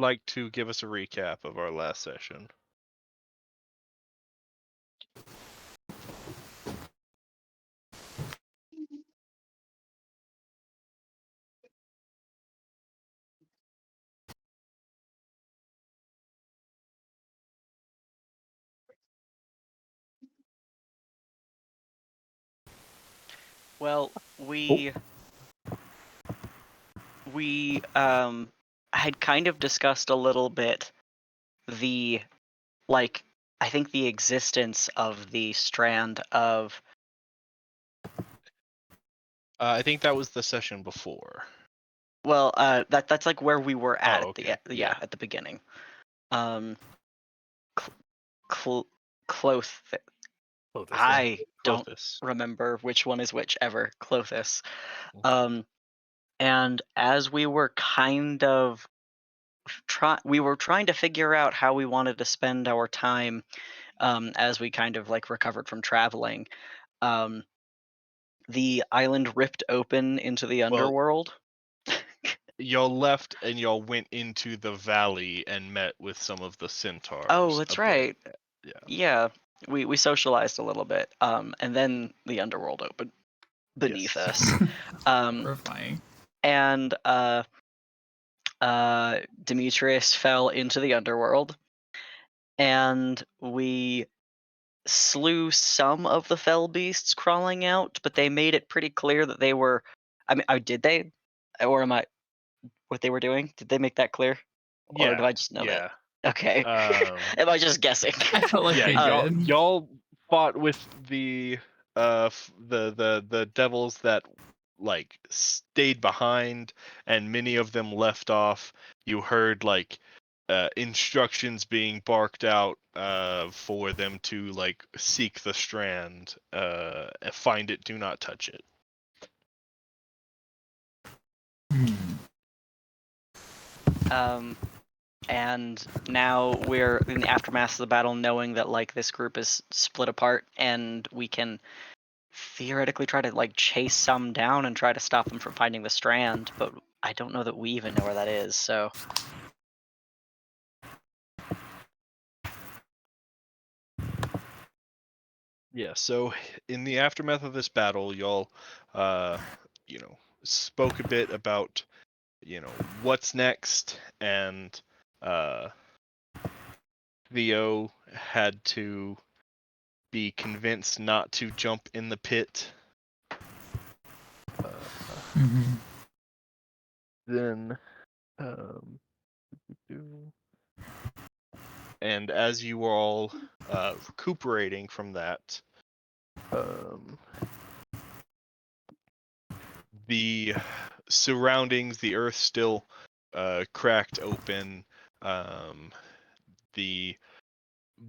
like to give us a recap of our last session? Well, we had kind of discussed a little bit the I think the existence of the strand of I think that was the session before. that's like where we were at okay. at the beginning. Cloth. I don't Clothis. remember which one is which ever. Clothis. And as we were kind of we were trying to figure out how we wanted to spend our time as we kind of like recovered from traveling. The island ripped open into the underworld. Y'all left and y'all went into the valley and met with some of the centaurs. Oh, that's right. Yeah. Yeah, we socialized a little bit, and then the underworld opened beneath us. Horrifying. And Demetrius fell into the underworld, and we slew some of the fell beasts crawling out, but they made it pretty clear that they were. I mean, did they, or am I? What they were doing? Did they make that clear, or do I just know that? Okay. Am I just guessing? I felt like they did. Y'all fought with the devils that like stayed behind, and many of them left off. You heard like instructions being barked out for them to like seek the strand, find it, do not touch it. And now we're in the aftermath of the battle, knowing that like this group is split apart, and we can theoretically try to like chase some down and try to stop them from finding the strand, but I don't know that we even know where that is, so. Yeah, so in the aftermath of this battle, y'all, spoke a bit about, what's next, and Theo had to be convinced not to jump in the pit. Then, and as you were all recuperating from that, the surroundings, the earth still cracked open, the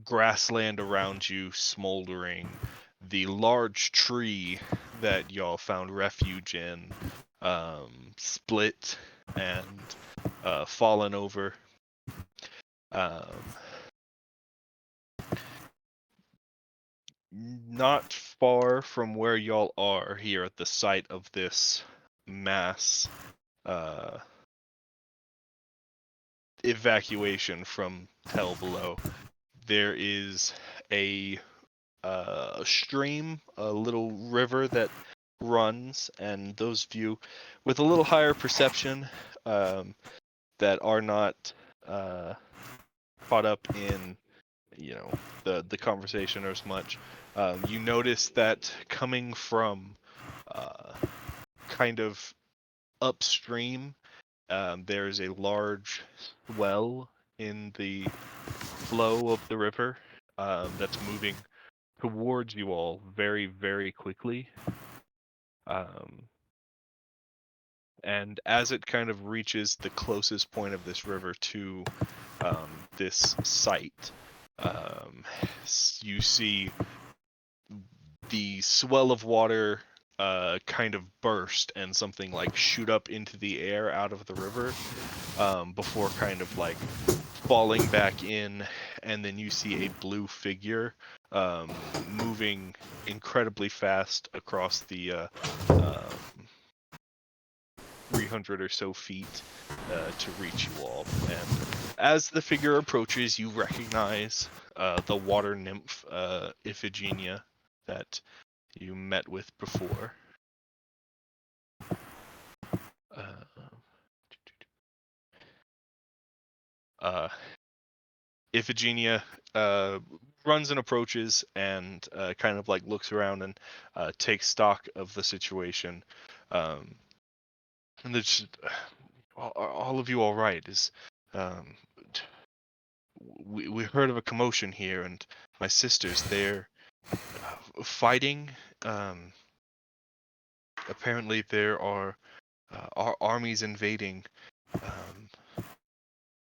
grassland around you smoldering, the large tree that y'all found refuge in split and fallen over. Not far from where y'all are here at the site of this mass evacuation from hell below, there is a stream, a little river that runs, and those of you with a little higher perception that are not caught up in the conversation as much, you notice that coming from kind of upstream, there's a large swell in the flow of the river that's moving towards you all very, very quickly. And as it kind of reaches the closest point of this river to this site, you see the swell of water kind of burst and something like shoot up into the air out of the river before kind of like falling back in, and then you see a blue figure moving incredibly fast across the 300 or so feet to reach you all. And as the figure approaches, you recognize the water nymph Iphigenia that you met with before. Iphigenia runs and approaches and kind of like looks around and takes stock of the situation. And there's all of you all right? Is we heard of a commotion here, and my sisters, they're fighting. Apparently there are armies invading.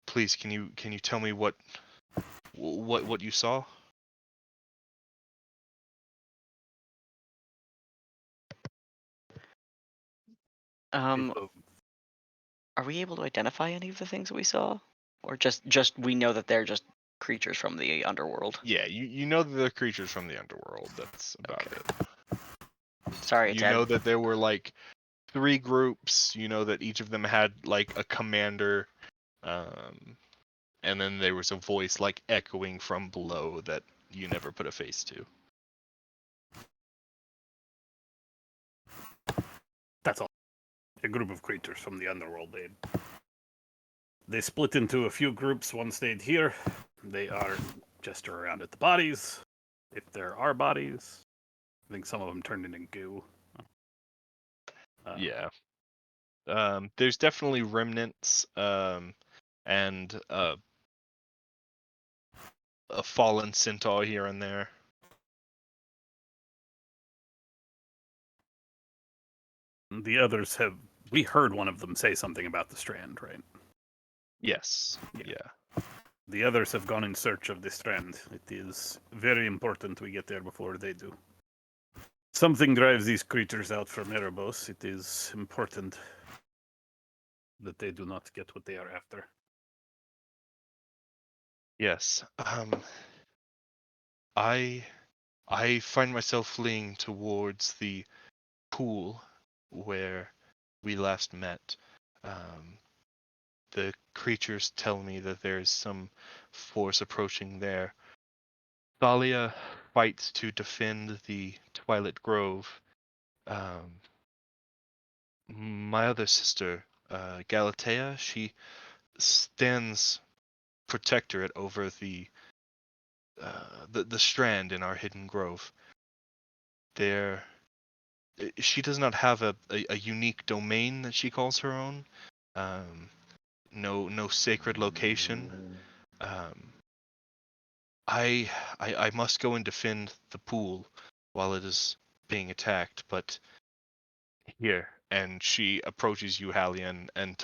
Please, can you tell me what you saw? Are we able to identify any of the things that we saw, or just we know that they're just creatures from the underworld? Yeah, you know that they're creatures from the underworld. That's about it. Sorry, You Ted. know that there were like 3 groups. You know that each of them had like a commander, and then there was a voice like echoing from below that you never put a face to. That's all. A group of creatures from the underworld. They split into a few groups. One stayed here. They are just around at the bodies. If there are bodies, I think some of them turned into goo. Yeah. There's definitely remnants, and a fallen centaur here and there. The others have. We heard one of them say something about the strand, right? Yes. Yeah. The others have gone in search of the strand. It is very important we get there before they do. Something drives these creatures out from Erebos. It is important that they do not get what they are after. Yes. I find myself fleeing towards the pool where we last met. The creatures tell me that there's some force approaching there. Thalia fights to defend the Twilight Grove. My other sister, Galatea, she stands protectorate over the strand in our hidden grove. She does not have a unique domain that she calls her own. No sacred location. I must go and defend the pool while it is being attacked, but here. And she approaches you, Hallian, and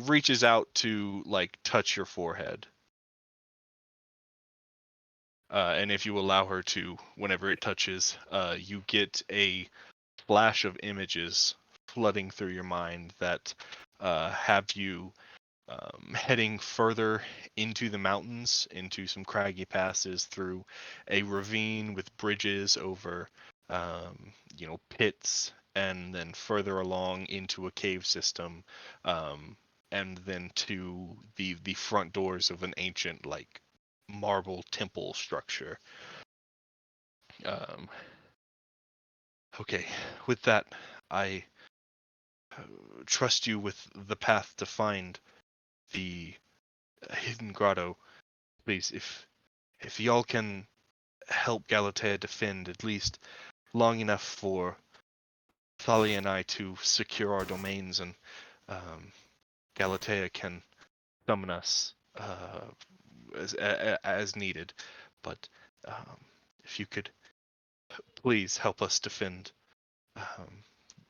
reaches out to like touch your forehead. And if you allow her to, whenever it touches, you get a flash of images flooding through your mind that have you heading further into the mountains, into some craggy passes, through a ravine with bridges over, pits, and then further along into a cave system, and then to the front doors of an ancient like marble temple structure. Okay, with that, I trust you with the path to find the hidden grotto. Please, if y'all can help Galatea defend at least long enough for Thalia and I to secure our domains, and Galatea can summon us as needed. But if you could please help us defend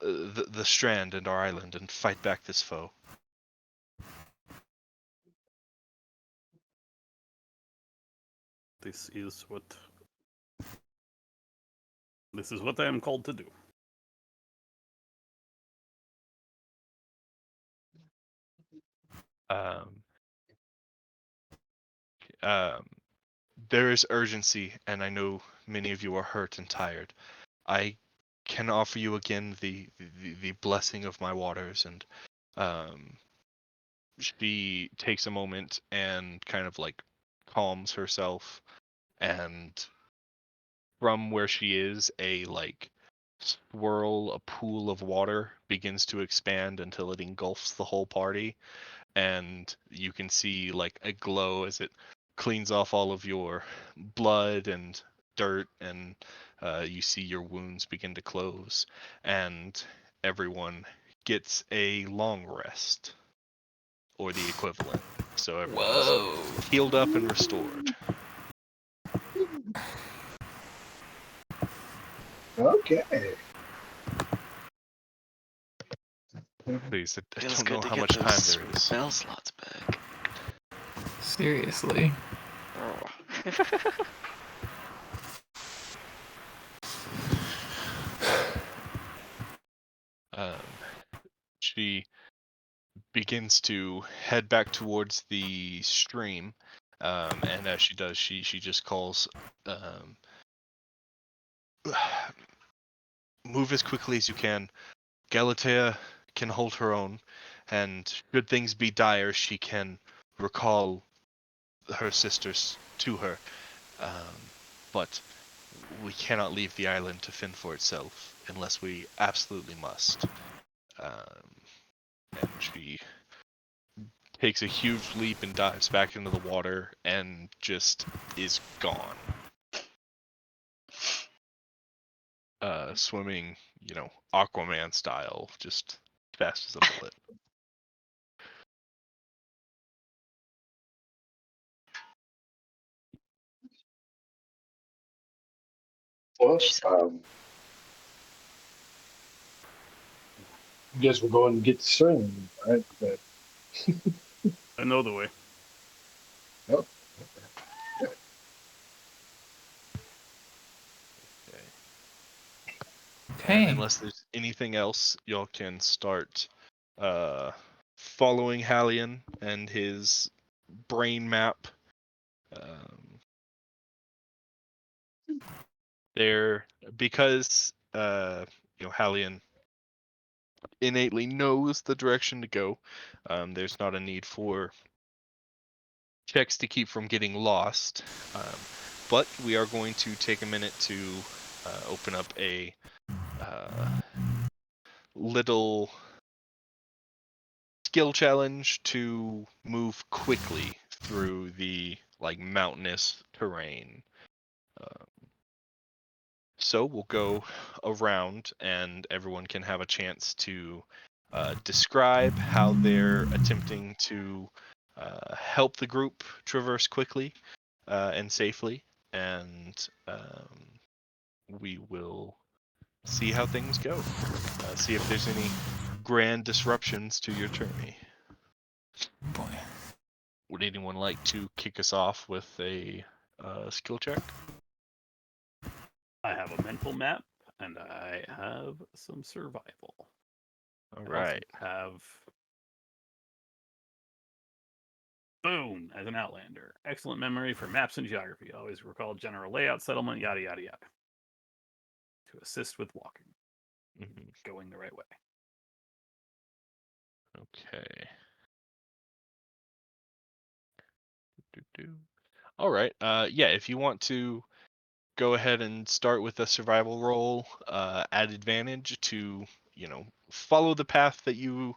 the strand and our island and fight back this foe. This is what I am called to do. There is urgency, and I know many of you are hurt and tired. I can offer you again the blessing of my waters, and she takes a moment and kind of like calms herself, and from where she is, a like swirl, a pool of water begins to expand until it engulfs the whole party, and you can see like a glow as it cleans off all of your blood and dirt, and you see your wounds begin to close, and everyone gets a long rest, or the equivalent. So everyone's Whoa. healed up and restored. Okay. Please, I Feels don't good know to how get much time those there is. spell slots back. Seriously. Oh. She begins to head back towards the stream, and as she does, she just calls, move as quickly as you can. Galatea can hold her own, and should things be dire, she can recall her sisters to her. But we cannot leave the island to fend for itself unless we absolutely must. And she takes a huge leap and dives back into the water and just is gone. Swimming, Aquaman style, just fast as a bullet. Well, She said, I guess we're going to get the stream, right? But, I know the way. yep. Okay. And unless there's anything else, y'all can start following Hallion and his brain map. There, because Hallion innately knows the direction to go. There's not a need for checks to keep from getting lost. But we are going to take a minute to open up a little skill challenge to move quickly through the mountainous terrain. So we'll go around, and everyone can have a chance to describe how they're attempting to help the group traverse quickly and safely, and we will see how things go. See if there's any grand disruptions to your journey. Boy. Would anyone like to kick us off with a skill check? I have a mental map, and I have some survival. All I right. also have boom as an outlander. Excellent memory for maps and geography. Always recall general layout, settlement, yada yada yada. To assist with walking, going the right way. Okay. All right. Yeah, if you want to go ahead and start with a survival roll, add advantage to, follow the path that you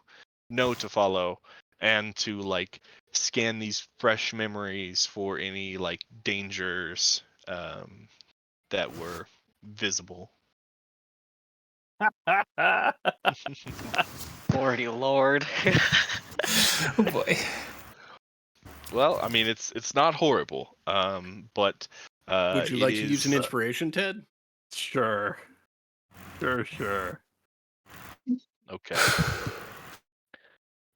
know to follow, and to scan these fresh memories for any dangers that were visible. Lordy Lord. Oh boy. Well, I mean, it's not horrible, but would you it like to use an is- inspiration, Ted? Sure. Okay.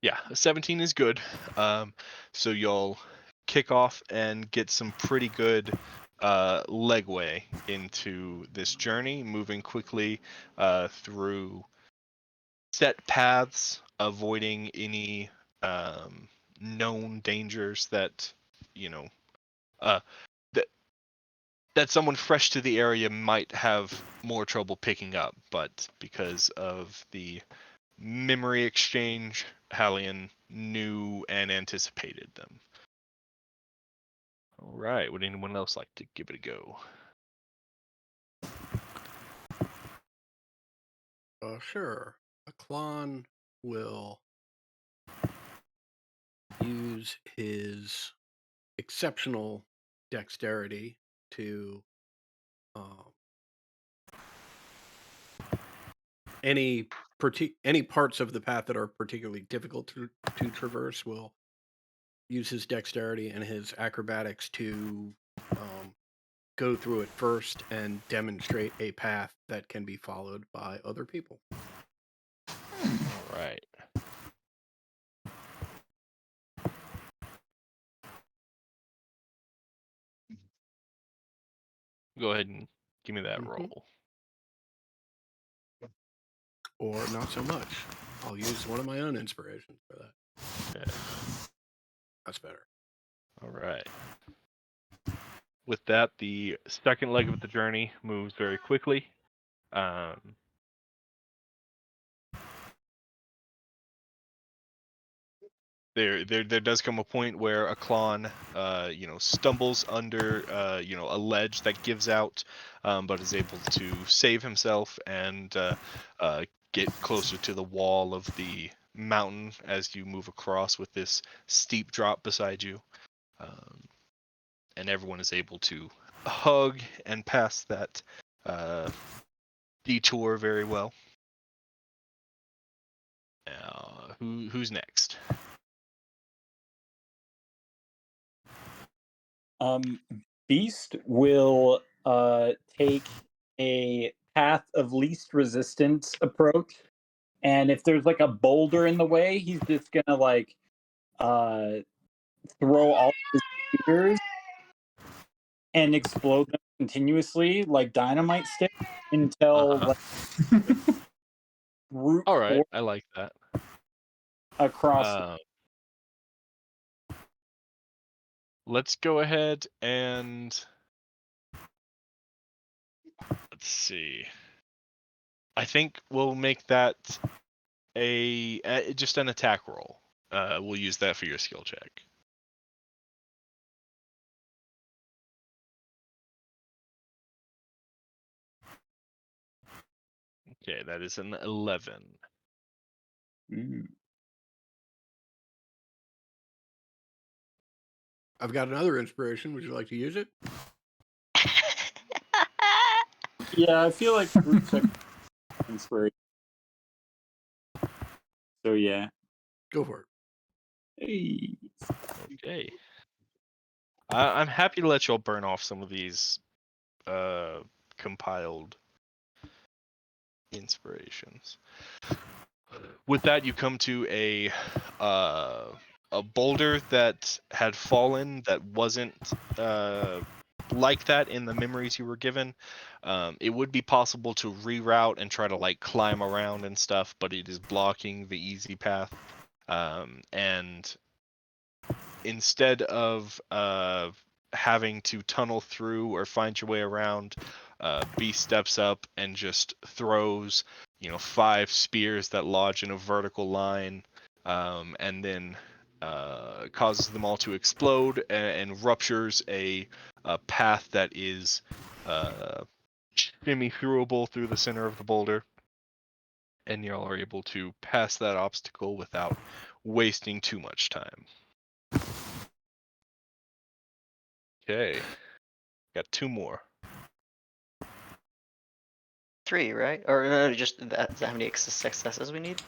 Yeah, a 17 is good. So you'll kick off and get some pretty good legway into this journey, moving quickly through set paths, avoiding any known dangers that uh, that someone fresh to the area might have more trouble picking up, but because of the memory exchange, Hallion knew and anticipated them. All right. Would anyone else like to give it a go? Sure. A clon will use his exceptional dexterity to any parts of the path that are particularly difficult to traverse will use his dexterity and his acrobatics to go through it first and demonstrate a path that can be followed by other people. All right. Go ahead and give me that Mhm. roll. Or not so much. I'll use one of my own inspirations for that. Okay. That's better. All right. With that, the second leg of the journey moves very quickly. There does come a point where a clon, stumbles under, a ledge that gives out, but is able to save himself and get closer to the wall of the mountain as you move across with this steep drop beside you, and everyone is able to hug and pass that detour very well. Who's next? Beast will take a path of least resistance approach, and if there's like a boulder in the way, he's just gonna like throw all his spears and explode them continuously like dynamite sticks until like brute All right, force I like that. across. Let's go ahead and let's see. I think we'll make that just an attack roll. We'll use that for your skill check. Okay, that is an 11. I've got another inspiration. Would you like to use it? Yeah, I feel like group check inspiration. So yeah. Go for it. Hey. Okay. I'm happy to let y'all burn off some of these compiled inspirations. With that, you come to a boulder that had fallen that wasn't like that in the memories you were given. It would be possible to reroute and try to like climb around and stuff, but it is blocking the easy path. And instead of having to tunnel through or find your way around, B steps up and just throws, 5 spears that lodge in a vertical line, and then causes them all to explode and ruptures a path that is shimmy throughable through the center of the boulder. And y'all are able to pass that obstacle without wasting too much time. Okay. Got 2 more. 3, right? Or no, just that. Is that how many successes we need?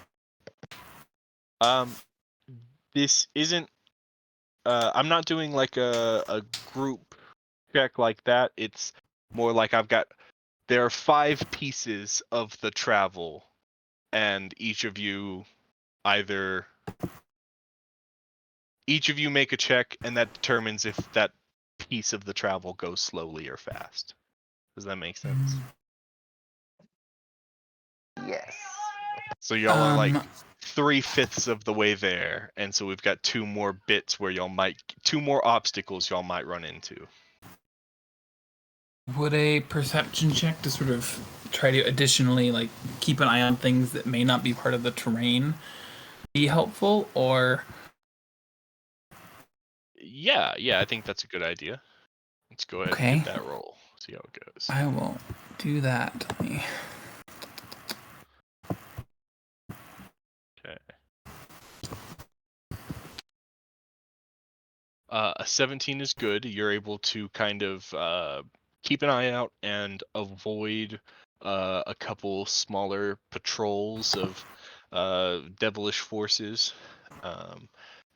This isn't. I'm not doing like a group check like that. It's more like there are 5 pieces of the travel, and each of you make a check, and that determines if that piece of the travel goes slowly or fast. Does that make sense? Yes. So y'all are like 3/5 of the way there, and so we've got 2 more bits where 2 more obstacles y'all might run into. Would a perception check to sort of try to additionally like keep an eye on things that may not be part of the terrain be helpful, or Yeah, I think that's a good idea. Let's go ahead and Okay. get that roll. See how it goes. I will do that. Let me- Okay. A 17 is good. You're able to kind of keep an eye out and avoid a couple smaller patrols of devilish forces,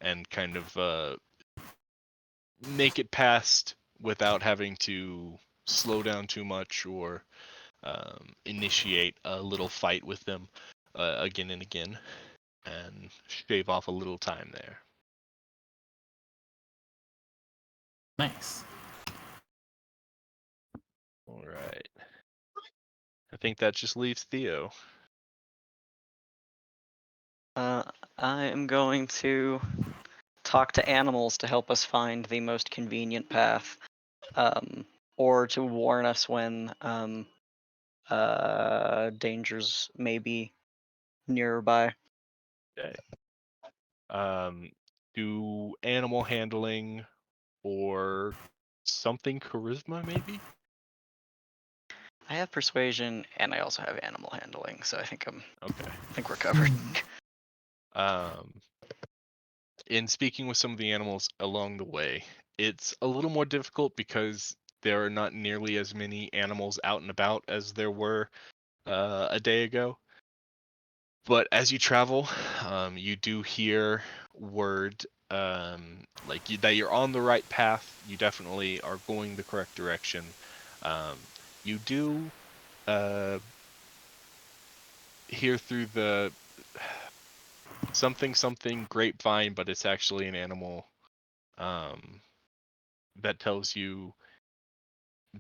and kind of make it past without having to slow down too much or initiate a little fight with them again and again, and shave off a little time there. Nice. All right. I think that just leaves Theo. I am going to talk to animals to help us find the most convenient path, or to warn us when dangers may be nearby. Okay. Do animal handling or something charisma maybe? I have persuasion and I also have animal handling, so I think Okay. we're covered. In speaking with some of the animals along the way, it's a little more difficult because there are not nearly as many animals out and about as there were a day ago. But as you travel, you do hear word that you're on the right path. You definitely are going the correct direction. You do hear through the something grapevine, but it's actually an animal that tells you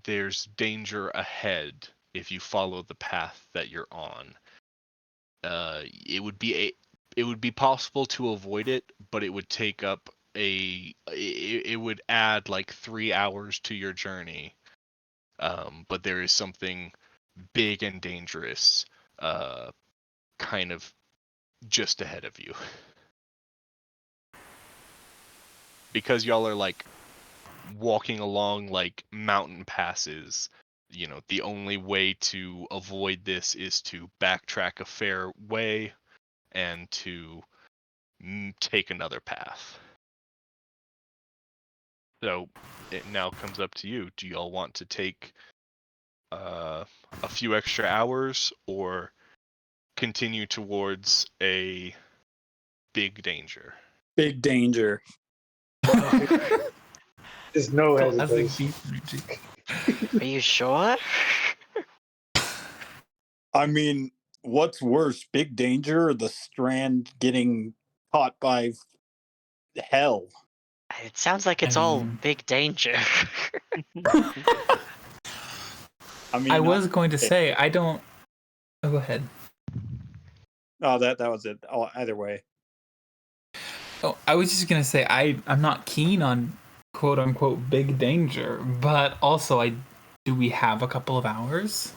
there's danger ahead if you follow the path that you're on. It would be possible to avoid it, but it would take up it would add like 3 hours to your journey. But there is something big and dangerous kind of just ahead of you. Because y'all are like walking along like mountain passes, the only way to avoid this is to backtrack a fair way and to take another path. So it now comes up to you. Do y'all want to take a few extra hours or continue towards a big danger? Big danger. There's no Classic hesitation. beef energy. Are you sure? I mean, what's worse, big danger or the Strand getting caught by hell? It sounds like it's all mean- big danger. I mean, I was going to say I don't. Oh, go ahead. Oh, that was it. Oh, either way. Oh, I was just gonna say I'm not keen on quote unquote big danger, but also do we have a couple of hours?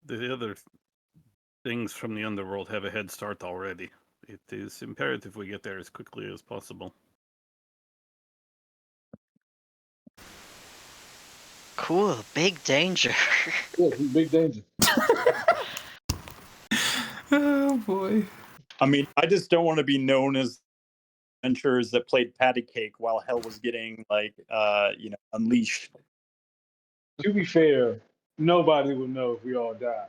The other things from the underworld have a head start already. It is imperative we get there as quickly as possible. Cool, big danger. Yeah, big danger. Oh boy. I mean, I just don't want to be known as adventurers that played patty cake while hell was getting unleashed. To be fair, nobody will know if we all die.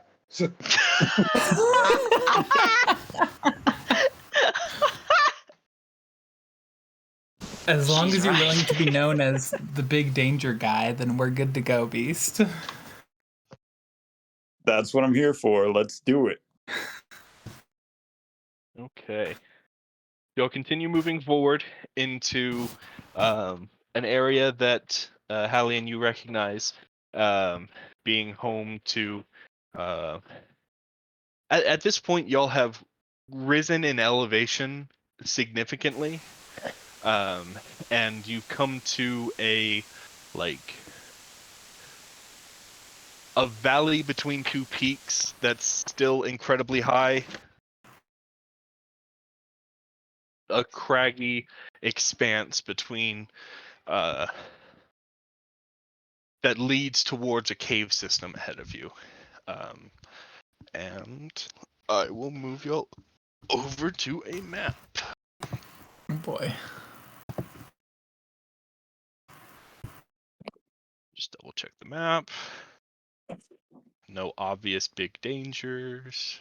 As long She's as you're right. willing to be known as the big danger guy, then we're good to go, Beast. That's what I'm here for. Let's do it. Okay. You'll continue moving forward into an area that Hallie and you recognize, being home to. At this point, y'all have risen in elevation significantly, and you've come to a valley between two peaks that's still incredibly high. a craggy expanse between that leads towards a cave system ahead of you. And I will move y'all over to a map. Oh boy. Just double check the map. No obvious big dangers.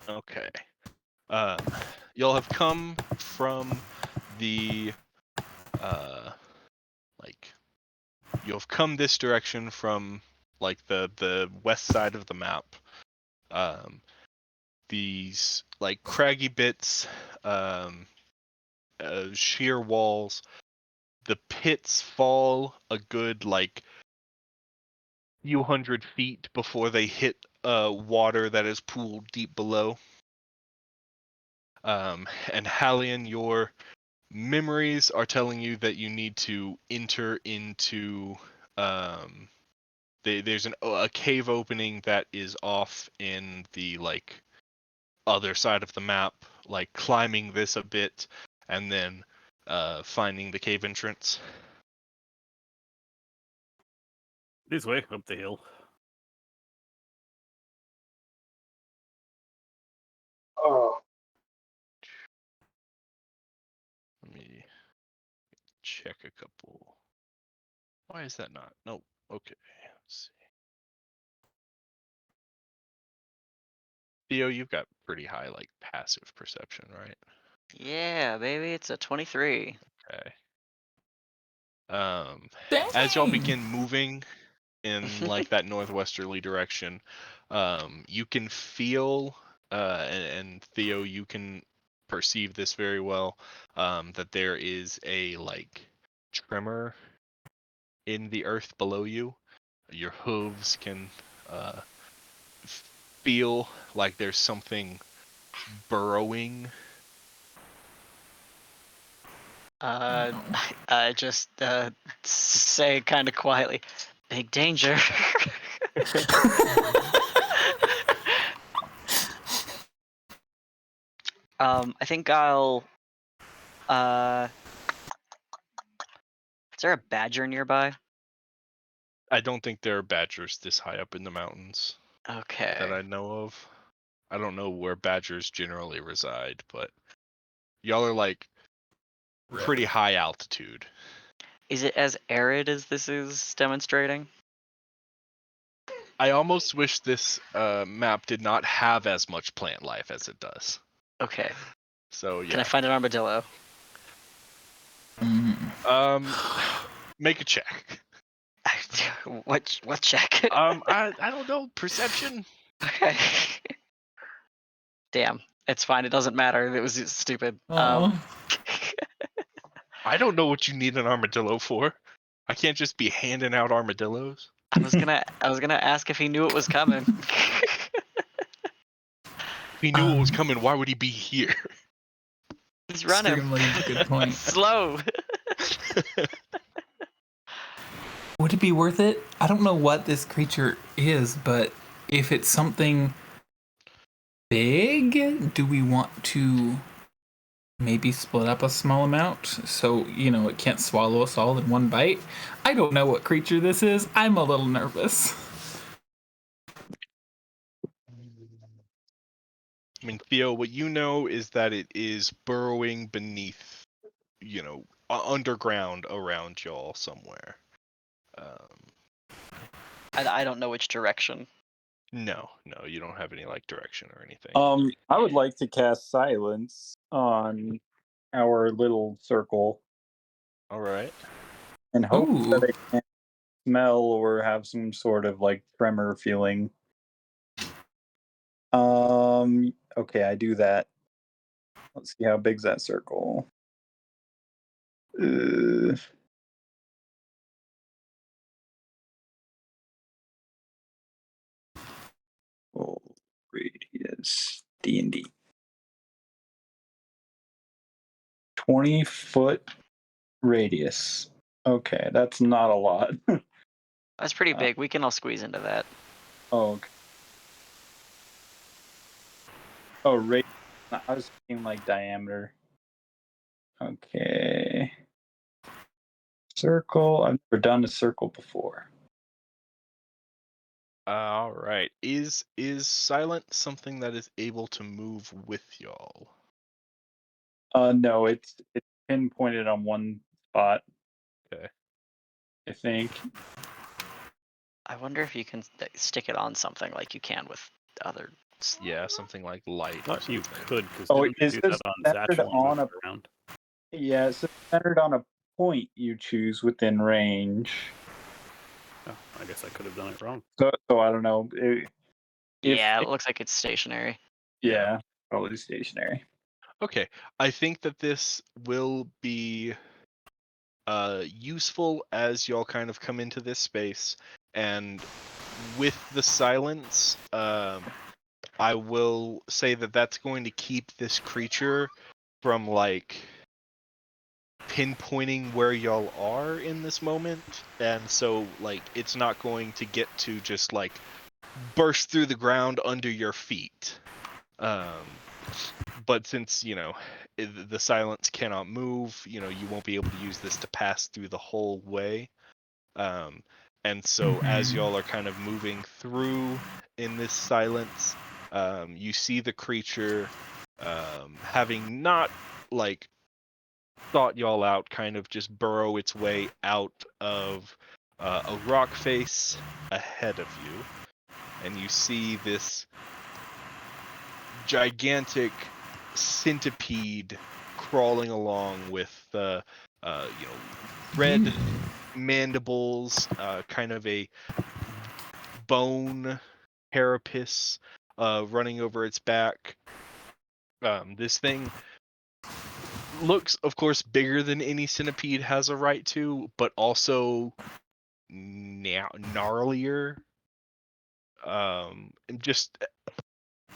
Okay. Y'all have come from the you'll have come this direction from like the west side of the map. These like craggy bits, sheer walls. The pits fall a good like few hundred feet before they hit water that is pooled deep below. And Hallian, your memories are telling you that you need to enter into there's a cave opening that is off in the like other side of the map, like climbing this a bit and then finding the cave entrance. This way, up the hill. Oh, Let me check a couple. Why is that not? Nope. Okay. Let's see. Theo, you've got pretty high like passive perception, right? Yeah, baby, it's a 23. Okay. As y'all Dang. begin moving in like that northwesterly direction, you can feel, and Theo, you can perceive this very well, that there is a like tremor in the earth below you. Your hooves can feel like there's something burrowing. I just say kind of quietly, big danger. I think I'll. Is there a badger nearby? I don't think there are badgers this high up in the mountains that Okay. I know of. I don't know where badgers generally reside, but y'all are like pretty high altitude. Is it as arid as this is demonstrating? I almost wish this map did not have as much plant life as it does. Okay. So Can I yeah. find an armadillo? Make a check. What check? I don't know, perception. Okay. Damn. It's fine. It doesn't matter. It was stupid. Oh. I don't know what you need an armadillo for. I can't just be handing out armadillos. I was gonna ask if he knew it was coming. If he knew it was coming, why would he be here? He's running. Extremely good point. Slow. Would it be worth it? I don't know what this creature is, but if it's something big, do we want to maybe split up a small amount so, it can't swallow us all in one bite? I don't know what creature this is. I'm a little nervous. I mean, Theo, what you know is that it is burrowing beneath, underground around y'all somewhere. I don't know which direction. No, you don't have any like direction or anything. I would like to cast silence on our little circle All right. and hope Ooh. that it can't smell or have some sort of like tremor feeling. Okay, I do that. Let's see how big's that circle. Oh, radius D&D. 20-foot radius. Okay, that's not a lot. That's pretty big. We can all squeeze into that. Oh, okay. Oh, right. I was thinking like diameter. Okay. Circle. I've never done a circle before. All right. Is silent something that is able to move with y'all? No, it's pinpointed on one spot. Okay. I think. I wonder if you can stick it on something like you can with other. Yeah, something like light. I Or thought you something. could, because Oh, didn't we it do says that on centered Satchel and on moved a- around? Yeah, it's centered on a point you choose within range. Oh, I guess I could have done it wrong. So I don't know. Yeah, it looks like it's stationary. Yeah, probably stationary. Okay. I think that this will be useful as y'all kind of come into this space, and with the silence, I will say that that's going to keep this creature from like pinpointing where y'all are in this moment, and so like it's not going to get to just like burst through the ground under your feet. But since the silence cannot move, you won't be able to use this to pass through the whole way. And so as y'all are kind of moving through in this silence, you see the creature having not like thought y'all out, kind of just burrow its way out of a rock face ahead of you, and you see this gigantic centipede crawling along with red mandibles, kind of a bone carapace running over its back. This thing looks, of course, bigger than any centipede has a right to, but also gnarlier. And just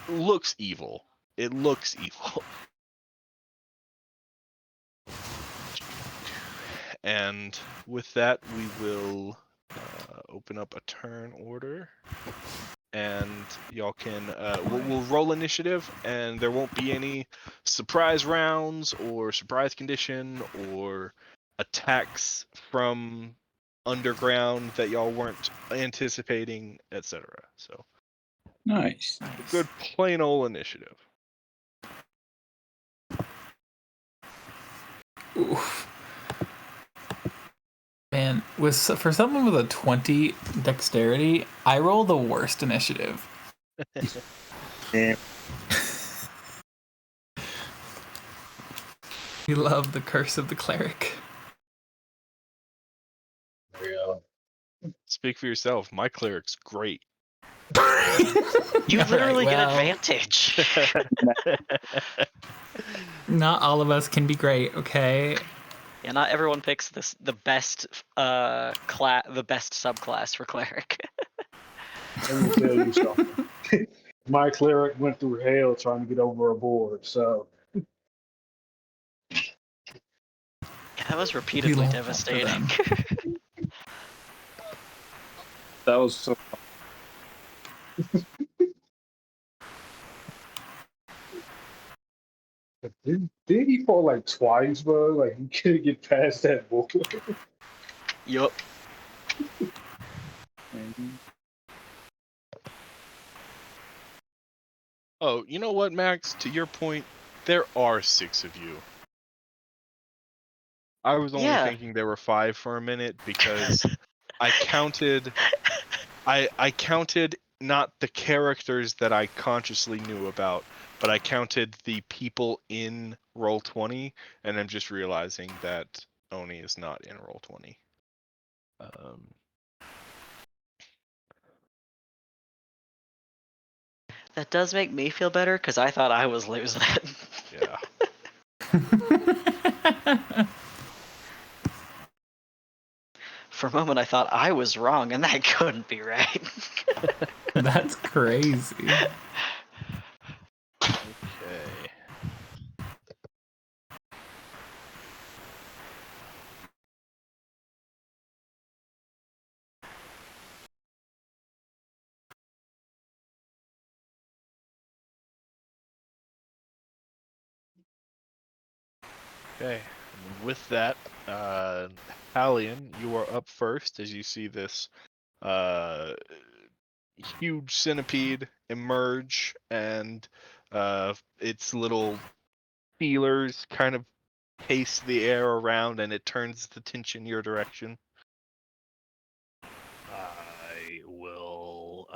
looks evil. It looks evil. And with that, we will open up a turn order, and y'all can we'll roll initiative, and there won't be any surprise rounds or surprise condition or attacks from underground that y'all weren't anticipating, etc. So Nice. good plain old initiative. Oof. Man, for someone with a 20 dexterity, I roll the worst initiative. Yeah. We love the curse of the cleric. Yeah. Speak for yourself. My cleric's great. You All literally right, get well, advantage. Not all of us can be great, okay? Yeah, not everyone picks the best the best subclass for cleric. Let me tell you something. My cleric went through hell trying to get over a board, so Yeah, that was repeatedly love devastating. That was so. did he fall like twice, bro? Like he couldn't get past that board. Yup. Oh, you know what, Max? To your point, there are 6 of you. I was only Yeah. thinking there were 5 for a minute because I counted not the characters that I consciously knew about, but I counted the people in Roll20, and I'm just realizing that Oni is not in Roll20. That does make me feel better because I thought I was losing it. Yeah. For a moment, I thought I was wrong, and that couldn't be right. That's crazy. Okay. Okay. And with that, Hallian, you are up first as you see this huge centipede emerge, and its little feelers kind of taste the air around, and it turns its attention your direction. I will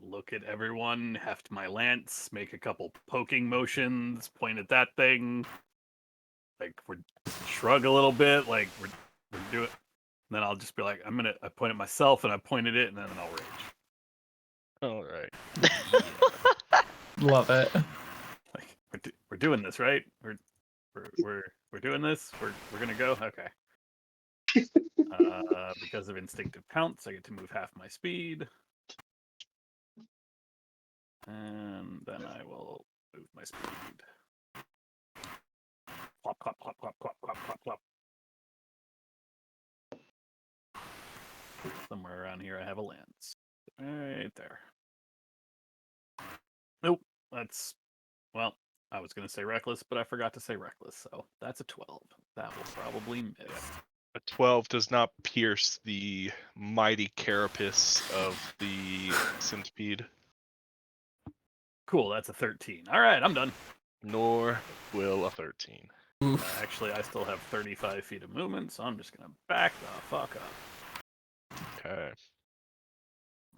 look at everyone, heft my lance, make a couple poking motions, point at that thing, like shrug a little bit, like we're doing. Then I'll just be like, I point at myself and I point at it, and then I'll rage. All right. Love it. Like we're doing this, right? We're doing this. We're gonna go. Okay. Because of instinctive pounce, I get to move half my speed, and then I will move my speed. Plop, plop, plop, plop, plop, plop, plop, plop. Somewhere around here, I have a lance. Right there. Nope. Well, I was going to say reckless, but I forgot to say reckless, so that's a 12. That will probably miss. A 12 does not pierce the mighty carapace of the centipede. Cool, that's a 13. All right, I'm done. Nor will a 13. Oof. Actually, I still have 35 feet of movement, so I'm just going to back the fuck up. Okay.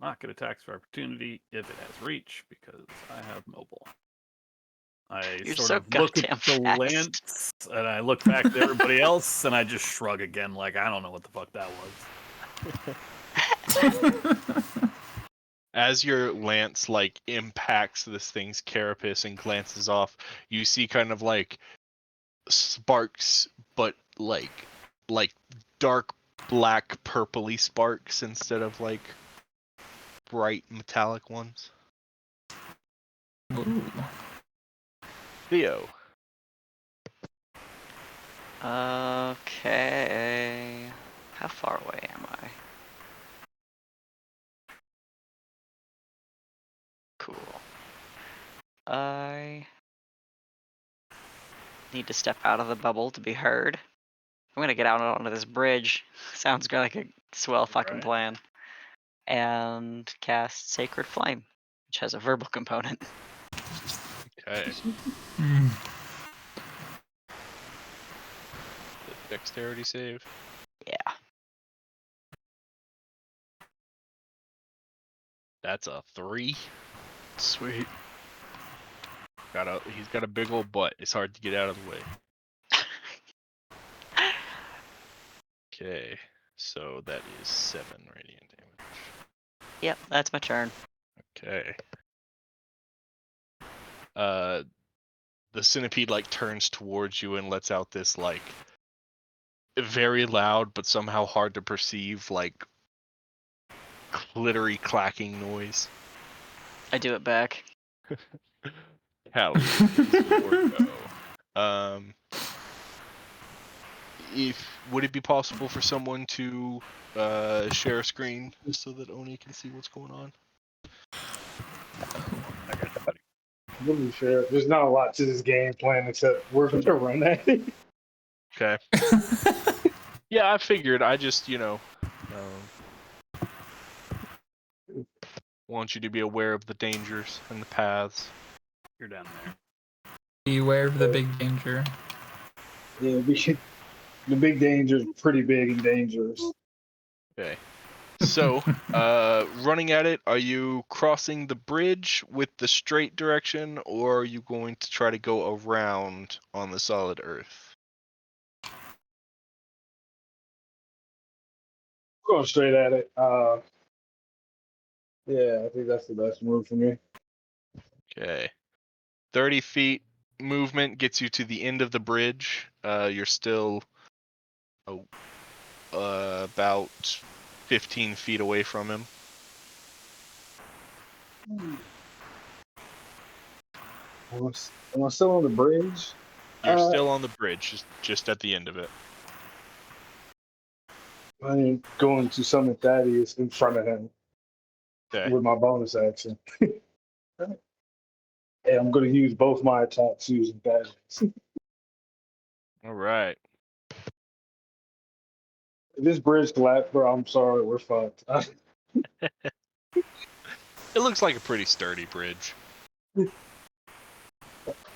Not get attacks for opportunity if it has reach, because I have mobile. I You're sort so of look at goddamn the fast. lance, and I look back to everybody else, and I just shrug again, like, I don't know what the fuck that was. As your lance like impacts this thing's carapace and glances off, you see kind of like sparks, but like dark black purpley sparks instead of like bright metallic ones. Ooh. Theo. Okay. How far away am I? Cool. I need to step out of the bubble to be heard. I'm gonna get out onto this bridge. Sounds like a swell fucking Right. plan. And cast Sacred Flame, which has a verbal component. Okay. Mm. Dexterity save. Yeah. That's a 3. Sweet. He's got a big old butt. It's hard to get out of the way. Okay. So that is 7 radiant damage. Yep, that's my turn. Okay. The centipede like turns towards you and lets out this like very loud but somehow hard to perceive like glittery clacking noise. I do it back. Hallie, it is your go. Would it be possible for someone to share a screen so that Oni can see what's going on? I got you, buddy. Really sure. There's not a lot to this game plan except we're going to run at it. Okay. Yeah, I figured. I just, want you to be aware of the dangers and the paths. You're down there. Beware of the big danger. Yeah, the big danger is pretty big and dangerous. Okay. So, running at it, are you crossing the bridge with the straight direction, or are you going to try to go around on the solid earth? Going straight at it. Yeah, I think that's the best move for me. Okay. 30 feet movement gets you to the end of the bridge. You're still about 15 feet away from him. Am I still on the bridge? You're still on the bridge, just at the end of it. I'm going to summon Thaddeus in front of him Okay. with my bonus action. And I'm going to use both my attacks using Thaddeus. All right. If this bridge collapsed, bro, I'm sorry, we're fucked. It looks like a pretty sturdy bridge.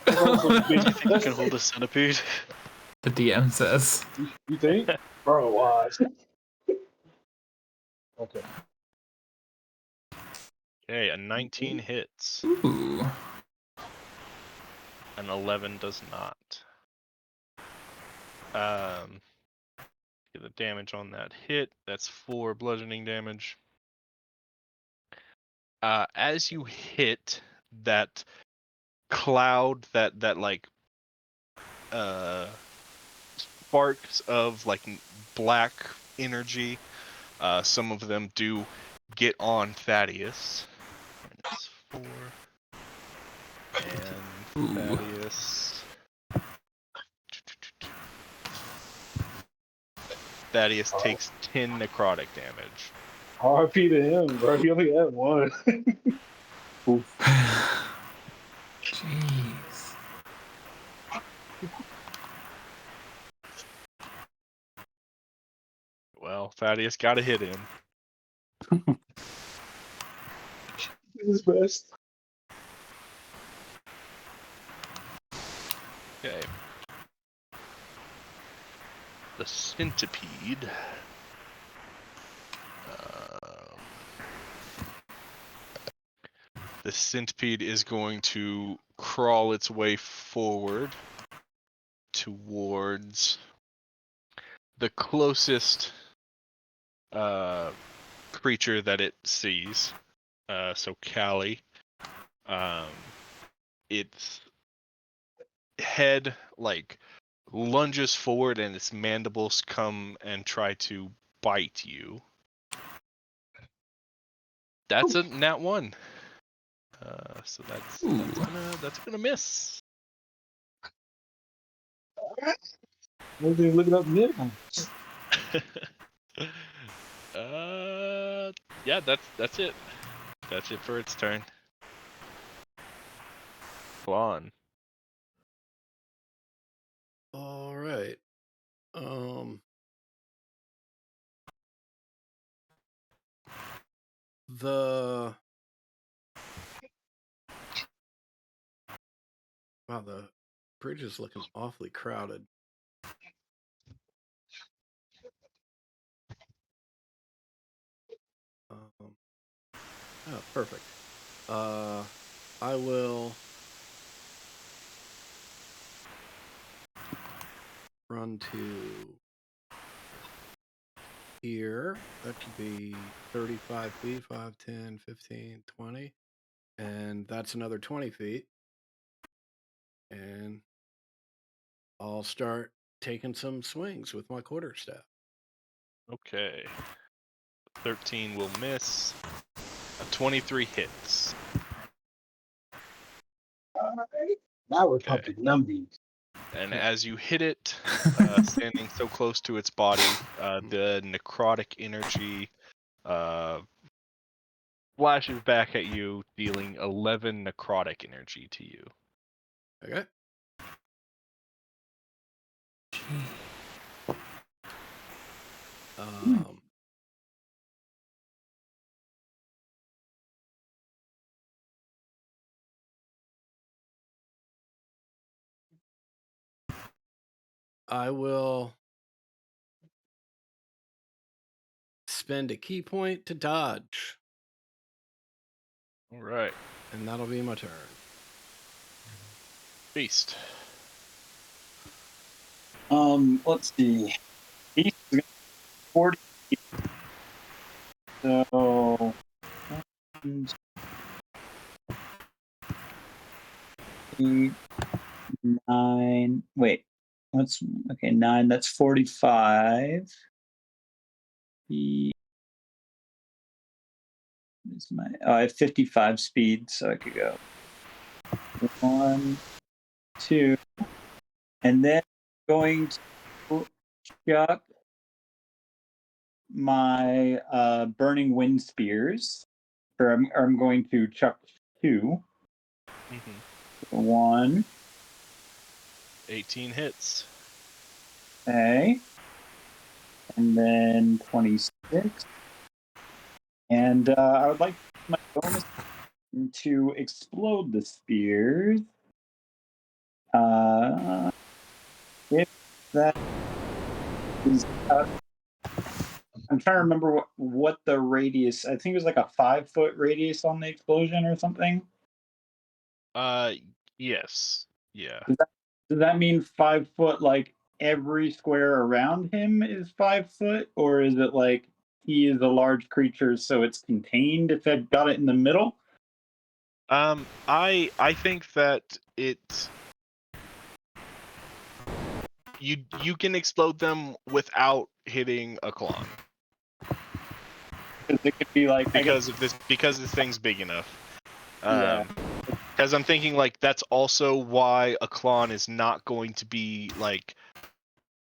That's also big. Do you think it can hold a centipede? The DM says. You think? Bro, watch. Okay. Okay, a 19 hits. Ooh. An 11 does not. Get the damage on that hit. That's 4 bludgeoning damage. As you hit that cloud, that like sparks of like black energy, some of them do get on Thaddeus. -4. And Ooh. Thaddeus. Thaddeus takes 10 necrotic damage. RP to him, bro. He only had one. Oof. Jeez. Well, Thaddeus got to hit him. His best. Okay. The centipede. The centipede is going to crawl its way forward towards the closest creature that it sees. So Callie. Its head like lunges forward and its mandibles come and try to bite you. That's a nat 1. So that's gonna miss. What are you looking up now? Yeah, that's it. That's it for its turn. Vaughn. All right. The Wow, the bridge is looking awfully crowded. Oh, perfect. I will run to here. That could be 35 feet, 5, 10, 15, 20. And that's another 20 feet. And I'll start taking some swings with my quarterstaff. Okay. 13 will miss. A 23 hits. Now we're Okay. pumping numbers. And as you hit it, standing so close to its body, the necrotic energy flashes back at you, dealing 11 necrotic energy to you. Okay. I will spend a key point to dodge. All right. And that'll be my turn. Beast. Let's see. Beast is 40. So 8, 9. Wait. What's okay? 9. That's 45. I have 55 speed, so I could go 1, 2, and then going to chuck my burning wind spears, or I'm going to chuck 2. Mm-hmm. 1, 18 hits. Okay. And then 26. And I would like my bonus to explode the spears. If that is, I'm trying to remember what the radius. I think it was like a 5-foot radius on the explosion or something. Yes. Yeah. Does that mean 5 foot? Like every square around him is 5 foot, or is it like he is a large creature, so it's contained if I've got it in the middle? I think that you can explode them without hitting a clone. Because it could be like I guess, because this thing's big enough. Yeah. Because I'm thinking like that's also why a clone is not going to be like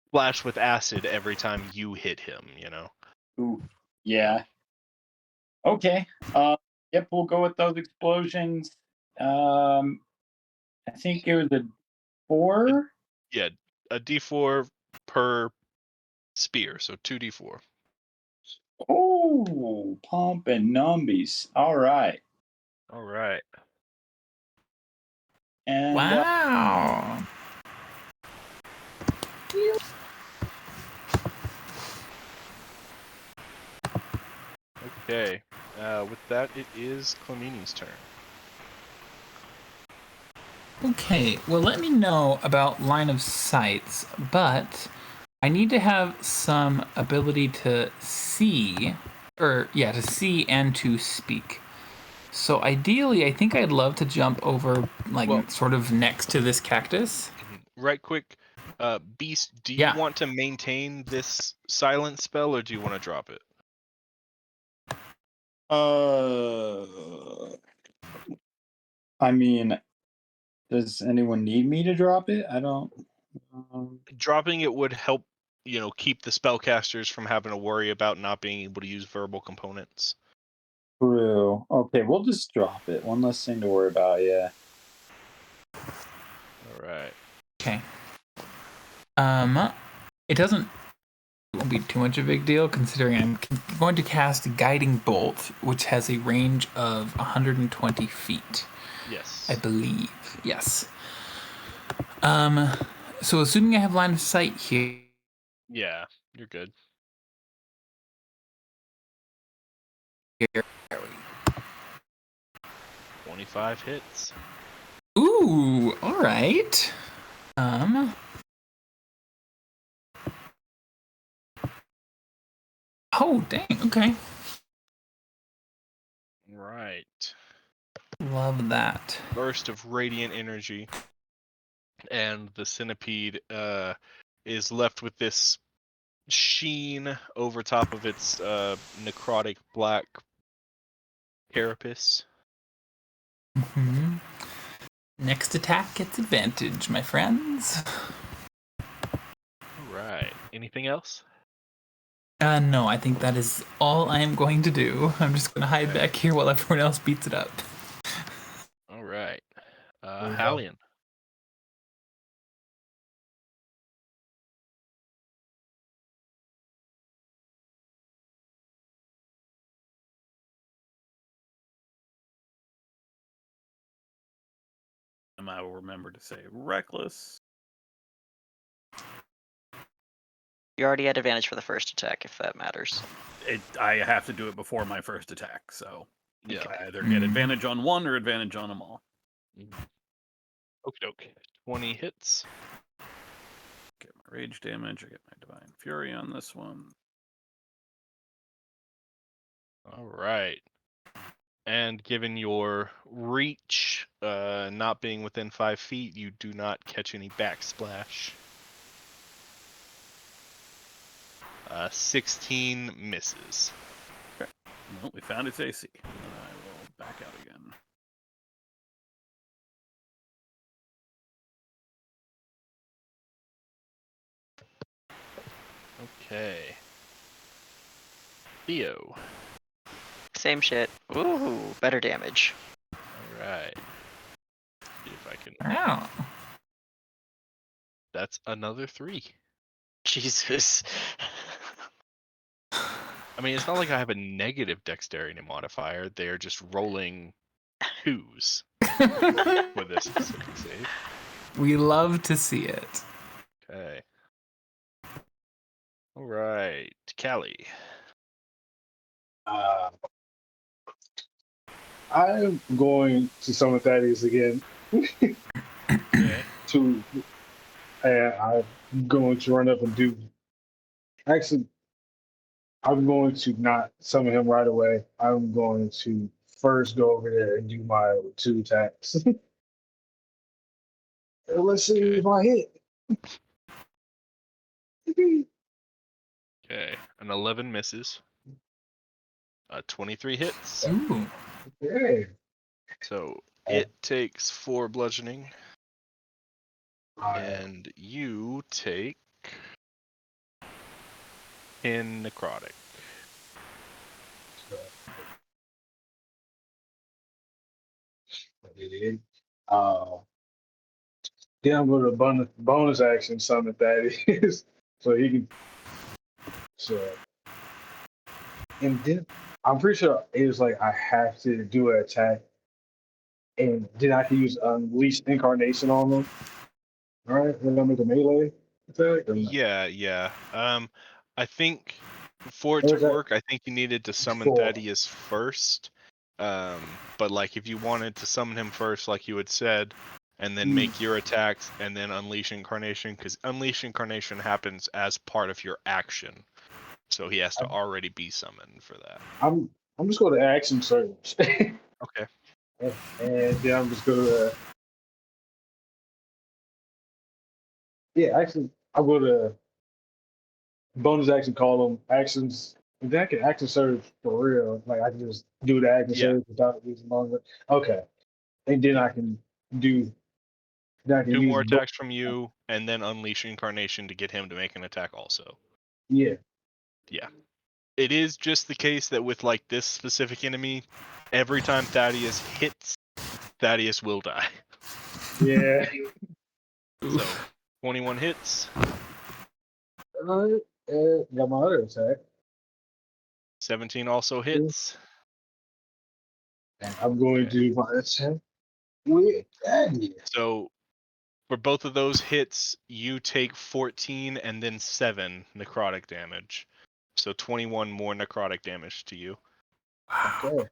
splashed with acid every time you hit him, you know. Ooh, yeah. Okay. Yep, we'll go with those explosions. I think it was a 4. Yeah, a D4 per spear, so 2D4. Oh, pump and numbies. All right. All right. And Wow. Okay. With that, it is Clemini's turn. Okay, well, let me know about line of sights, but I need to have some ability to see, to see and to speak. So ideally, I think I'd love to jump over, sort of next to this cactus. Right quick, Beast, do you Yeah. want to maintain this silent spell, or do you want to drop it? I mean, does anyone need me to drop it? I don't. Dropping it would help, keep the spellcasters from having to worry about not being able to use verbal components. True. Okay, we'll just drop it. One less thing to worry about. Yeah. All right. Okay. It won't be too much of a big deal considering I'm going to cast Guiding Bolt, which has a range of 120 feet. Yes. I believe. Yes. So assuming I have line of sight here. Yeah, you're good. 25 hits. Ooh, all right. Oh, dang. Okay. Right. Love that. Burst of radiant energy, and the centipede is left with this sheen over top of its necrotic black carapace. Mm-hmm. Next attack gets advantage, my friends. All right. Anything else? No, I think that is all I am going to do. I'm just going to hide back here while everyone else beats it up. All right. There you go. Hallian. And I will remember to say reckless. You already had advantage for the first attack, if that matters. I have to do it before my first attack, so Yeah. I either get advantage on one or advantage on them all. Okie doke. 20 hits. Get my rage damage. I get my divine fury on this one. All right. And given your reach, not being within 5 feet, you do not catch any backsplash. 16 misses. Okay. Well, we found its AC. I will back out again. Okay. Theo. Same shit. Ooh, better damage. All right. See if I can. Wow. That's another 3. Jesus. I mean, it's not like I have a negative dexterity modifier. They're just rolling 2s for this specific save. We love to see it. Okay. All right, Callie. I'm going to summon Thaddeus again. Okay. And I'm going to run up and do. Actually, I'm going to not summon him right away. I'm going to first go over there and do my 2 attacks. Let's see Okay. if I hit. Okay. An 11 misses. 23 hits. Ooh. Okay. So it takes 4 bludgeoning, All right. and you take 10 necrotic. Uh, then I'm going to bonus action summon Thaddeus, so he can. So, and then I'm pretty sure it was like I have to do an attack, and then I can use Unleash Incarnation on them. All right, then I make a melee attack. Or not? Yeah. I think for it Or to is that work, I think you needed to summon 4? Thaddeus first. But like if you wanted to summon him first, like you had said, and then make your attacks and then Unleash Incarnation, because Unleash Incarnation happens as part of your action, so he has to already be summoned for that. I'm just going to action surge. Okay. And then I'm just going to. Yeah, actually, I'm going to bonus action call them actions. And then I can action surge for real. Like I can just do the action Yeah. surge without using bonus. Okay, and then I can do. Then I can 2 use. more attacks from you, and then Unleash Incarnation to get him to make an attack also. Yeah. Yeah. It is just the case that with like this specific enemy, every time Thaddeus hits, Thaddeus will die. Yeah. So 21 hits, Got my other attack. 17 also hits. And I'm going to do my attack with Thaddeus. So for both of those hits, you take 14 and then 7 necrotic damage. So 21 more necrotic damage to you. Okay.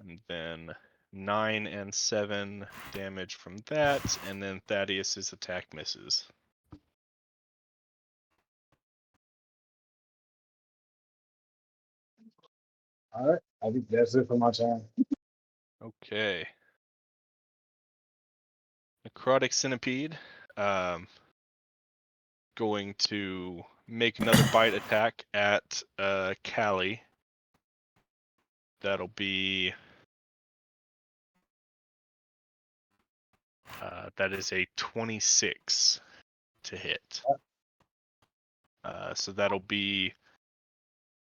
And then 9 and 7 damage from that, and then Thaddeus's attack misses. All right. I think that's it for my turn. Okay. Necrotic Centipede. Going to make another bite attack at Callie. That'll be that is a 26 to hit. So that'll be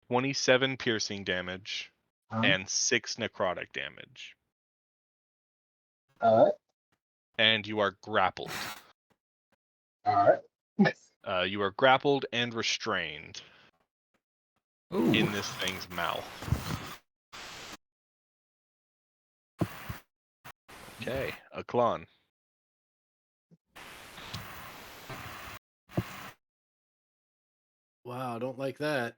27 piercing damage and 6 necrotic damage. All right. And you are grappled. All right. You are grappled and restrained Ooh. in this thing's mouth. Okay, Aklan. Wow, I don't like that.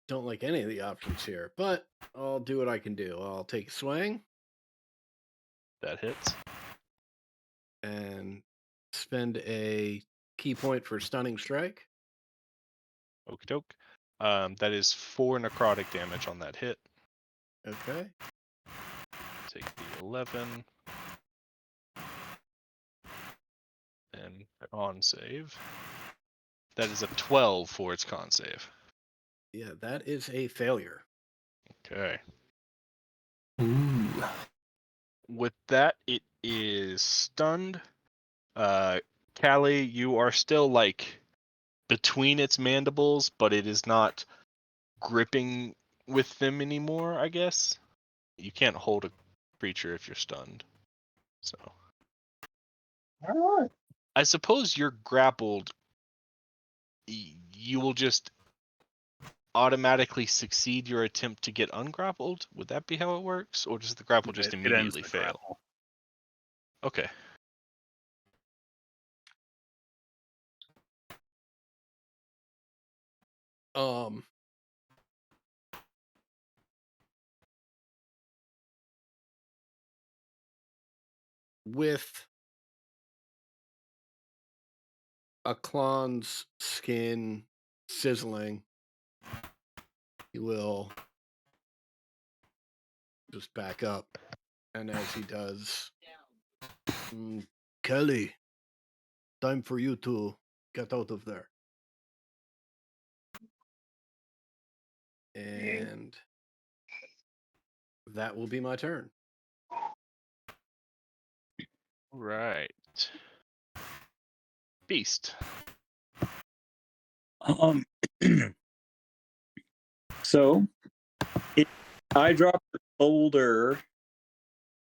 Don't like any of the options here, but I'll do what I can do. I'll take a swing That hits. and spend a key point for stunning strike. Okie doke. That is 4 necrotic damage on that hit. Okay. Take the 11. Then con save. That is a 12 for its con save. Yeah, that is a failure. Okay. Ooh. With that, it is stunned. Callie, you are still like between its mandibles, but it is not gripping with them anymore, I guess. You can't hold a creature if you're stunned. So All right. I suppose you're grappled. You will just automatically succeed your attempt to get ungrappled. Would that be how it works, or does the grapple just It ends immediately the fail? grapple. Okay. With a Klon's skin sizzling, he will just back up. And as he does, Kelly, time for you to get out of there. And that will be my turn. Right. Beast. So, if I drop the boulder,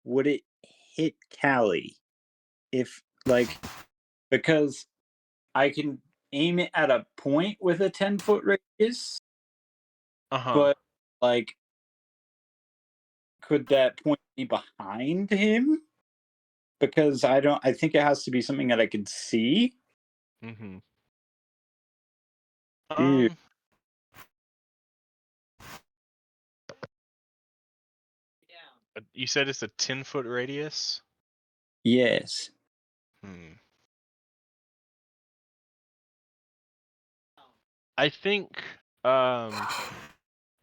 would it hit Callie? If, because I can aim it at a point with a 10-foot radius, but, could that point be behind him? Because I think it has to be something that I can see. Mm-hmm. Dude. You said it's a 10-foot radius? Yes. I think I'm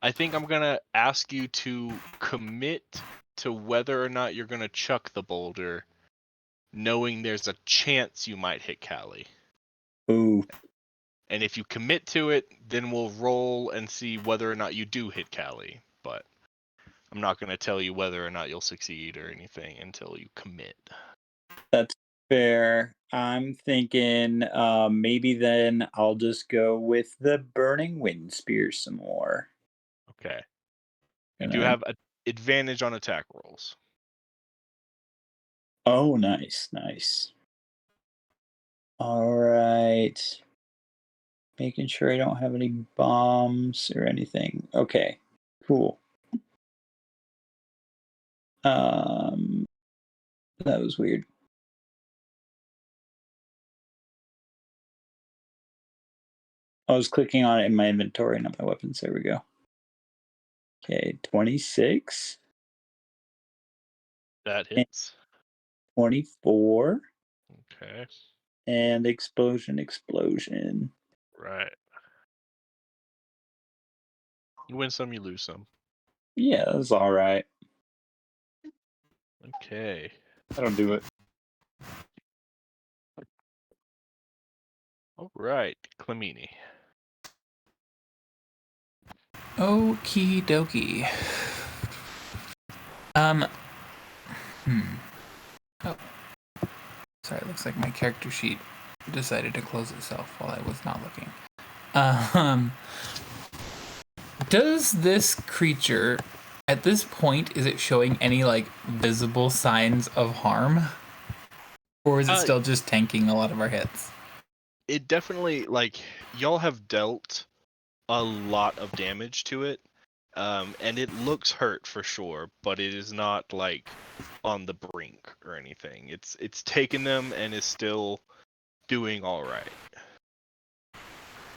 gonna ask you to commit to whether or not you're gonna chuck the boulder, knowing there's a chance you might hit Callie. Ooh. And if you commit to it, then we'll roll and see whether or not you do hit Callie. But I'm not gonna tell you whether or not you'll succeed or anything until you commit. That's fair. I'm thinking maybe then I'll just go with the Burning Wind Spear some more. Okay. You do have an advantage on attack rolls. Oh, nice, nice. All right. Making sure I don't have any bombs or anything. Okay, cool. That was weird. I was clicking on it in my inventory, not my weapons. There we go. Okay, 26. That hits. 24. Okay. And explosion. Right. You win some, you lose some. Yeah, that's all right. Okay. I don't do it. All right, Clemini. Okie dokie. Oh. Sorry, it looks like my character sheet decided to close itself while I was not looking. Does this creature, at this point, is it showing any, visible signs of harm? Or is it still just tanking a lot of our hits? It definitely, y'all have dealt a lot of damage to it. And it looks hurt for sure, but it is not, on the brink or anything. It's taken them and is still doing all right.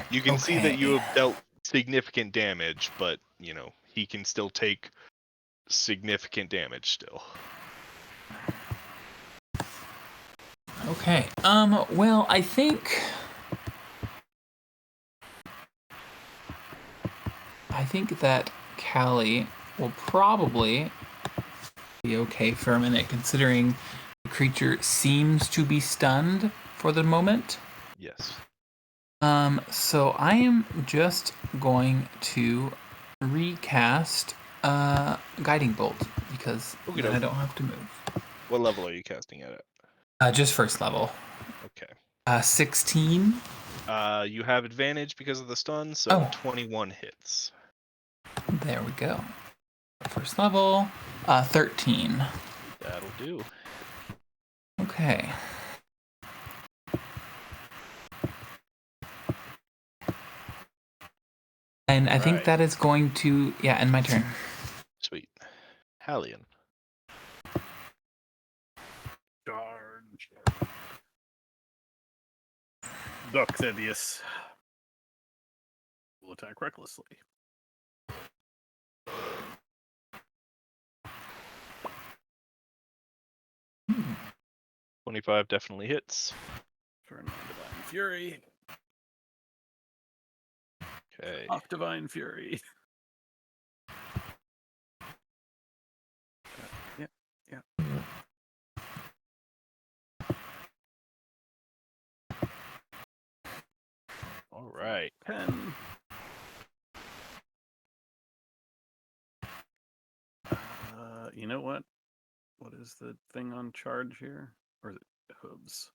You can see that you have dealt significant damage, but, he can still take significant damage still. Okay. Well, I think that Callie will probably be okay for a minute, considering the creature seems to be stunned for the moment. Yes. So I am just going to recast Guiding Bolt, because then I don't have to move. What level are you casting it at? Just first level. Okay. 16. You have advantage because of the stun, so 21 hits. There we go. First level, 13. That'll do. Okay. And I think Right. that is going to end my turn. Sweet. Hallion. Charge. Duck Thaddeus. Will attack recklessly. Hmm. 25 definitely hits. Turn on Divine Fury. Okay. Off Divine Fury. Yeah. All right. 10. You know what? What is the thing on charge here? Or is it hooves?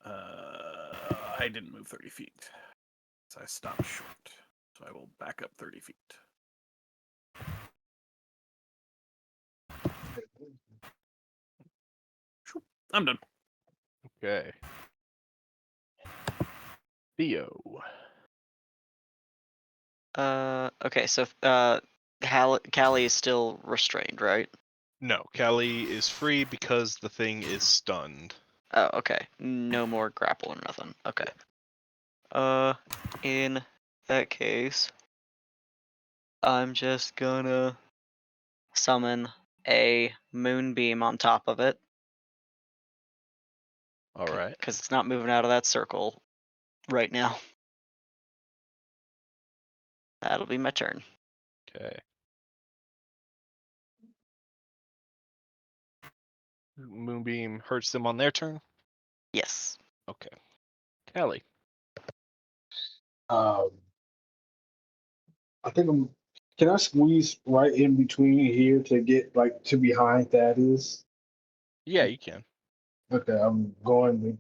I didn't move 30 feet. So I stopped short. So I will back up 30 feet. I'm done. Okay. Theo. Okay, so Callie is still restrained, right? No, Callie is free because the thing is stunned. Oh, okay. No more grapple or nothing. Okay. In that case, I'm just gonna summon a moonbeam on top of it. All right. Because it's not moving out of that circle right now. That'll be my turn. Okay. Moonbeam hurts them on their turn. Yes. Okay. Callie. I think I'm. Can I squeeze right in between here to get like to behind Thaddeus? Yeah, you can. Okay, I'm going to.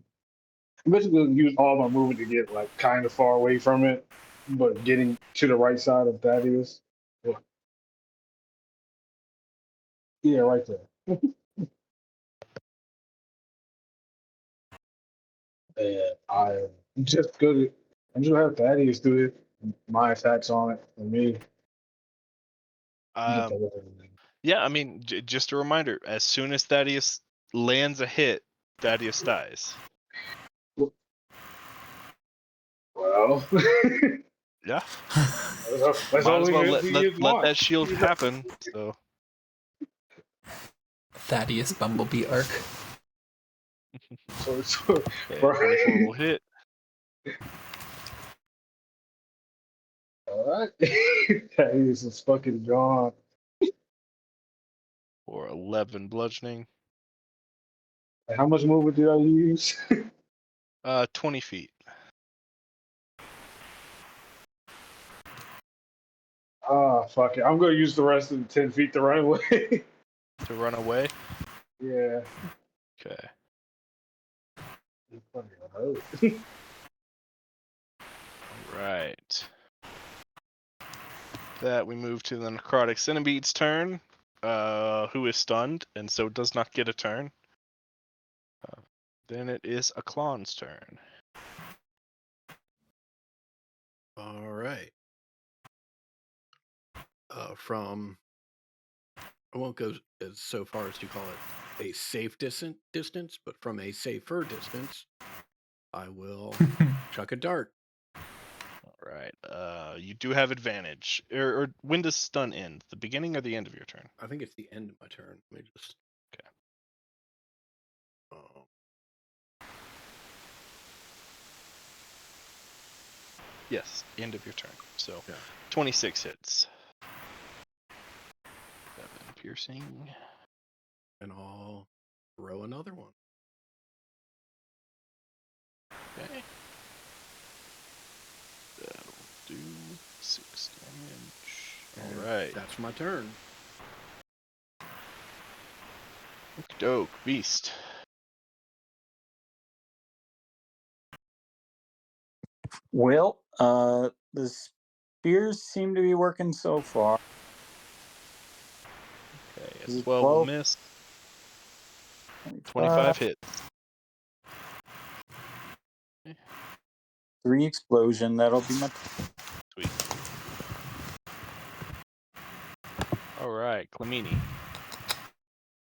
I'm basically gonna use all my movement to get like kind of far away from it, but getting to the right side of Thaddeus. Yeah, right there. And I'm just good. I'm just gonna have Thaddeus do it. My attacks on it for me. Get Um, the yeah, I mean, just a reminder: as soon as Thaddeus lands a hit, Thaddeus dies. well, Yeah. that's Might as only well if let he let, gets let that launched. shield happen. So. Thaddeus Bumblebee arc. So, Okay, right. 24 will hit. All right. Thaddeus is fucking gone. For 11 bludgeoning. How much movement did I use? 20 feet. Ah, fuck it. I'm gonna use the rest of the 10 feet to run away. To run away. Yeah. Okay. You fucking hurt. Right. That we move to the necrotic centipede's turn, who is stunned and so does not get a turn. Then it is a Klon's turn. All right. From I won't go as so far as to call it a safe distance, but from a safer distance, I will chuck a dart. All right. You do have advantage. Or when does stun end? The beginning or the end of your turn? I think it's the end of my turn. Let me just. Okay. Yes, end of your turn. So Yeah. 26 hits. 7 piercing. And I'll throw another one. Okay. That'll do 6 damage. And All right. that's my turn. Dope. Beast. Well, the spears seem to be working so far. Okay, Is a it 12 will 12? miss. 25 hits. 3 explosion. That'll be my. Sweet. All right, Clemini.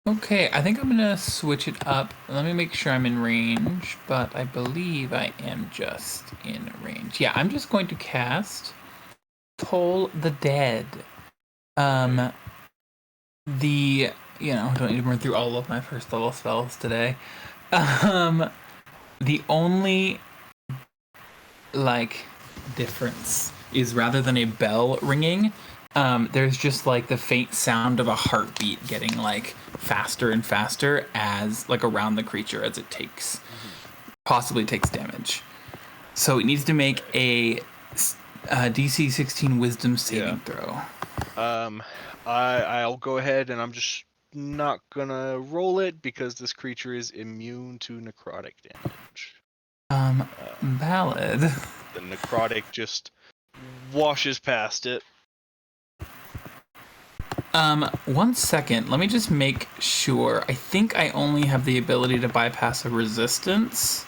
Okay, I think I'm gonna switch it up. Let me make sure I'm in range, but I believe I am just in range. Yeah, I'm just going to cast Toll the Dead. Don't need to run through all of my first level spells today. The only difference is rather than a bell ringing, there's just the faint sound of a heartbeat getting faster and faster as around the creature as it possibly takes damage. So it needs to make a DC 16 Wisdom saving throw. I'll go ahead and I'm just not gonna roll it because this creature is immune to necrotic damage. Valid. The necrotic just washes past it. 1 second. Let me just make sure. I think I only have the ability to bypass a resistance.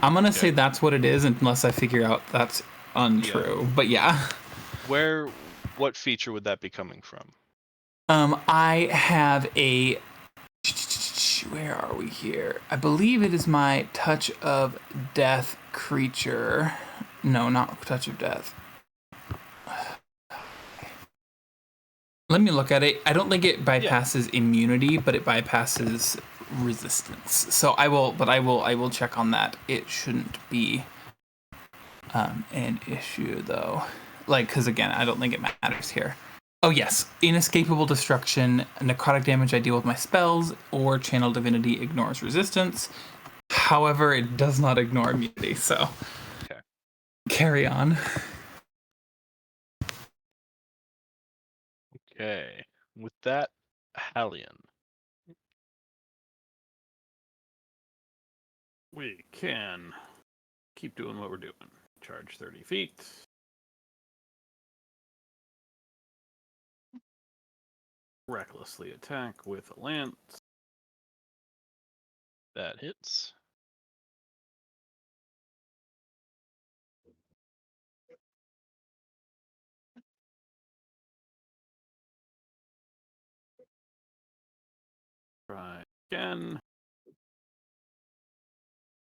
I'm gonna say that's what it is unless I figure out that's untrue. Yeah. But yeah. What feature would that be coming from? I have a... Where are we here? I believe it is my Touch of Death creature. No, not Touch of Death. Let me look at it. I don't think it bypasses immunity, but it bypasses resistance. So I will check on that. It shouldn't be an issue though. Because again, I don't think it matters here. Oh yes, inescapable destruction, necrotic damage I deal with my spells, or channel divinity ignores resistance. However, it does not ignore immunity, so carry on. Okay, with that, Hallion. We can keep doing what we're doing. Charge 30 feet. Recklessly attack with a lance. That hits. Try again.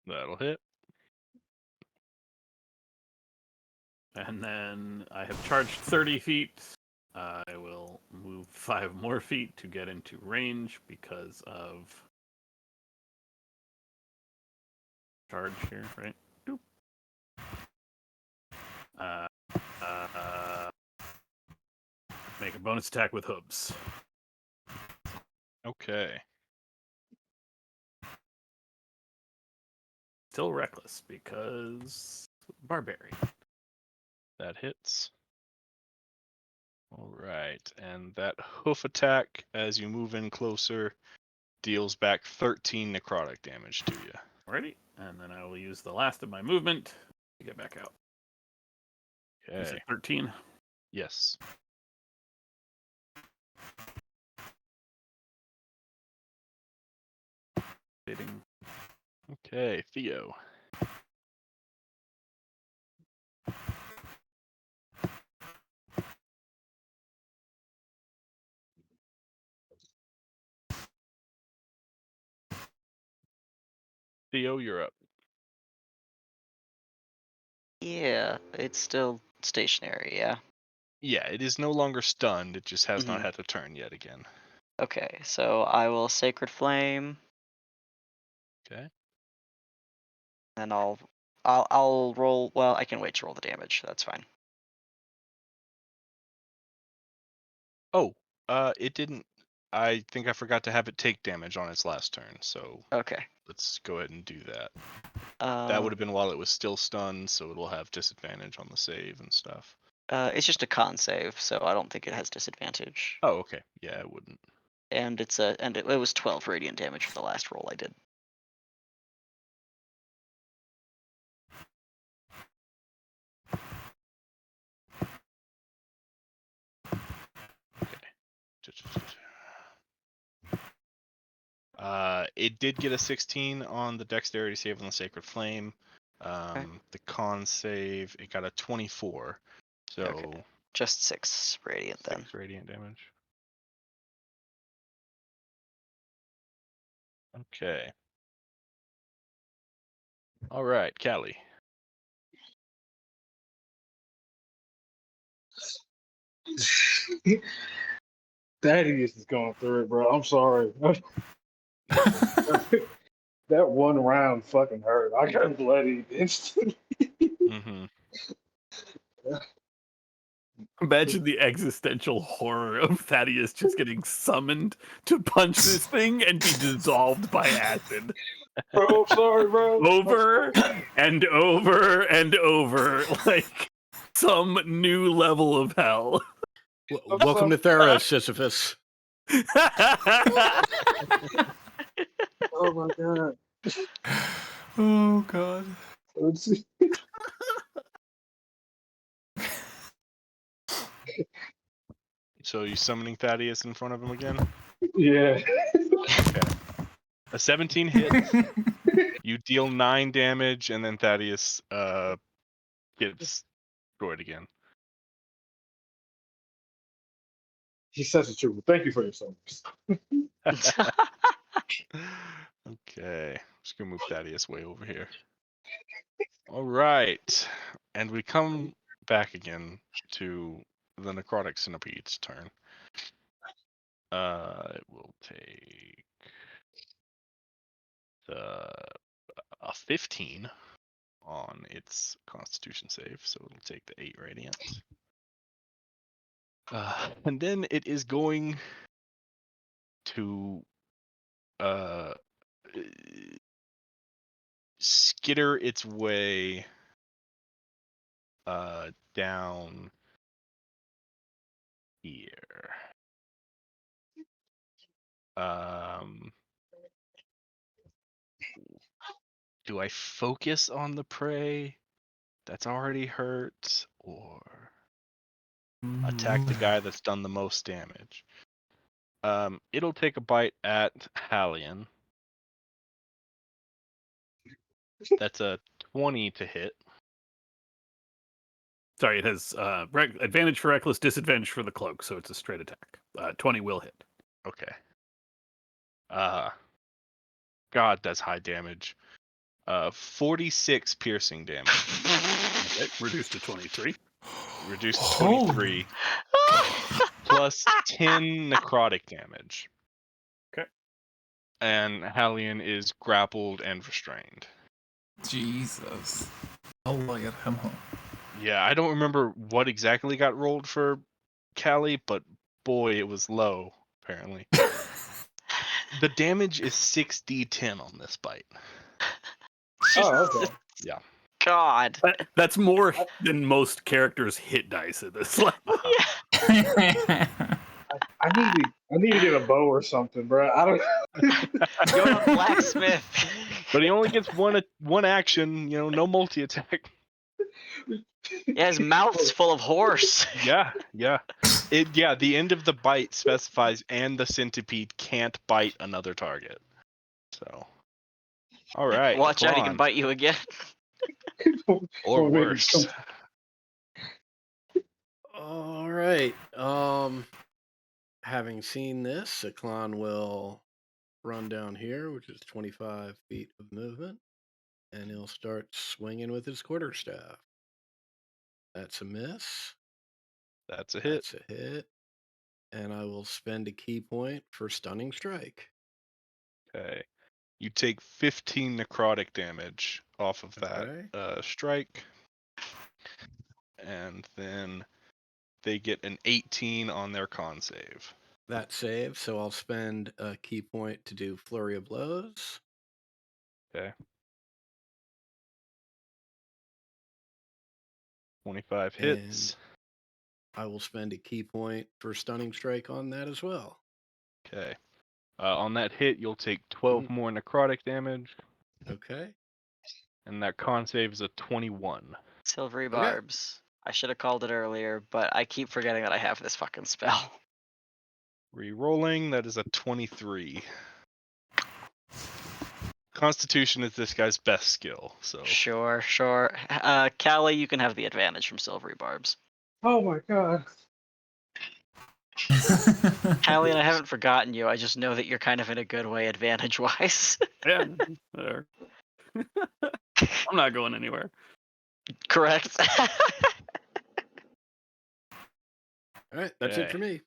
That'll hit. And then I have charged 30 feet. I will move 5 more feet to get into range because of charge here, right? Doop. Make a bonus attack with hooves. Okay. Still reckless because barbarian. That hits. All right, and that hoof attack, as you move in closer, deals back 13 necrotic damage to you. Alrighty, and then I will use the last of my movement to get back out. Okay. You say 13? Yes. Hitting. Okay, Theo. Theo, you're up. Yeah, it's still stationary, yeah. Yeah, it is no longer stunned. It just has not had to turn yet again. Okay, so I will Sacred Flame. Okay. And I'll roll. Well, I can wait to roll the damage. That's fine. Oh, it didn't. I think I forgot to have it take damage on its last turn, so Okay. let's go ahead and do that. That would have been while it was still stunned, so it'll have disadvantage on the save and stuff. It's just a con save, so I don't think it has disadvantage. Oh, okay. Yeah, it wouldn't. And it was 12 radiant damage for the last roll I did. It did get a 16 on the dexterity save on the Sacred Flame. The con save, it got a 24. So Okay. Just 6 radiant then. 6 radiant damage. Okay. All right, Callie. Thaddeus is going through it, bro. I'm sorry. That one round fucking hurt. I got bloodied instantly. Mm-hmm. Imagine the existential horror of Thaddeus just getting summoned to punch this thing and be dissolved by acid. Bro, I'm sorry, bro. Over and over and over, like some new level of hell. Welcome to Thera, Sisyphus. Oh my god. Oh god. Let's see. So you summoning Thaddeus in front of him again? Yeah. A 17 hits. You deal 9 damage, and then Thaddeus gets destroyed again. He's such a trooper. Thank you for your service. Okay, just gonna move Thaddeus way over here. All right, and we come back again to the necrotic centipede's turn. It will take a 15 on its Constitution save, so it'll take the 8 radiant. And then it is going to skitter its way down here. Do I focus on the prey that's already hurt, or attack the guy that's done the most damage? It'll take a bite at Hallion. That's a 20 to hit. Sorry, it has advantage for reckless, disadvantage for the cloak, so it's a straight attack. 20 will hit. Okay. God, that's high damage. 46 piercing damage. Okay, reduced to 23. Reduced to 23. Plus 10 necrotic damage. Okay. And Hallion is grappled and restrained. Jesus. Allah yarhamhu. Yeah, I don't remember what exactly got rolled for Callie, but boy, it was low, apparently. The damage is 6d10 on this bite. Oh, okay. Yeah. God. That's more than most characters' hit dice at this level. I need to get a bow or something, bro. I don't. You're a blacksmith. But he only gets one action, no multi-attack. Yeah, his mouth's full of horse. Yeah. The end of the bite specifies, and the centipede can't bite another target. So, all right. Watch out, he Kron. can bite you again. Or worse. All right. Having seen this, Aklan will run down here, which is 25 feet of movement, and he'll start swinging with his quarterstaff. That's a miss. That's a hit. That's a hit. And I will spend a key point for stunning strike. Okay. You take 15 necrotic damage off of that Okay. strike. And then they get an 18 on their con save. That save, so I'll spend a key point to do Flurry of Blows. Okay. 25 hits. I will spend a key point for stunning strike on that as well. Okay. On that hit, you'll take 12 more necrotic damage. Okay. And that con save is a 21. Silvery barbs. I should have called it earlier, but I keep forgetting that I have this fucking spell. Re-rolling, that is a 23. Constitution is this guy's best skill, so Sure. Callie, you can have the advantage from silvery barbs. Oh my god. Callie, and I haven't forgotten you. I just know that you're kind of in a good way advantage-wise. Yeah, there. I'm not going anywhere. Correct. All right, that's it Okay. for me.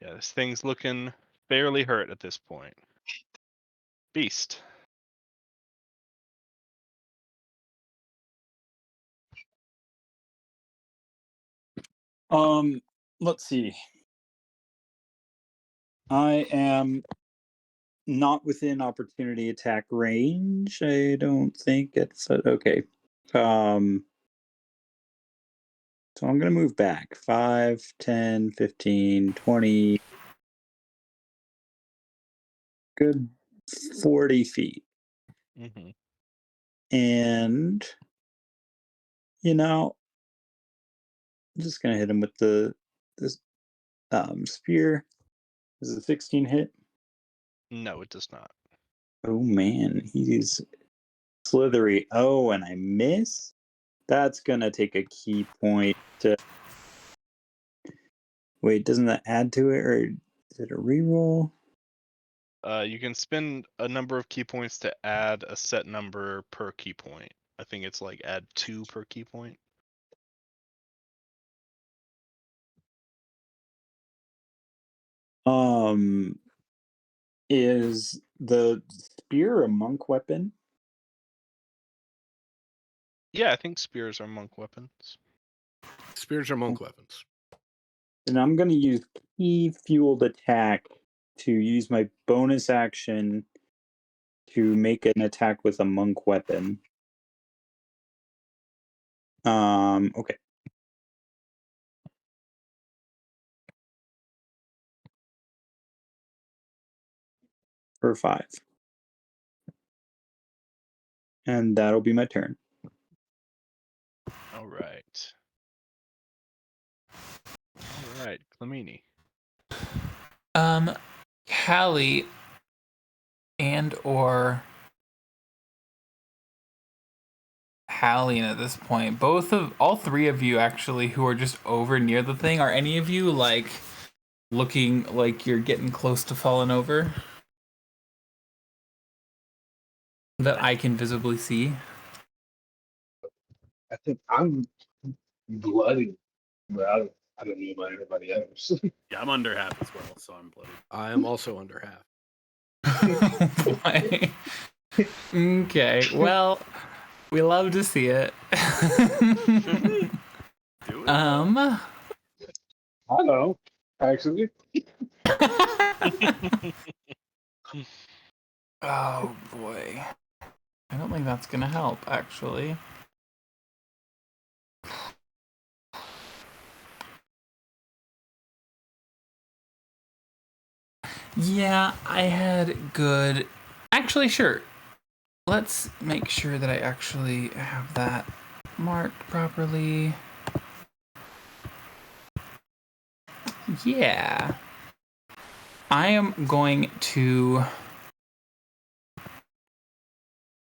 yeah, this thing's looking fairly hurt at this point. Beast. Let's see. I am not within opportunity attack range. I don't think it's okay. So I'm going to move back 5, 10, 15, 20, good 40 feet. Mm-hmm. And, I'm just going to hit him with this spear. Is a 16 hit? No, it does not. Oh man, he's slithery. Oh, and I miss? That's going to take a key point to... Wait, doesn't that add to it, or is it a reroll? You can spend a number of key points to add a set number per key point. I think it's like add 2 per key point. Is the spear a monk weapon? Yeah, I think spears are monk weapons. Spears are monk weapons. And I'm going to use key fueled attack to use my bonus action to make an attack with a monk weapon. Okay. For 5. And that'll be my turn. All right. All right, Clamini. Callie and or Hallian at this point, all three of you actually who are just over near the thing, are any of you like looking like you're getting close to falling over? That I can visibly see? I think I'm bloody, but I don't know about everybody else. Yeah, I'm under half as well, so I'm bloody. I am also under half. Boy. Okay, well, we love to see it. Do it. I know, actually. Oh boy. I don't think that's gonna help, actually. Yeah, I had good... Actually, sure. Let's make sure that I actually have that marked properly. Yeah. I am going to...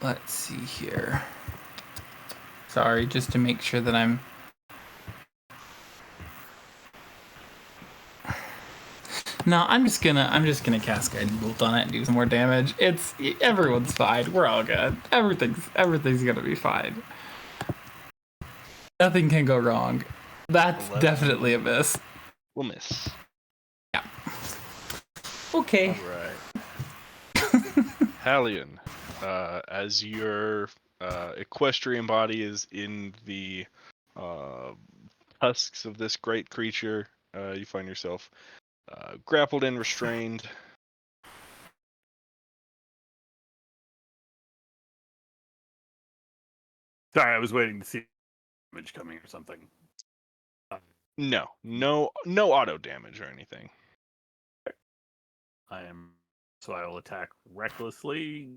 Let's see here. Sorry, just to make sure that I'm... No, I'm just gonna cast Guiding Bolt on it and do some more damage. Everyone's fine. We're all good. Everything's gonna be fine. Nothing can go wrong. That's 11. definitely a miss. We'll miss. Yeah. Okay. All right. Hallian, as your equestrian body is in the tusks of this great creature, you find yourself grappled and restrained. Sorry, I was waiting to see damage coming or something. No auto damage or anything. So I will attack recklessly.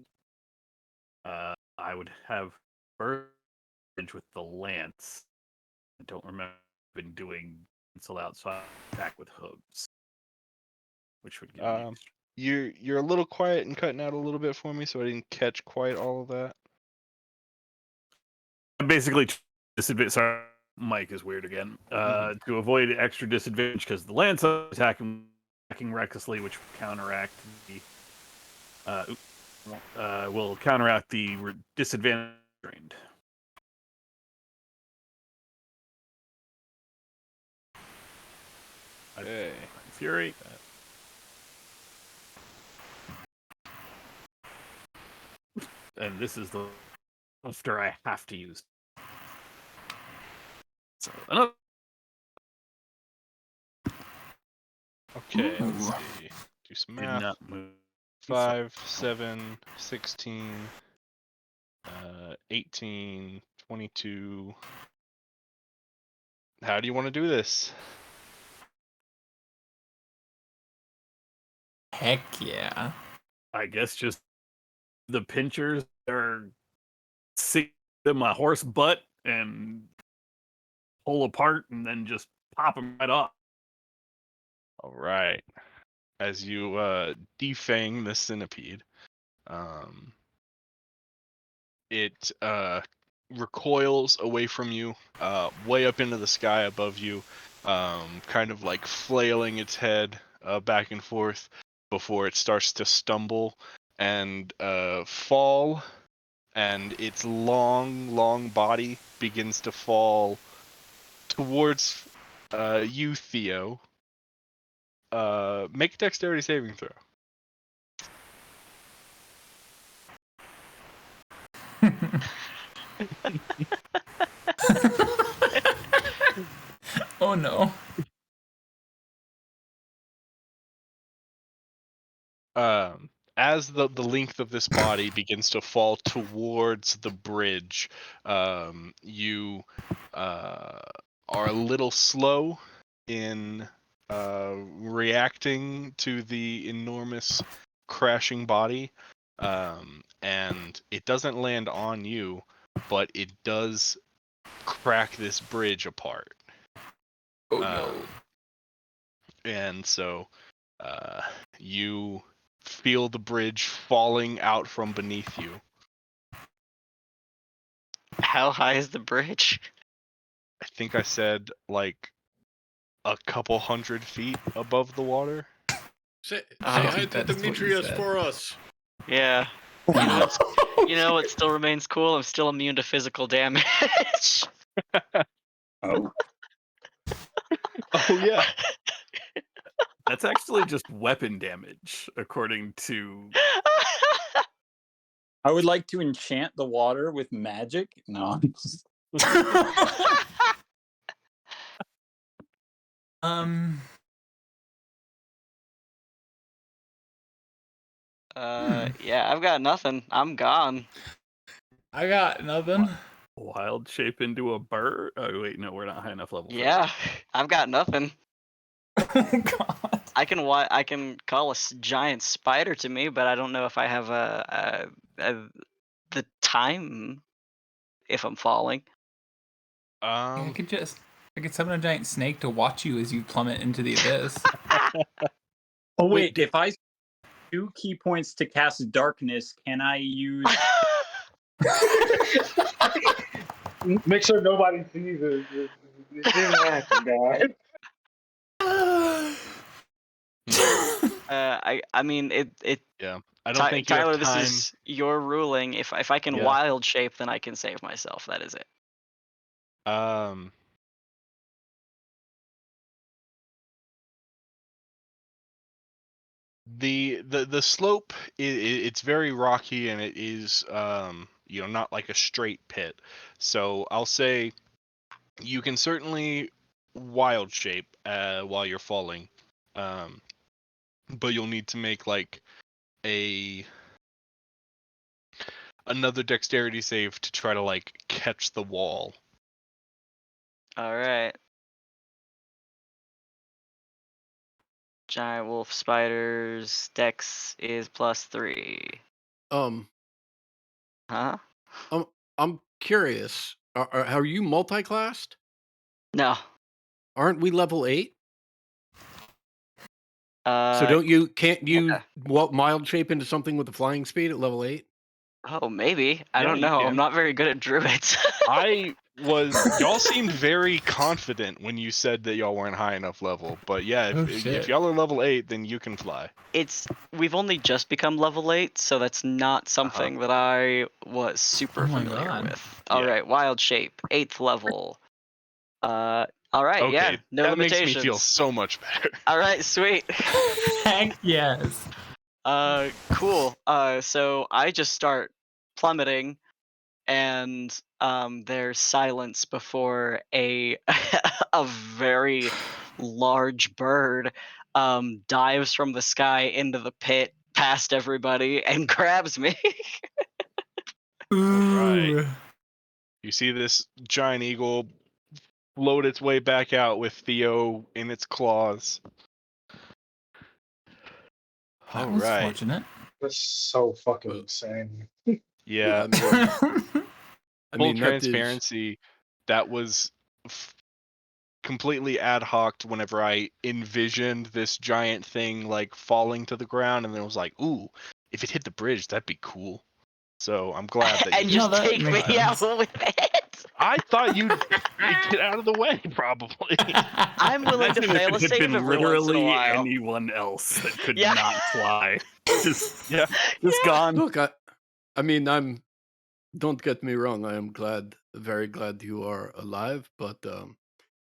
I would have burst with the lance. I don't remember been doing pencil out, so I attack with hooves, which would give me you're a little quiet and cutting out a little bit for me, so I didn't catch quite all of that. Basically, disadvantage. Sorry, Mike is weird again. To avoid extra disadvantage because the lance is attacking recklessly, which will counteract the disadvantage drained. Okay. Fury. And this is the after I have to use. So another. Okay, let's Ooh. see. Do some Did math. not move. 5, 7, 16, 18, 22. How do you want to do this? Heck yeah. I guess just the pinchers are sitting in my horse butt and pull apart and then just pop them right off. All right. As you defang the centipede, it recoils away from you, way up into the sky above you, kind of like flailing its head back and forth before it starts to stumble and fall, and its long body begins to fall towards you, Theo. Make a dexterity saving throw. Oh no. As the length of this body begins to fall towards the bridge, you are a little slow in reacting to the enormous crashing body, and it doesn't land on you, but it does crack this bridge apart. Oh no. And so you feel the bridge falling out from beneath you. How high is the bridge? I think I said like a couple 100 feet above the water. Say Oh, hi to that's what you Demetrius said. for us. Yeah. You know what still remains cool? I'm still immune to physical damage. Oh. Oh yeah. That's actually just weapon damage, according to. I would like to enchant the water with magic. No. um. Yeah, I've got nothing. I'm gone. I got nothing. Wild shape into a bird? Oh wait, no, we're not high enough level. For Yeah, I've got nothing. Oh god. I can call a giant spider to me, but I don't know if I have the time if I'm falling. I could summon a giant snake to watch you as you plummet into the abyss. Oh wait, if I 2 key points to cast darkness, can I use? Make sure nobody sees it. It didn't happen, guys. I mean it. Yeah. I don't think you Tyler, have time. this is your ruling. If I can Yeah. wild shape, then I can save myself. That is it. The slope it's very rocky, and it is not like a straight pit. So I'll say you can certainly wild shape while you're falling, but you'll need to make like another dexterity save to try to like catch the wall. All right. Giant wolf spiders. Dex is +3. Huh? I'm curious. Are you multi-classed? No. Aren't we level 8? So can't you mild shape into something with a flying speed at level 8? Oh, maybe. I Yeah, don't you know. can. I'm not very good at druids. Y'all seemed very confident when you said that y'all weren't high enough level. But yeah, Oh, if shit. y'all are level 8, then you can fly. We've only just become level 8, so that's not something that I was super Oh my familiar God. with. All Yeah. right, wild shape, 8th level. All right, Okay, yeah, no that limitations. makes me feel so much better. All right, sweet. Heck yes. Cool. So I just start plummeting, and there's silence before a a very large bird dives from the sky into the pit past everybody and grabs me. Ooh. You see this giant eagle float its way back out with Theo in its claws. That All was right. fortunate. That's so fucking insane. Yeah. I Full mean, that is transparency, that was completely ad hoc whenever I envisioned this giant thing like falling to the ground, and then it was like, ooh, if it hit the bridge, that'd be cool. So I'm glad that And you just No, that take me makes out sense. with it. I thought you'd get out of the way, probably. I'm willing to Imagine if fail a it had save been every once in a literally while. anyone else that could Yeah. not fly. Just Yeah. gone. look. I mean, Don't get me wrong. I am very glad you are alive. But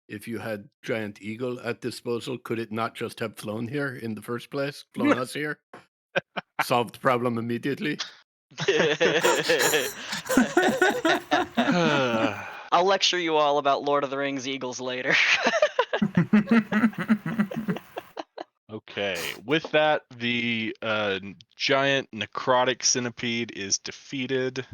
if you had giant eagle at disposal, could it not just have flown here in the first place? Flown us here, solved the problem immediately. I'll lecture you all about Lord of the Rings eagles later. Okay, with that, the giant necrotic centipede is defeated.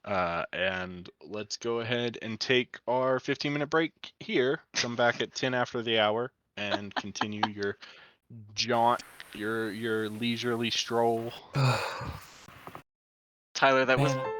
And let's go ahead and take our 15-minute break here. Come back at 10 after the hour and continue your jaunt, your leisurely stroll. Tyler, that was Man.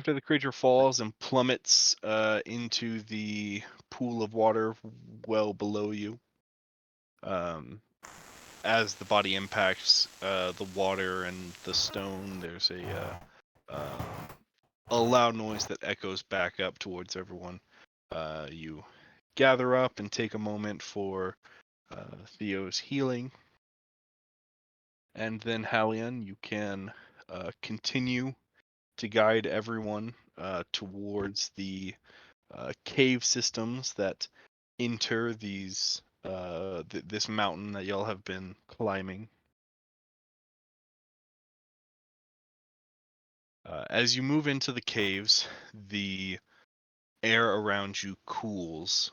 after the creature falls and plummets into the pool of water well below you, as the body impacts the water and the stone, there's a loud noise that echoes back up towards everyone. You gather up and take a moment for Theo's healing, and then Halion, you can continue to guide everyone towards the cave systems that enter these this mountain that y'all have been climbing. As you move into the caves, the air around you cools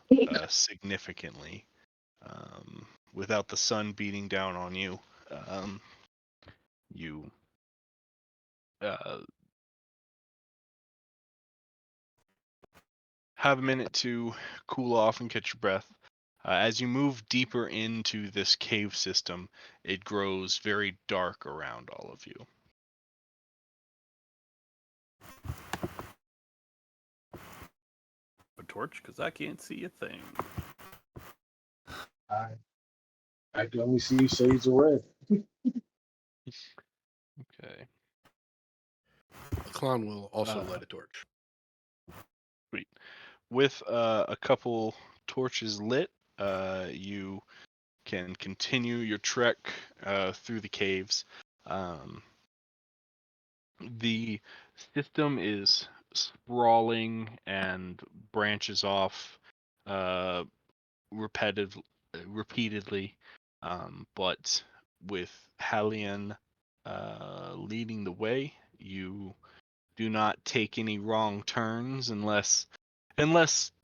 significantly. Without the sun beating down on you, you have a minute to cool off and catch your breath. As you move deeper into this cave system, it grows very dark around all of you. A torch, because I can't see a thing. I can only see shades of red. Okay. The clown will also light a torch. Sweet. With a couple torches lit, you can continue your trek through the caves. The system is sprawling and branches off repeatedly, but with Halion leading the way, you do not take any wrong turns unless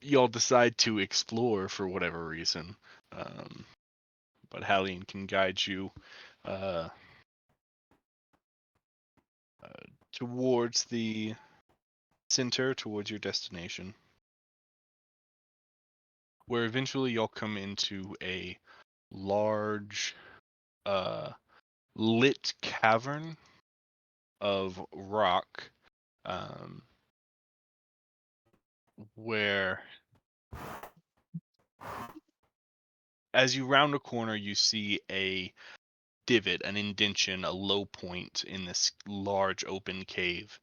y'all decide to explore for whatever reason. But Halion can guide you towards the center, towards your destination, where eventually you'll come into a large lit cavern of rock, where as you round a corner you see a divot, an indention, a low point in this large open cave.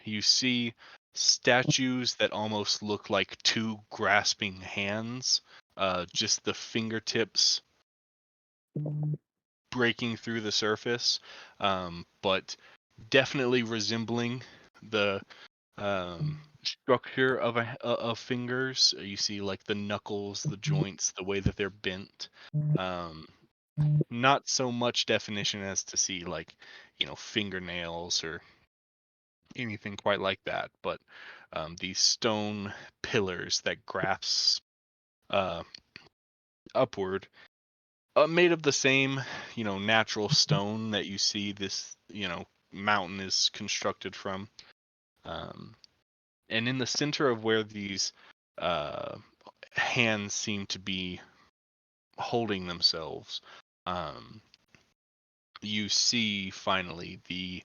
You see statues that almost look like two grasping hands, just the fingertips breaking through the surface, but definitely resembling the structure of fingers. You see like the knuckles, the joints, the way that they're bent. Not so much definition as to see like, fingernails or anything quite like that, but these stone pillars that grasp upward, made of the same, natural stone that you see this, mountain is constructed from. And in the center of where these hands seem to be holding themselves, you see finally the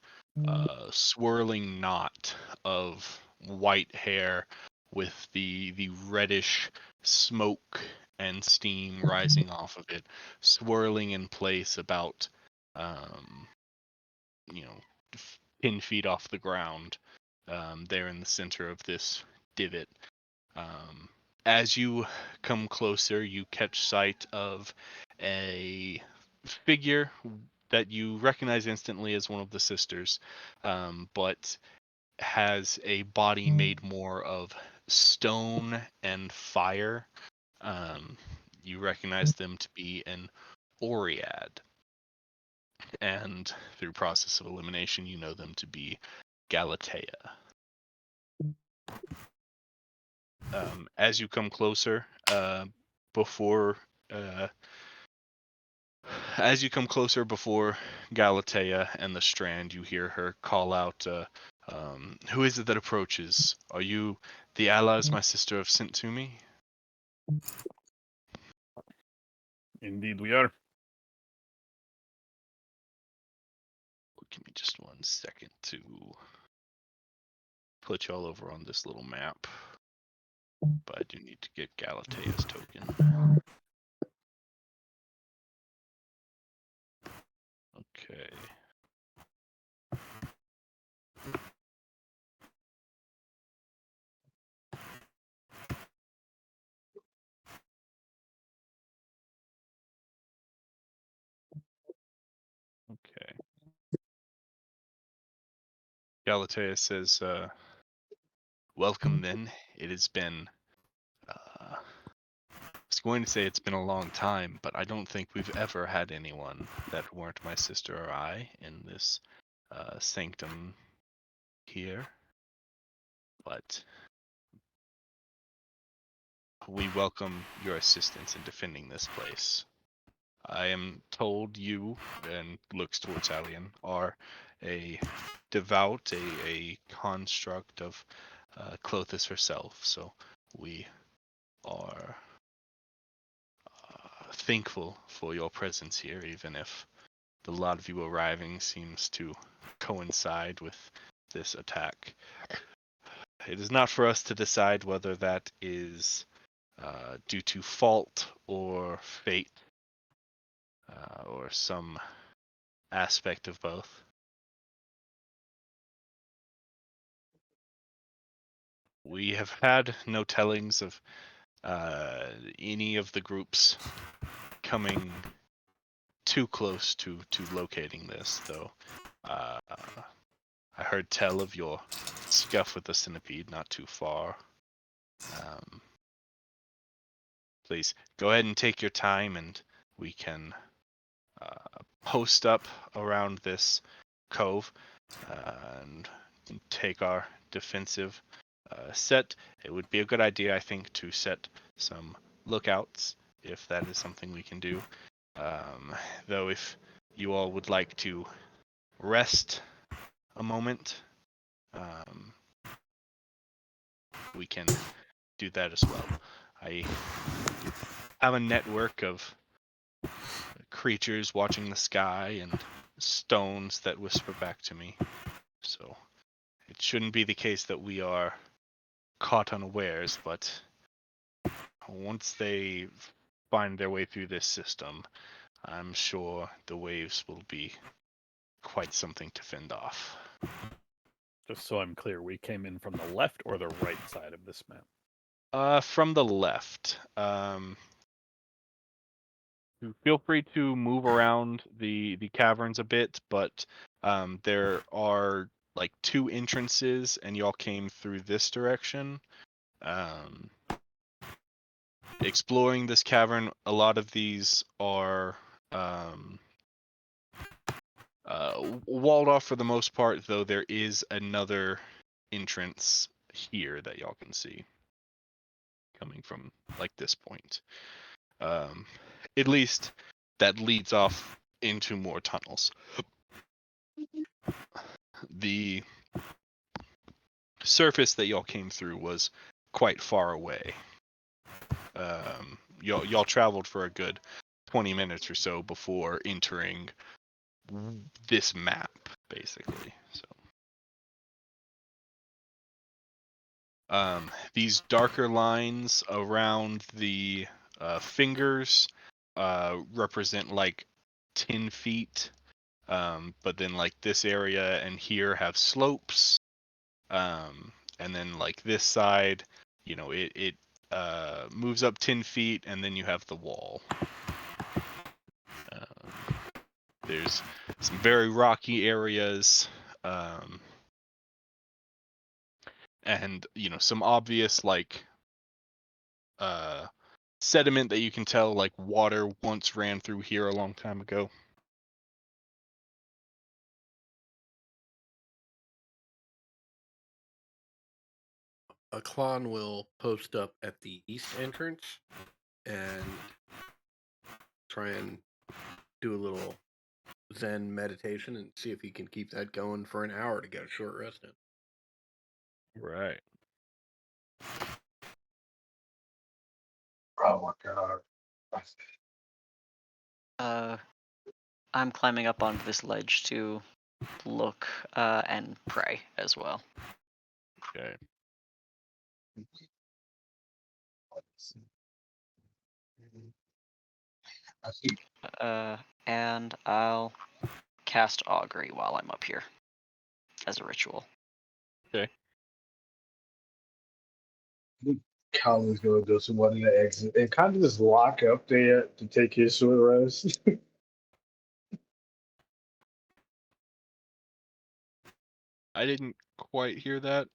swirling knot of white hair with the reddish smoke and steam rising off of it, swirling in place about 10 feet off the ground, there in the center of this divot. As you come closer, you catch sight of a figure that you recognize instantly as one of the sisters, but has a body made more of stone and fire. You recognize them to be an Oread, and through process of elimination, you know them to be Galatea. As you come closer, before Galatea and the Strand, you hear her call out, "Who is it that approaches? Are you the allies my sister have sent to me?" Indeed, we are. Give me just 1 second to put y'all over on this little map. But I do need to get Galatea's token. Okay. Okay. Galatea says, welcome then. It has been, I was going to say it's been a long time, but I don't think we've ever had anyone that weren't my sister or I in this sanctum here. But we welcome your assistance in defending this place. I am told you, and looks towards Alien, are a devout, a construct of Clothis herself, so we are thankful for your presence here, even if the lot of you arriving seems to coincide with this attack. It is not for us to decide whether that is due to fault or fate, or some aspect of both. We have had no tellings of any of the groups coming too close to locating this, though. I heard tell of your scuff with the centipede not too far. Please go ahead and take your time, and we can post up around this cove and take our defensive set. It would be a good idea, I think, to set some lookouts if that is something we can do. Though if you all would like to rest a moment, we can do that as well. I have a network of creatures watching the sky and stones that whisper back to me, so it shouldn't be the case that we are caught unawares, but once they find their way through this system, I'm sure the waves will be quite something to fend off. Just so I'm clear, we came in from the left or the right side of this map? From the left. Feel free to move around the caverns a bit, but there are like two entrances, and y'all came through this direction. Exploring this cavern, a lot of these are walled off for the most part, though there is another entrance here that y'all can see coming from like this point. At least that leads off into more tunnels. The surface that y'all came through was quite far away. Y'all traveled for a good 20 minutes or so before entering this map, basically. So, these darker lines around the fingers represent like 10 feet, but then like this area and here have slopes, and then like this side, it moves up 10 feet, and then you have the wall. There's some very rocky areas, and some obvious like sediment that you can tell like water once ran through here a long time ago. A clone will post up at the east entrance and try and do a little Zen meditation and see if he can keep that going for an hour to get a short rest in. Right. Oh my god. I'm climbing up onto this ledge to look and pray as well. Okay. I think And I'll cast Augury while I'm up here as a ritual. Colin's gonna go to one of the exits and kind of just lock up there to take his short rest. I didn't quite hear that.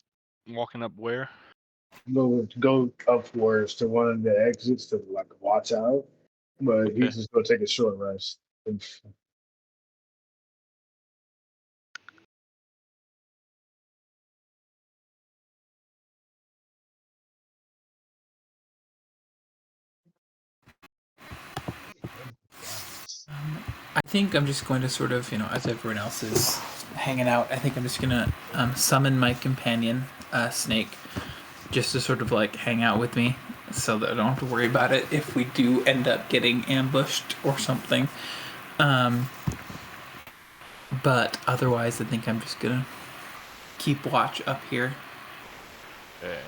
Walking up where? Go upwards to one of the exits to like watch out, but Okay. he's just gonna take a short rest. I think I'm just going to sort of, as everyone else is hanging out, I think I'm just going to summon my companion, Snake, just to sort of like hang out with me so that I don't have to worry about it if we do end up getting ambushed or something. But otherwise, I think I'm just going to keep watch up here. Okay.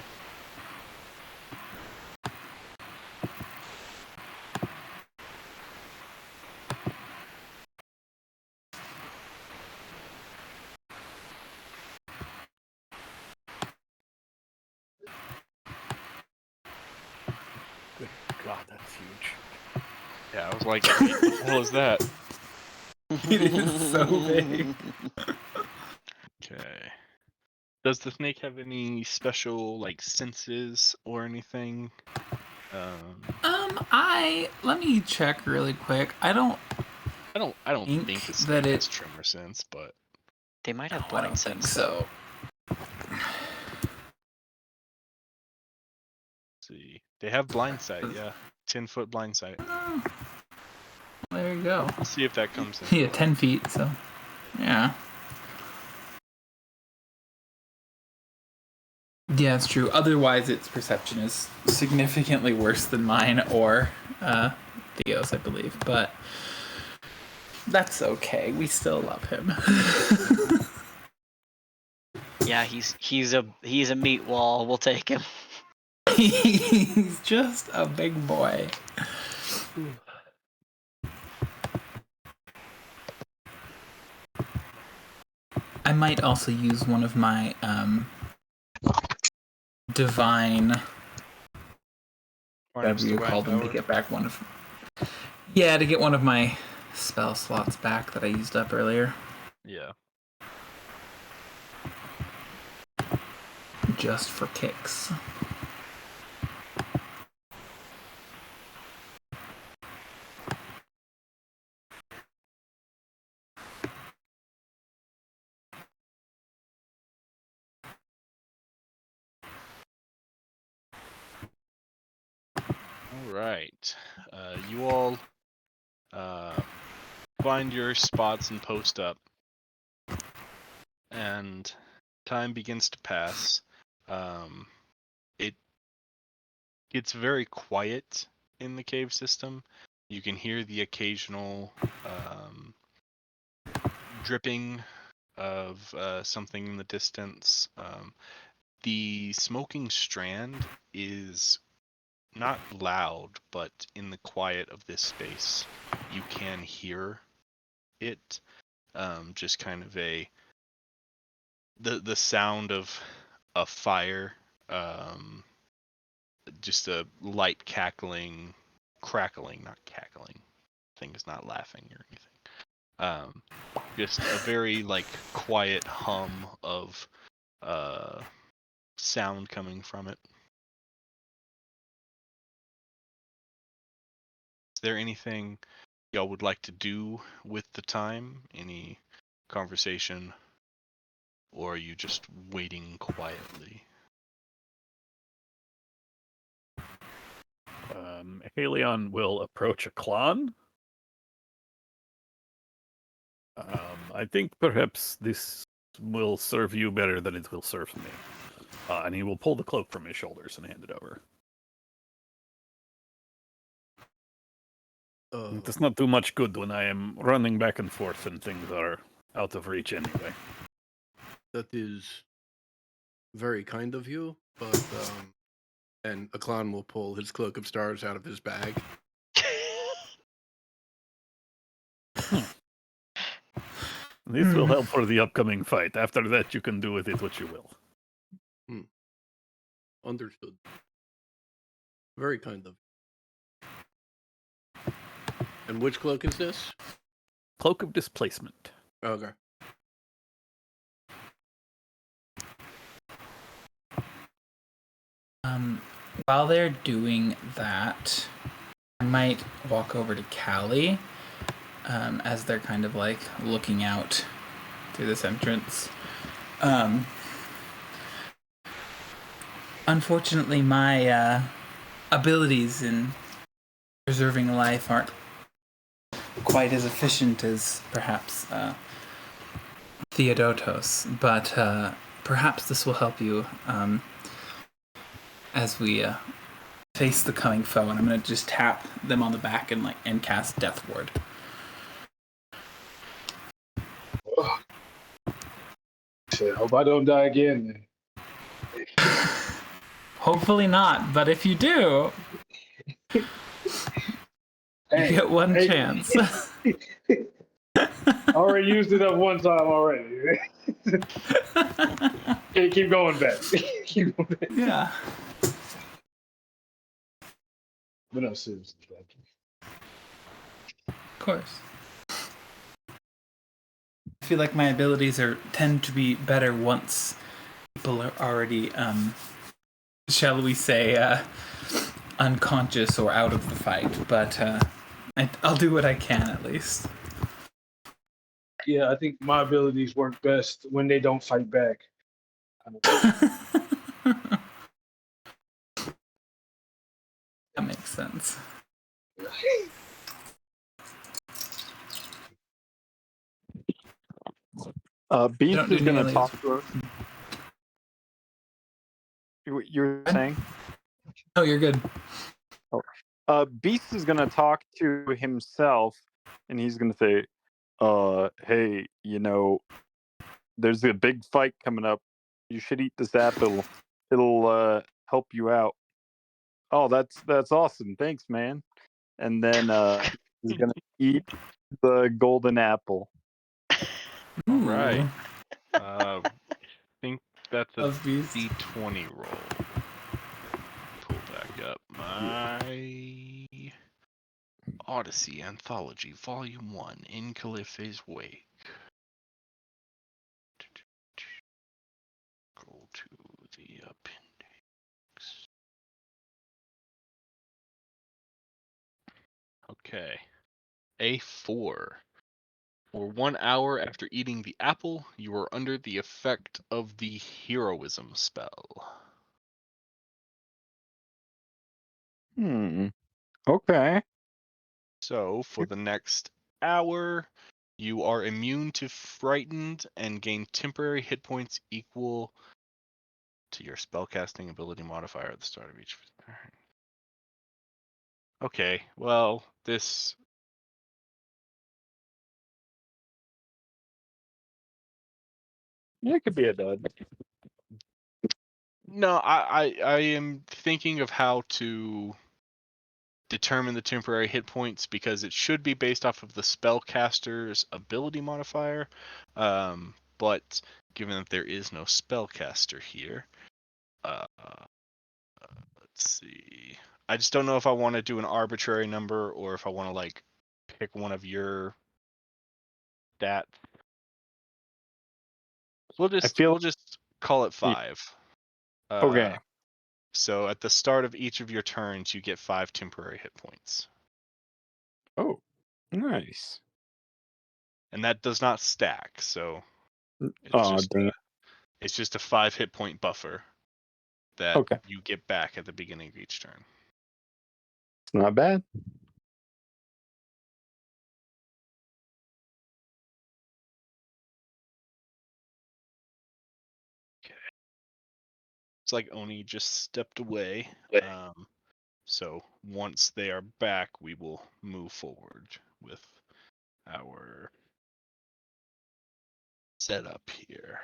Good God, that's huge. Yeah, I was like, what the hell is that? It is so big. Okay. Does the snake have any special like senses or anything? Let me check really quick. I don't I don't think think the that snake it- has tremor sense, but They might have I blind don't think sense. so. let's see. They have blind sight, yeah. 10-foot blind sight. Oh, there you go. We'll see if that comes in. Yeah, 10 feet, so yeah. Yeah, it's true. Otherwise, its perception is significantly worse than mine or Theo's, I believe. But that's okay. We still love him. Yeah, he's a meat wall. We'll take him. He's just a big boy. I might also use one of my divine, whatever you call them, to get back one of. Yeah, to get one of my spell slots back that I used up earlier. Yeah. Just for kicks. All right. You all find your spots and post up, and time begins to pass. It gets very quiet in the cave system. You can hear the occasional dripping of something in the distance. The smoking strand is not loud, but in the quiet of this space, you can hear it. Just kind of the sound of a fire, just a light crackling, not cackling. Thing is not laughing or anything. Just a very like quiet hum of sound coming from it. Is there anything y'all would like to do with the time? Any conversation? Or are you just waiting quietly? Halion will approach a clan. I think perhaps this will serve you better than it will serve me. And he will pull the cloak from his shoulders and hand it over. It does not do much good when I am running back and forth and things are out of reach anyway. That is very kind of you, but and Aklan will pull his cloak of stars out of his bag. This will help for the upcoming fight. After that, you can do with it what you will. Understood. Very kind of you. And which cloak is this? Cloak of Displacement. Okay. While they're doing that, I might walk over to Callie as they're kind of like looking out through this entrance. Unfortunately, my abilities in preserving life aren't quite as efficient as perhaps Theodotos, but perhaps this will help you as we face the coming foe. And I'm gonna just tap them on the back and cast Death Ward. Shit, hope I don't die again. Hopefully not, but if you do, you get one chance. I already used it up one time already. Okay, keep going back. Keep going back. Yeah. But no, seriously. Of course. I feel like my abilities tend to be better once people are already, shall we say, unconscious or out of the fight. But I'll do what I can at least. Yeah, I think my abilities work best when they don't fight back. That makes sense. Beast don't do is going to nearly talk as- to us. You were saying? Oh, you're good. Beast is going to talk to himself, and he's going to say, hey, there's a big fight coming up. You should eat this apple. It'll help you out. Oh, that's awesome. Thanks, man. And then he's going to eat the golden apple. All right. I think that's a Of Beast. D20 roll. Pull back up my Odyssey Anthology, Volume 1, In Calipha's Wake. Go to the appendix. Okay. A4. For 1 hour after eating the apple, you are under the effect of the heroism spell. Okay. So, for the next hour, you are immune to frightened and gain temporary hit points equal to your spellcasting ability modifier at the start of each turn. Okay, well, this... Yeah, it could be a dud. No, I am thinking of how to determine the temporary hit points because it should be based off of the spellcaster's ability modifier. But given that there is no spellcaster here, let's see. I just don't know if I want to do an arbitrary number or if I want to like pick one of your stats. We'll just call it 5. Okay. So at the start of each of your turns, you get 5 temporary hit points. Oh, nice. And that does not stack, so Oh, dang it. it's just a 5 hit point buffer that Okay. you get back at the beginning of each turn. It's not bad. It's like Oni just stepped away. So once they are back, we will move forward with our setup here.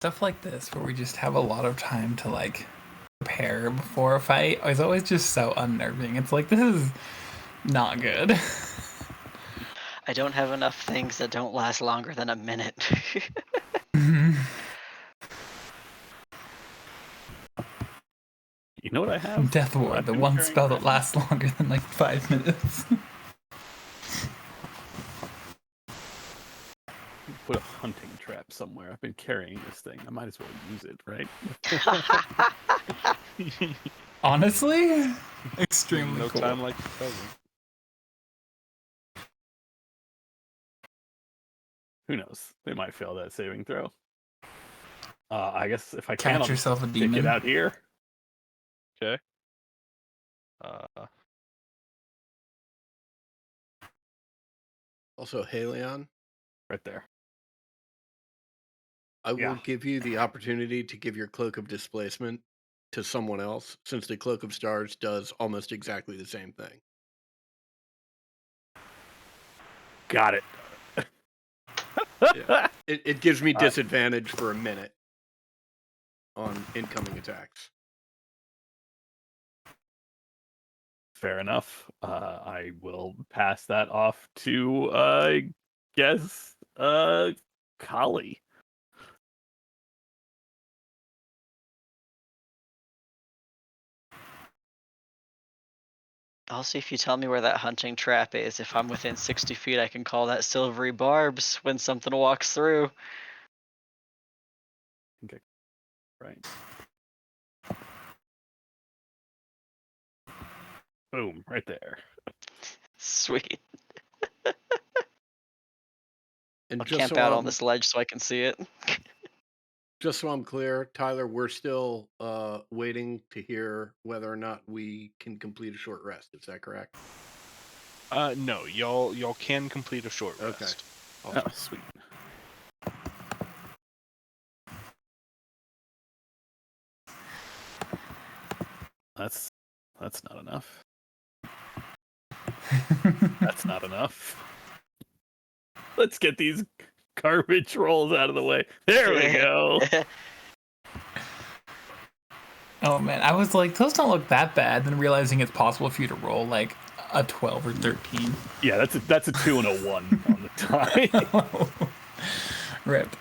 Stuff like this, where we just have a lot of time to like prepare before a fight, is always just so unnerving. It's like, this is not good. I don't have enough things that don't last longer than a minute. You know what I have? Death What Ward, I've the been one carrying spell that around? lasts longer than like 5 minutes. Put a hunting trap somewhere. I've been carrying this thing. I might as well use it, right? Honestly, extremely No cool. time like the present. Who knows? They might fail that saving throw. I guess if I can, Catch I'll just yourself a stick demon. it out here. Okay. Also, Halion, Right there. I will Yeah. give you the opportunity to give your Cloak of Displacement to someone else, since the Cloak of Stars does almost exactly the same thing. Got it. Yeah. It gives me All right. disadvantage for a minute on incoming attacks. Fair enough. I will pass that off to, I guess, Kali. Also, if you tell me where that hunting trap is, if I'm within 60 feet, I can call that silvery barbs when something walks through. Okay. Right. Boom, right there. Sweet. And I'll just camp so out on I'm this ledge so I can see it. just so I'm clear, Tyler, we're still waiting to hear whether or not we can complete a short rest. Is that correct? No, y'all can complete a short Okay. rest. Oh, sweet. That's not enough. That's not enough. Let's get these garbage rolls out of the way. There we go. Oh man, I was like, those don't look that bad. Then realizing it's possible for you to roll like a 12 or 13. Yeah, that's a 2 and a 1 on the die. Rip.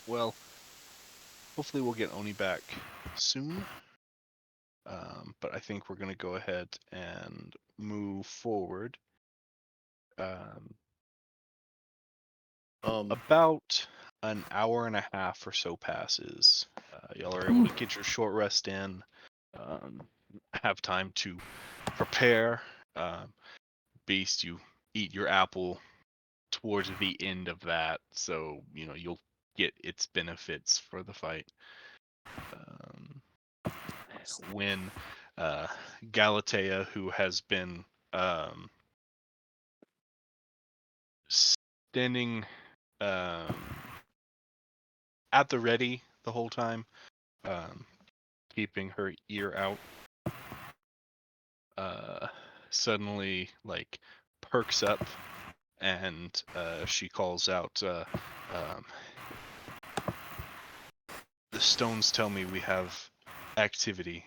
Well, hopefully we'll get Oni back soon. But I think we're gonna go ahead and move forward. About an hour and a half or so passes. Y'all are able to get your short rest in, have time to prepare. Beast, you eat your apple towards the end of that, so you'll get its benefits for the fight. When Galatea, who has been standing at the ready the whole time, keeping her ear out, suddenly like perks up and she calls out, the stones tell me we have activity.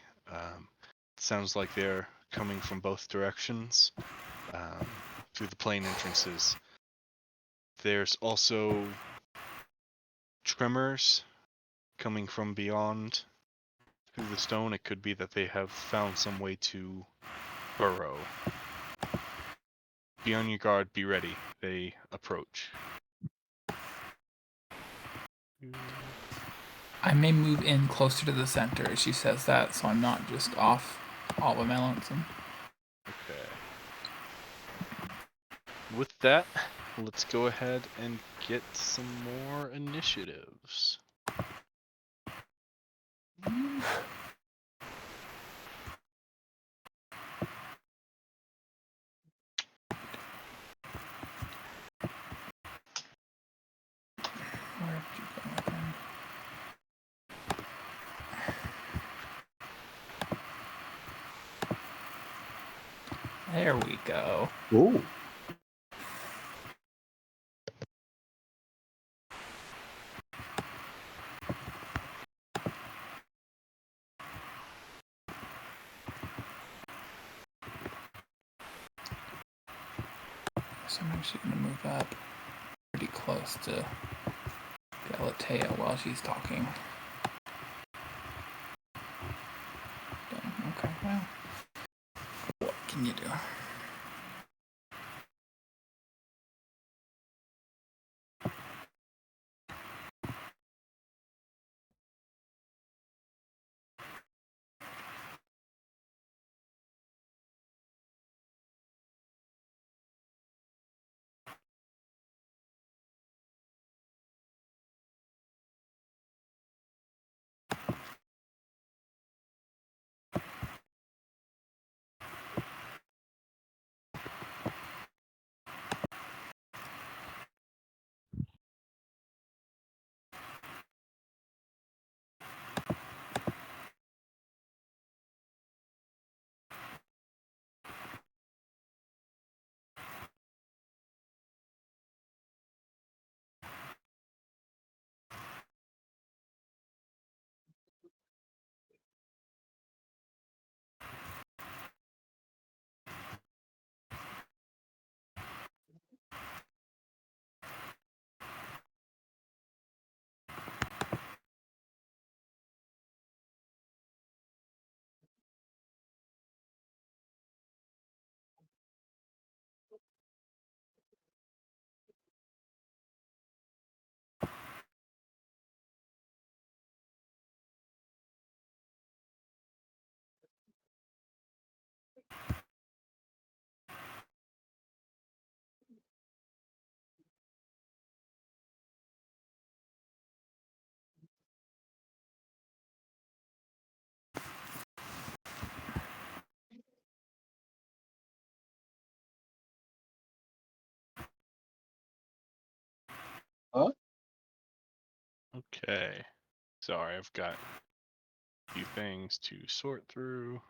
Sounds like they're coming from both directions, through the plain entrances. There's also tremors coming from beyond through the stone. It could be that they have found some way to burrow. Be on your guard, be ready. They approach. I may move in closer to the center as she says that, so I'm not just off all of my lonesome. Okay. With that, let's go ahead and get some more initiatives. Where did you go again? There we go. Ooh. So I'm actually going to move up pretty close to Galatea while she's talking. Okay, well, what can you do? Okay. Sorry, I've got a few things to sort through.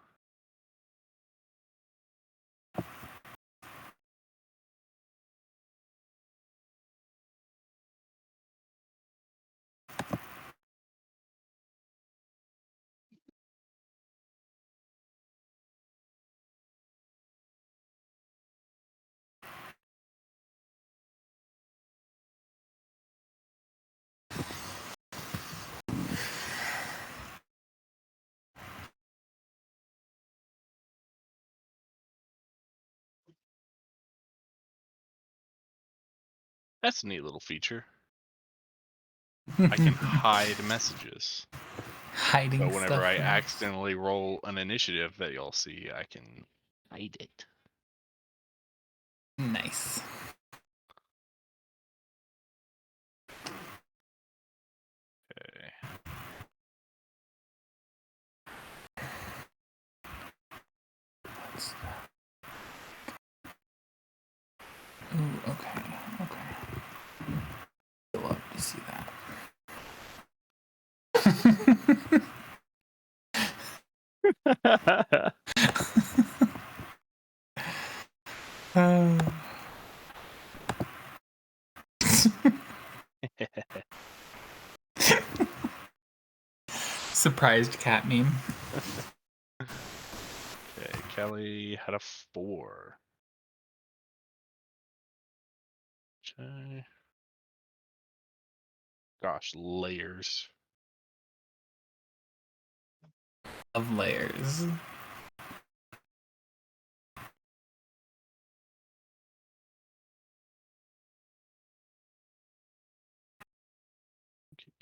That's a neat little feature. I can hide messages. Hiding So whenever stuff. I from us. accidentally roll an initiative that you'll see, I can hide it. Nice. Okay. Ooh, okay, okay. I'd love to see that. Surprised cat meme. Okay, Kelly had a 4. Okay. Gosh, layers. Of layers.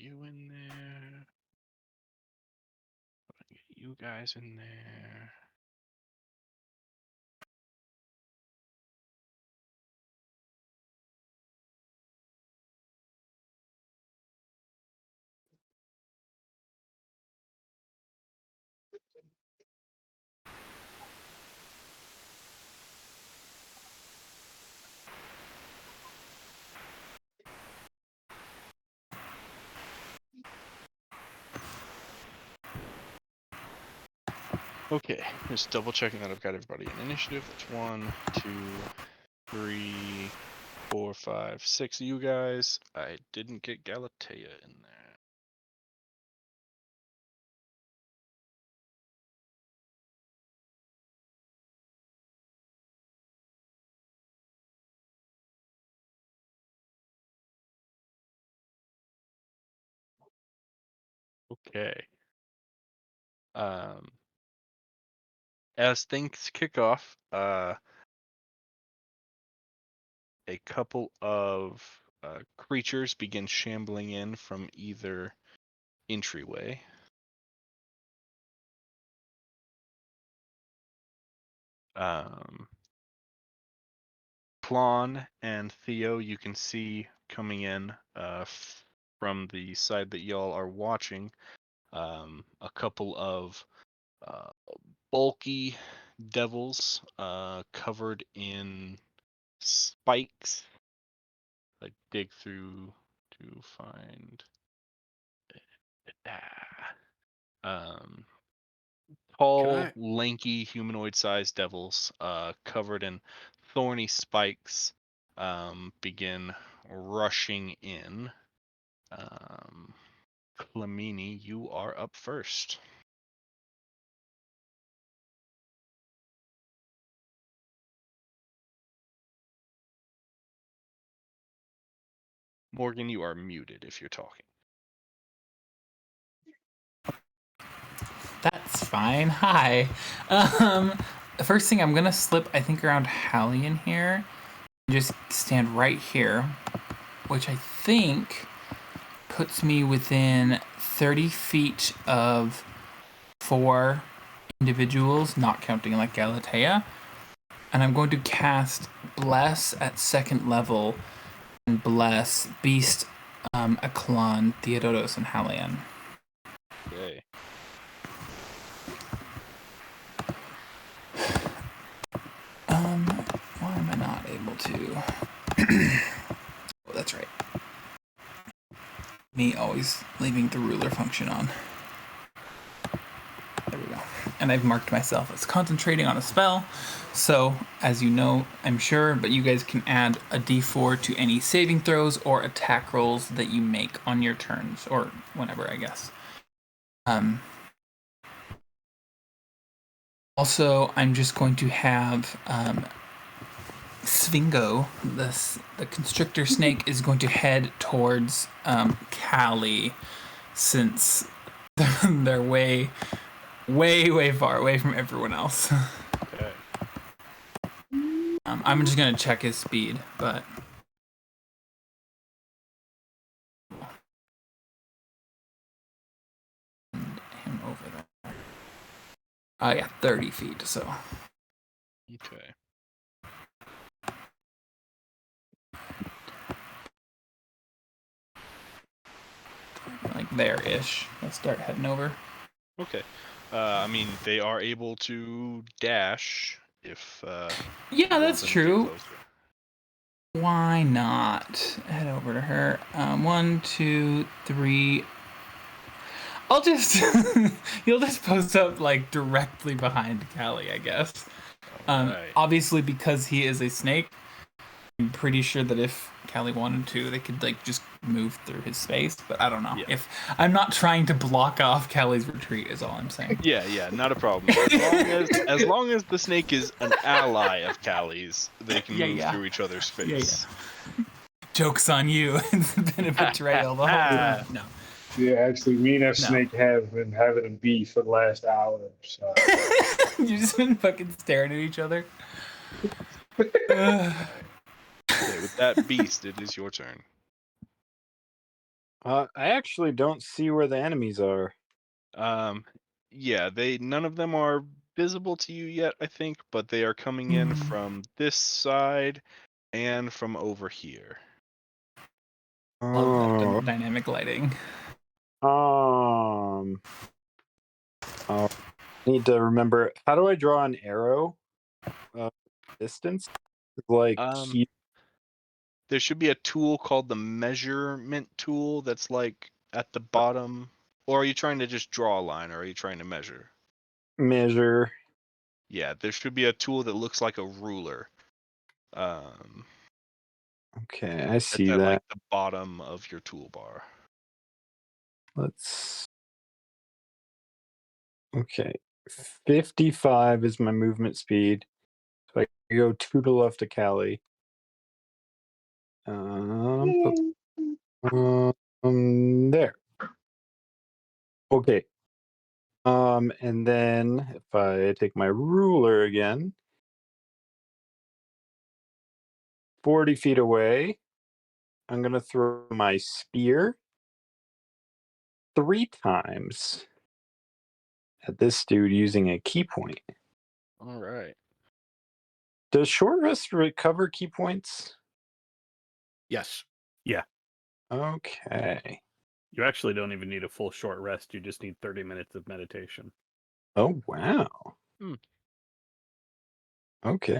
you in there. Get you guys in there. Okay, just double checking that I've got everybody in initiative. That's 1, 2, 3, 4, 5, 6 of you guys. I didn't get Galatea in there. Okay. As things kick off, a couple of creatures begin shambling in from either entryway. Klon and Theo, you can see coming in from the side that y'all are watching. A couple of bulky devils covered in spikes. I dig through to find um, tall, lanky, humanoid-sized devils covered in thorny spikes begin rushing in. Clamini, you are up first. Morgan, you are muted if you're talking. That's fine. Hi. The first thing I'm gonna slip, I think, around Hallie in here. And just stand right here, which I think puts me within 30 feet of 4 individuals, not counting like Galatea. And I'm going to cast Bless at 2nd level and bless Beast, Aklon, Theodotos, and Halion. Okay. Why am I not able to? Oh, that's right. Me always leaving the ruler function on. There we go. And I've marked myself as concentrating on a spell. So, as you know, I'm sure, but you guys can add a d4 to any saving throws or attack rolls that you make on your turns, or whenever, I guess. Also, I'm just going to have Svingo, the constrictor snake, is going to head towards Callie, since they're way far away from everyone else. Okay. I'm just gonna check his speed, but him over there. Yeah, 30 feet. So. Okay. Like there-ish. Let's start heading over. Okay. I mean, they are able to dash if. Yeah, that's them to get true. closer. Why not head over to her? 1, 2, 3. I'll just you'll just post up like directly behind Callie, I guess. Alright. Obviously, because he is a snake, I'm pretty sure that if Callie wanted to, they could like just move through his space. But I don't know. Yeah. If I'm not trying to block off Callie's retreat, is all I'm saying. Yeah, not a problem. As long as the snake is an ally of Callie's, they can move through each other's space. Yeah. Joke's on you. It's been a betrayal the whole time. No. Yeah, actually, me and that snake have been having a beef for the last hour. So. You've just been fucking staring at each other. Okay, with that beast, it is your turn. I actually don't see where the enemies are. Yeah, none of them are visible to you yet, I think, but they are coming in from this side and from over here. Love that Oh. dynamic lighting. I need to remember. How do I draw an arrow? Distance? Like, There should be a tool called the measurement tool that's like at the bottom. Or are you trying to just draw a line, or are you trying to measure? measure. Yeah, there should be a tool that looks like a ruler. Okay, I That's see at that. like the bottom of your toolbar. Okay. 55 is my movement speed. So I can go 2 to the left of Callie. There. Okay. And then if I take my ruler again, 40 feet away, I'm going to throw my spear 3 times at this dude using a key point. All right. Does short rest recover key points? Yes. Okay. You actually don't even need a full short rest. You just need 30 minutes of meditation. Oh, wow. Hmm. Okay.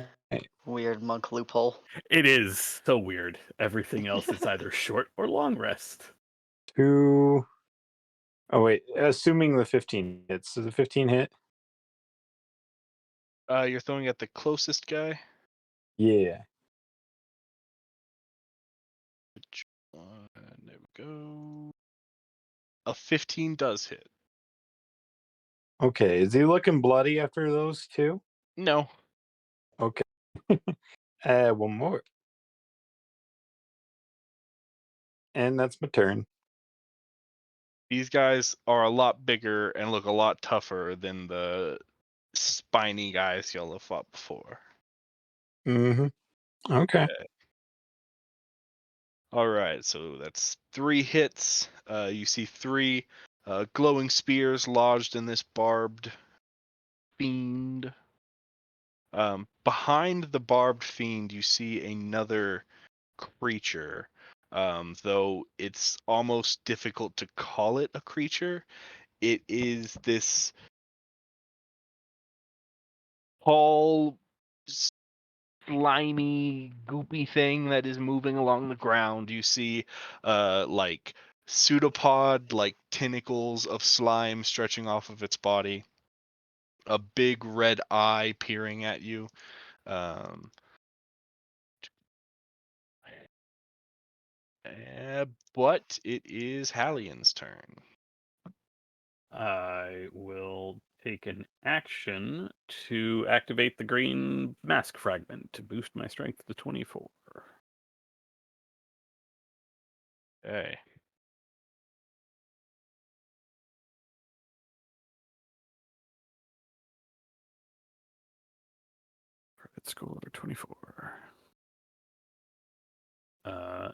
Weird monk loophole. It is so weird. Everything else is either short or long rest. 2. Oh, wait. Assuming the 15 hits. Does the 15 hit? You're throwing at the closest guy. Yeah. Which one? There we go. A 15 does hit. Okay. Is he looking bloody after those 2? No. Okay. One more. And that's my turn. These guys are a lot bigger and look a lot tougher than the spiny guys y'all have fought before. Mm-hmm. Okay. All right, so that's 3 hits. You see 3 glowing spears lodged in this barbed fiend. Behind the barbed fiend, you see another creature, though it's almost difficult to call it a creature. It is this tall, slimy, goopy thing that is moving along the ground. You see, like pseudopod, like tentacles of slime stretching off of its body. A big red eye peering at you. But it is Hallian's turn. I will take an action to activate the green mask fragment to boost my strength to 24. Okay. Private school over 24.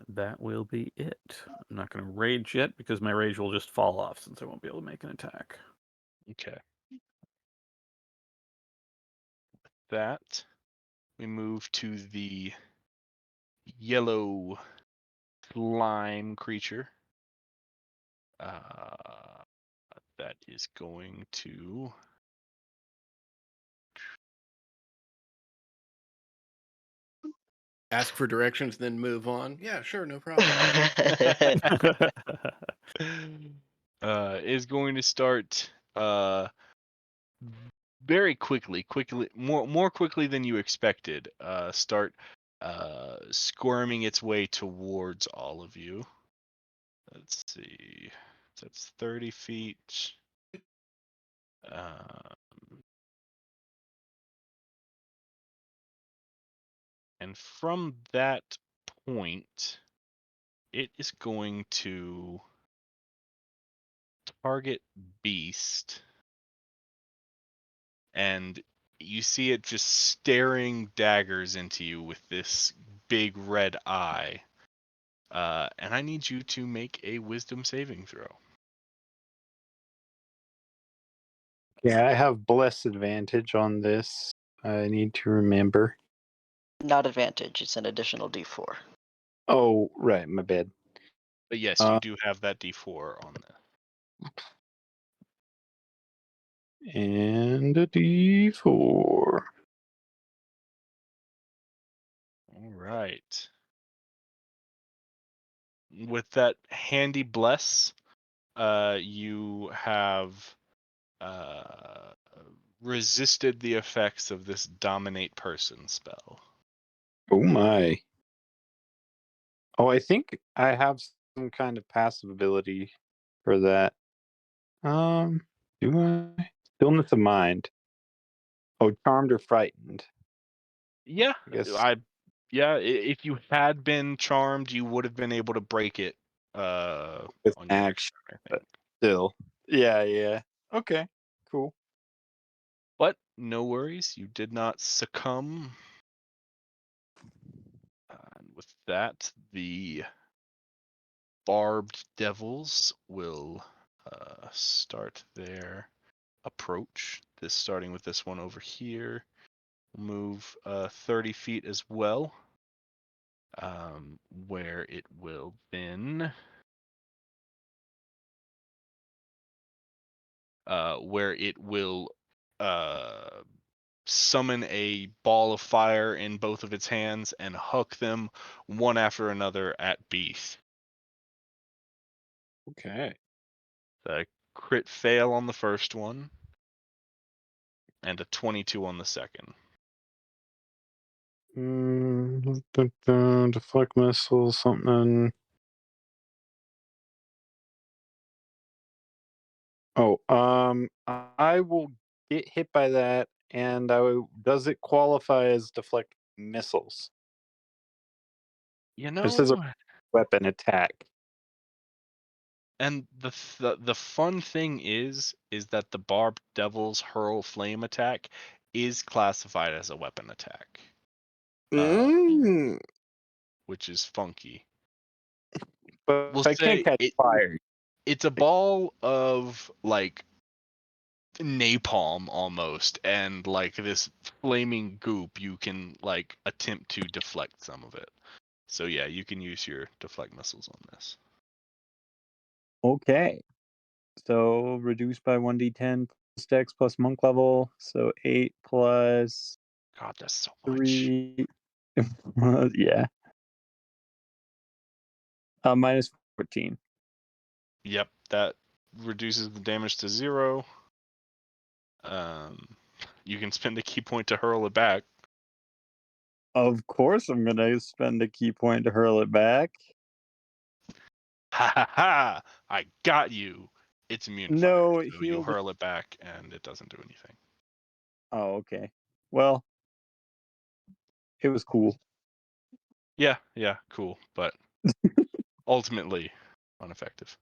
That will be it. I'm not going to rage yet because my rage will just fall off since I won't be able to make an attack. Okay. That we move to the yellow slime creature. That is going to Ask for directions, then move on. Yeah, sure, no problem. is going to start very quickly, more quickly than you expected. Start squirming its way towards all of you. Let's see. That's 30 feet. And from that point, it is going to target Beast. And you see it just staring daggers into you with this big red eye. And I need you to make a wisdom saving throw. Yeah, I have bless advantage on this. I need to remember. Not advantage. It's an additional D4. Oh, right, my bad. But yes, you do have that D4 on there. And a D4. All right. With that handy bless, you have resisted the effects of this dominate person spell. Oh my. Oh, I think I have some kind of passive ability for that. Do I? Stillness of mind. Oh, charmed or frightened. Yeah, I guess if you had been charmed, you would have been able to break it with on your next action, turn, I but think. still. Yeah. Okay, cool. But no worries, you did not succumb. And with that, the barbed devils will start their approach. This starting with this one over here. Move 30 feet as well. Where it will then summon a ball of fire in both of its hands and huck them one after another at Beast. Okay. The crit fail on the first one, and a 22 on the second. Deflect missiles, something. Oh, I will get hit by that, and does it qualify as deflect missiles? You This is a know, weapon attack. and the fun thing is that the barbed devil's hurl flame attack is classified as a weapon attack, which is funky. But We'll if I can't say catch fire, it's a ball of like napalm almost, and like this flaming goop, you can like attempt to deflect some of it. So yeah, you can use your deflect missiles on this. Okay. So reduced by 1d10 plus dex plus monk level. So 8 plus God, that's so much. 3. Yeah. Minus 14. Yep, that reduces the damage to 0. You can spend a key point to hurl it back. Of course, I'm going to spend a key point to hurl it back. Ha ha ha! I got you. It's immune to No, fire, so you he'll. hurl it back, and it doesn't do anything. Oh, okay. Well, it was cool. Yeah, cool, but ultimately ineffective.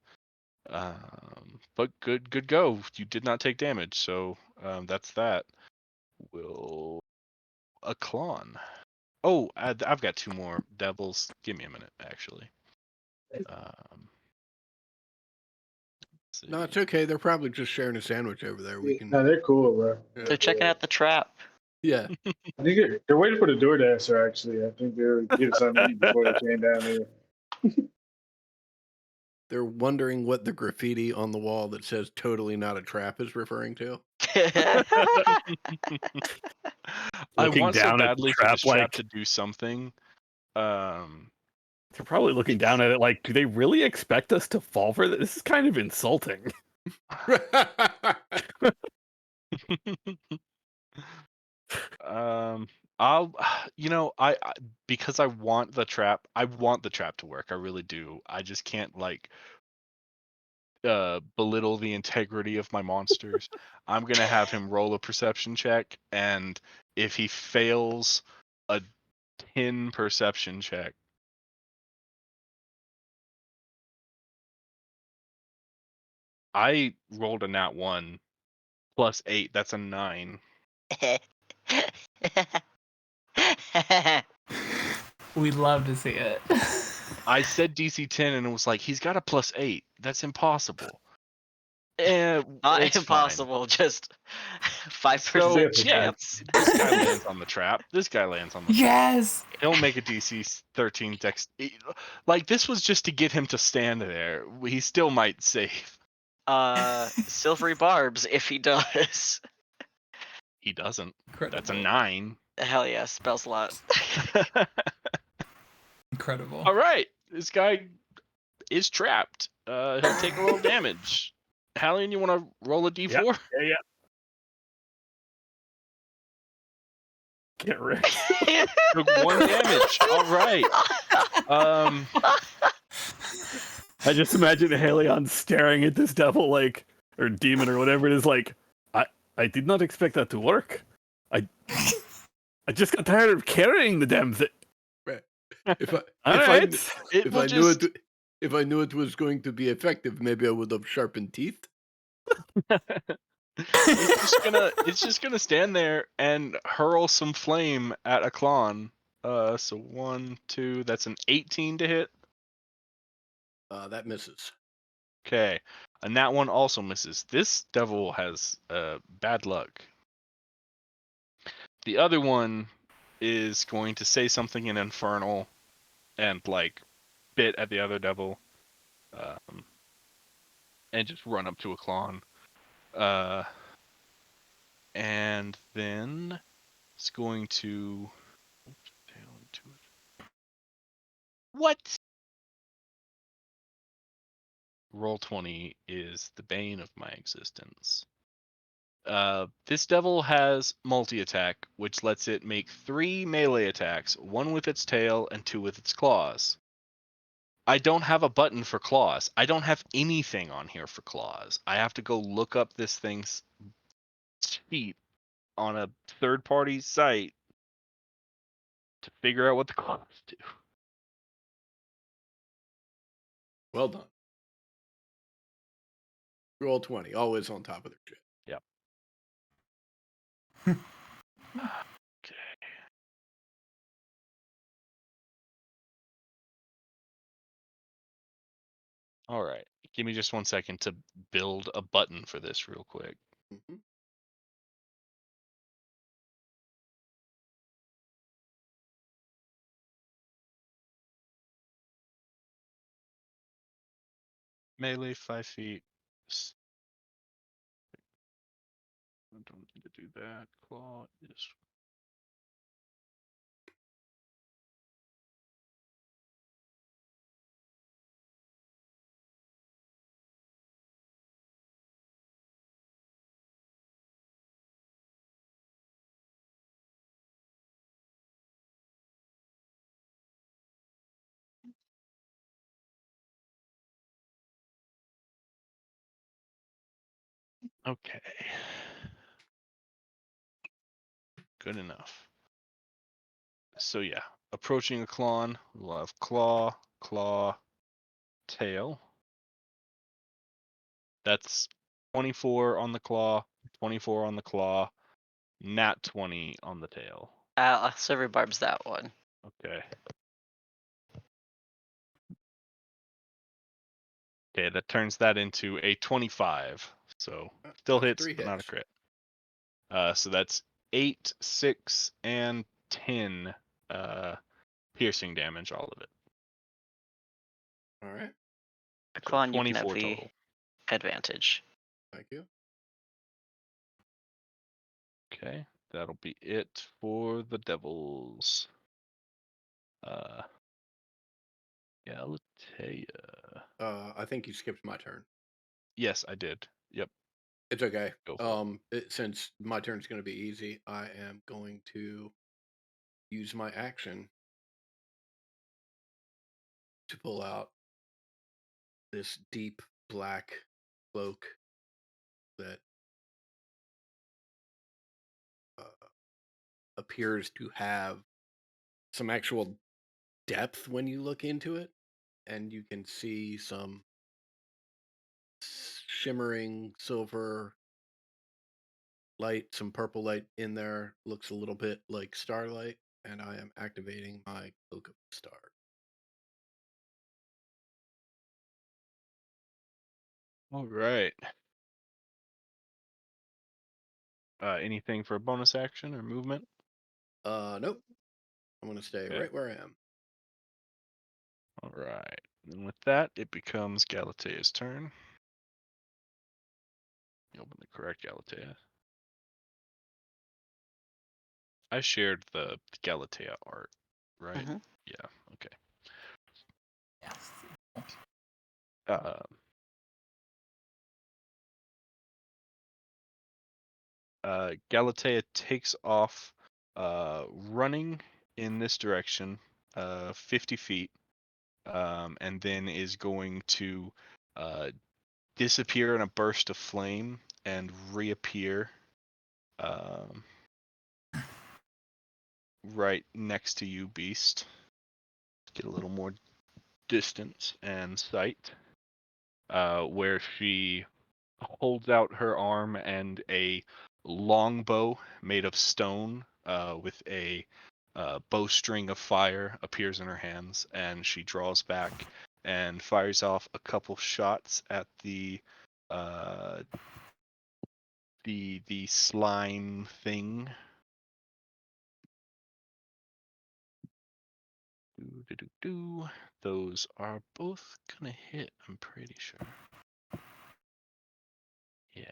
But good go. You did not take damage, so that's that. Will a Klon. Oh, I've got 2 more devils. Give me a minute, actually. No, it's okay. They're probably just sharing a sandwich over there. We can. No, they're cool, bro. They're checking out the trap. Yeah. I think they're waiting for the DoorDasher, actually. I think they're getting something to eat before they came down here. They're wondering what the graffiti on the wall that says "totally not a trap" is referring to. I Looking want so down at the badly for trap this trap like- to do something. They're probably looking down at it like, do they really expect us to fall for this? This is kind of insulting. I'll, I because I want the trap to work. I really do. I just can't like belittle the integrity of my monsters. I'm gonna have him roll a perception check, and if he fails a 10 perception check, I rolled a nat 1 plus 8. That's a 9. We'd love to see it. I said DC 10 and it was like, he's got a +8. That's impossible. Not It's impossible, just 5% So, Difficult. yeah, chance. this guy lands on the trap. This guy lands on the trap. Yes. He'll make a DC 13 dex. Like, this was just to get him to stand there. He still might save. Silvery barbs if he does. He doesn't. Incredible. That's a 9. Hell yeah, spell slot. Incredible. All right. This guy is trapped. He'll take a little damage. Hallian, you want to roll a d4? Yeah. Get wrecked. Took 1 damage. All right. I just imagine Halion staring at this devil or demon or whatever it is I did not expect that to work. I just got tired of carrying the damn thing. Right. If I if I knew it was going to be effective, maybe I would have sharpened teeth. It's just gonna stand there and hurl some flame at a Klon. So 1, 2, that's an 18 to hit. That misses. Okay, and that one also misses. This devil has bad luck. The other one is going to say something in Infernal and bit at the other devil, and just run up to a Klon. And then it's going to tail into it. What? Roll 20 is the bane of my existence. This devil has multi-attack, which lets it make 3 melee attacks, 1 with its tail and 2 with its claws. I don't have a button for claws. I don't have anything on here for claws. I have to go look up this thing's sheet on a third-party site to figure out what the claws do. Well done. Roll 20, always on top of their shit. Yep. Okay. All right. Give me just 1 second to build a button for this real quick. Mm-hmm. Melee 5 feet. I don't need to do that. Claw is. Okay. Good enough. So yeah, approaching a Klon, we'll have claw, tail. That's 24 on the claw, 24 on the claw, nat 20 on the tail. Silvery barbs that one. Okay. Okay, that turns that into a 25. So still That's hits, 3 but not a hits. crit. So that's 8, 6, and 10 piercing damage, all of it. All right. The Klon, you can 24 have the total. advantage. Thank you. Okay, that'll be it for the devils. Galatea. I think you skipped my turn. Yes, I did. Yep. It's okay. Go for Since my turn's going to be easy, I am going to use my action to pull out this deep black cloak that appears to have some actual depth when you look into it, and you can see some shimmering silver light, some purple light in there. Looks a little bit like starlight, and I am activating my Cloak of the Stars. All right. Anything for a bonus action or movement? Nope. I'm gonna stay Okay. right where I am. All right. And with that, it becomes Galatea's turn. You open the correct Galatea. I shared the Galatea art, right? Mhm. Yeah. Okay. Yes. Galatea takes off, running in this direction, 50 feet, and then is going to disappear in a burst of flame and reappear right next to you, Beast. Get a little more distance and sight, where she holds out her arm and a longbow made of stone with a bowstring of fire appears in her hands, and she draws back and fires off a couple shots at the slime thing. Those are both gonna hit, I'm pretty sure. Yeah.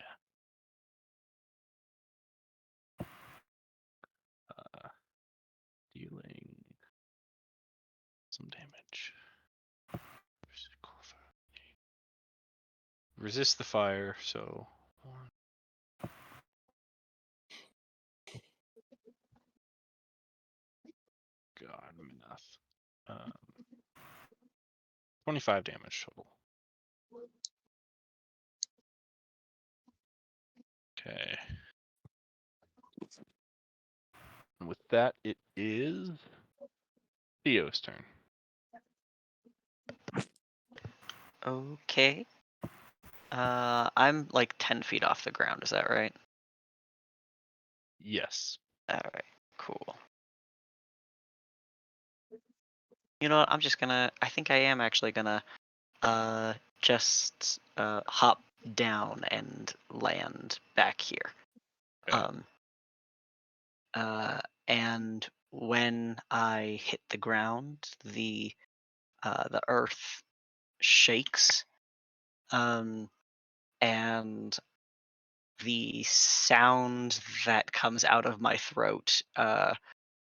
Dealing some damage. Resist the fire, so 1. God, math. 25 damage total. Okay. And with that, it is Theo's turn. Okay. I'm like 10 feet off the ground. Is that right? Yes. All right. Cool. You know what? I think I am actually gonna just hop down and land back here. Okay. And when I hit the ground, the earth shakes, and the sound that comes out of my throat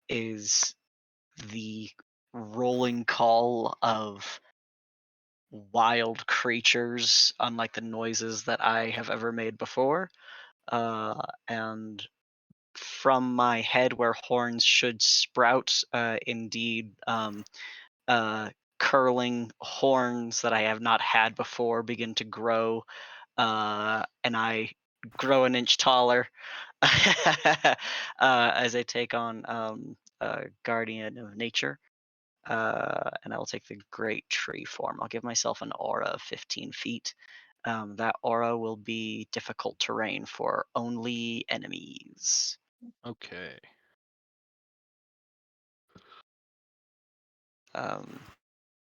is the rolling call of wild creatures, unlike the noises that I have ever made before. And from my head, where horns should sprout, indeed, curling horns that I have not had before begin to grow, and I grow an inch taller as I take on Guardian of Nature. And I will take the Great Tree form. I'll give myself an aura of 15 feet. That aura will be difficult terrain for only enemies. Okay.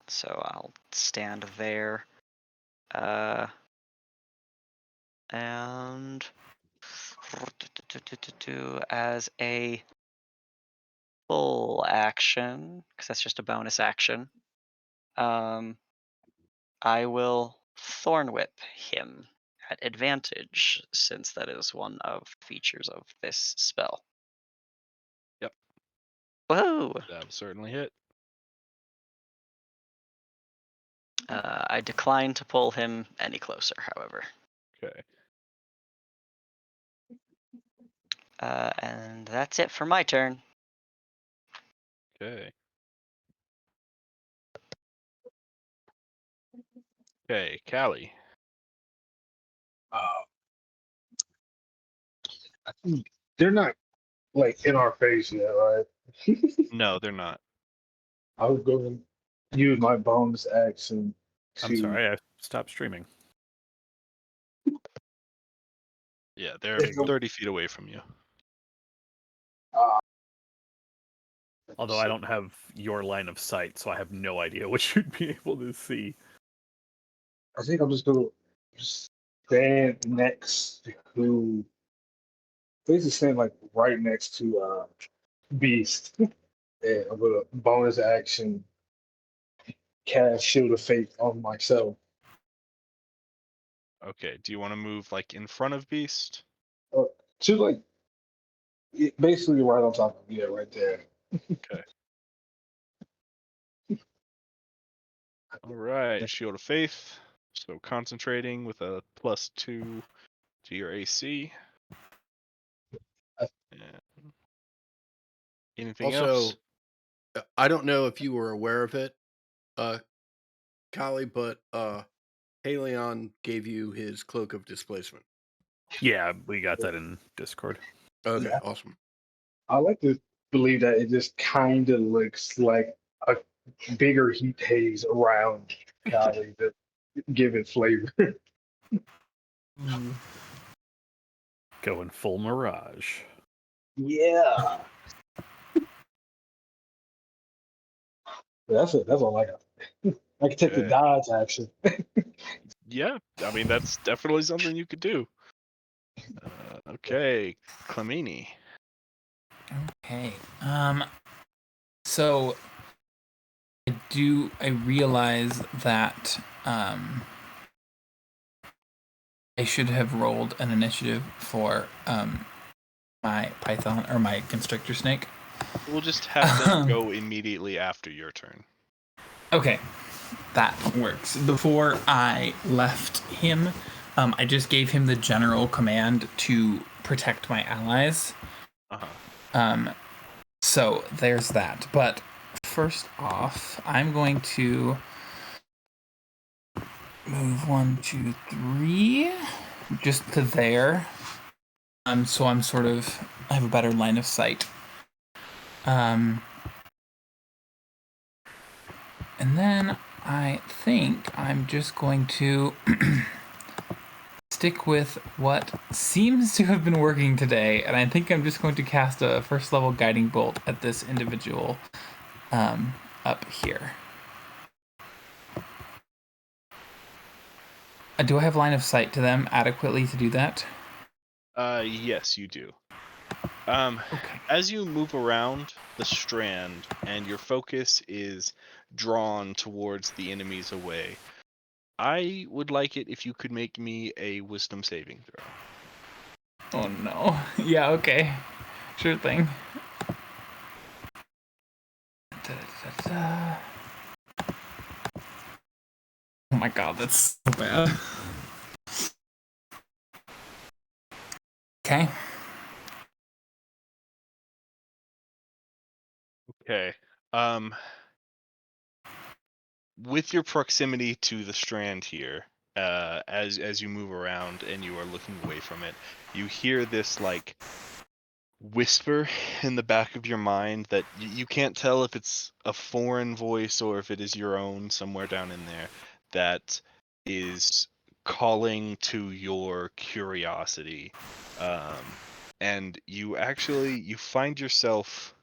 So I'll stand there. And as a full action, because that's just a bonus action, I will Thorn Whip him at advantage, since that is one of the features of this spell. Yep. Whoa! That will certainly hit. I decline to pull him any closer, however. Okay. And that's it for my turn. Okay. Okay, Callie. I think they're not like in our face yet, right? No, they're not. I would go and use my bonus action I'm to. sorry, I stopped streaming. Yeah, they're If I'm- 30 feet away from you. Although I don't have your line of sight, so I have no idea what you'd be able to see. I think I'm just gonna just stand next to, basically stand like right next to Beast. And I'm gonna bonus action cast Shield of Faith on myself. Okay. Do you want to move like in front of Beast? To like basically right on top of me, yeah, right there. Okay. All right. Shield of Faith. So concentrating with a +2 to your AC. And anything Also, else? I don't know if you were aware of it, Kali, but Halion gave you his cloak of displacement. Yeah, we got that in Discord. Okay, Yeah. awesome. I like to believe that it just kind of looks like a bigger heat haze around Cali to give it flavor. Going full Mirage. Yeah. That's it. That's all I got. I can take the Okay. dodge action. Yeah. I mean, that's definitely something you could do. Okay. Clemini. Okay. So I realize that I should have rolled an initiative for my python or my constrictor snake. We'll just have them go immediately after your turn. Okay, that works. Before I left him, I just gave him the general command to protect my allies. So there's that. But first off, I'm going to move 1, 2, 3, just to there. So I have a better line of sight. And then I think I'm just going to stick with what seems to have been working today, and I think I'm just going to cast a first level guiding bolt at this individual up here. Do I have line of sight to them adequately to do that? Yes, you do. Okay. As you move around the strand and your focus is drawn towards the enemies away, I would like it if you could make me a wisdom saving throw. Oh no. Yeah, okay. Sure thing. Oh my god, that's so bad. Okay. Okay. With your proximity to the strand here, as you move around and you are looking away from it, you hear this like whisper in the back of your mind that you can't tell if it's a foreign voice or if it is your own somewhere down in there that is calling to your curiosity. And you find yourself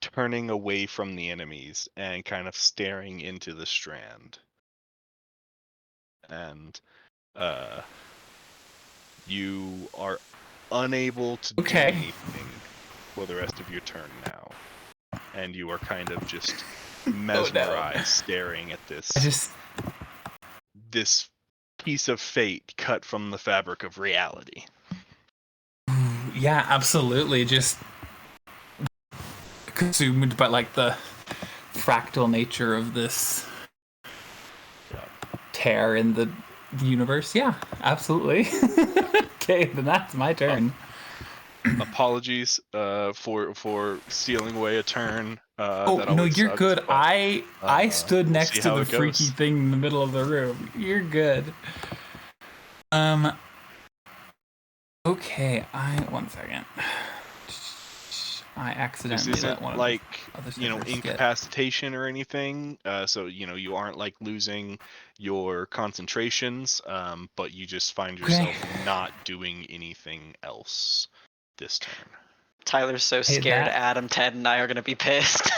turning away from the enemies and kind of staring into the strand. And you are unable to do anything for the rest of your turn now. And you are kind of just mesmerized staring at this this piece of fate cut from the fabric of reality. Yeah, absolutely. Just consumed by like the fractal nature of this tear in the universe. Yeah, absolutely. Okay, then that's my turn. Apologies for stealing away a turn. Oh that no, always you're sucks, good. but, I stood we'll next see to how the it goes. freaky thing in the middle of the room. You're good. Okay, one second. I accidentally This let isn't one of like, the other you know, stickers get. incapacitation or anything. So, you know, you aren't like losing your concentrations, but you just find yourself not doing anything else this turn. Tyler's so Hey, scared that- Adam, Ted, and I are gonna be pissed.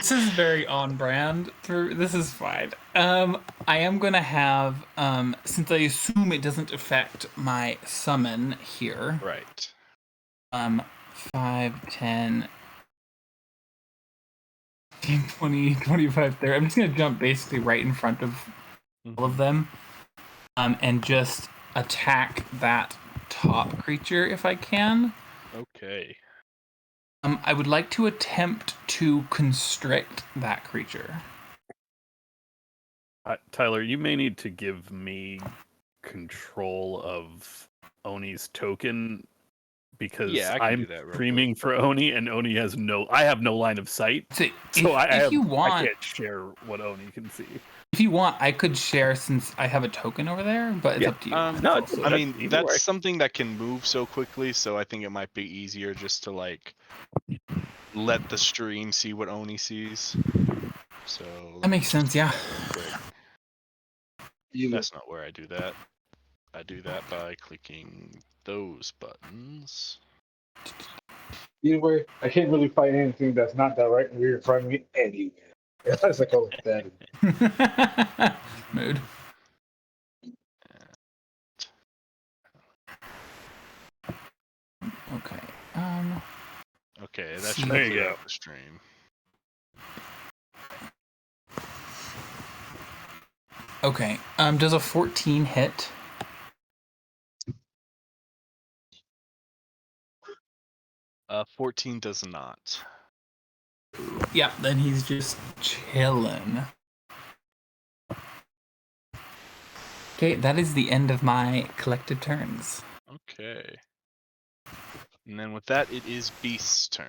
This is very on brand. This is fine. I am gonna have since I assume it doesn't affect my summon here. Right. 5, 10, 15, 20, 25, 30. I'm just gonna jump basically right in front of all of them. And just attack that top creature if I can. Okay. I would like to attempt to constrict that creature. Tyler, you may need to give me control of Oni's token because Yeah, I can do I'm that real streaming for Oni, and Oni has I have no line of sight, So so I want, can't share what Oni can see. if you want, I could share since I have a token over there, but it's up to you. No, I mean, either that's way. something that can move so quickly, so I think it might be easier just to like let the stream see what Oni sees. So That makes sense, yeah. That's not where I do that. I do that by clicking those buttons. Either way, I can't really fight anything that's not directly in front of me anyway. That's like all that. Mood. Okay. Okay, that See. should There you clear go. out the stream. Okay. Does a 14 hit? Uh, 14 does not. Yep, then he's just chilling. Okay, that is the end of my collected turns. Okay. And then with that, it is Beast's turn.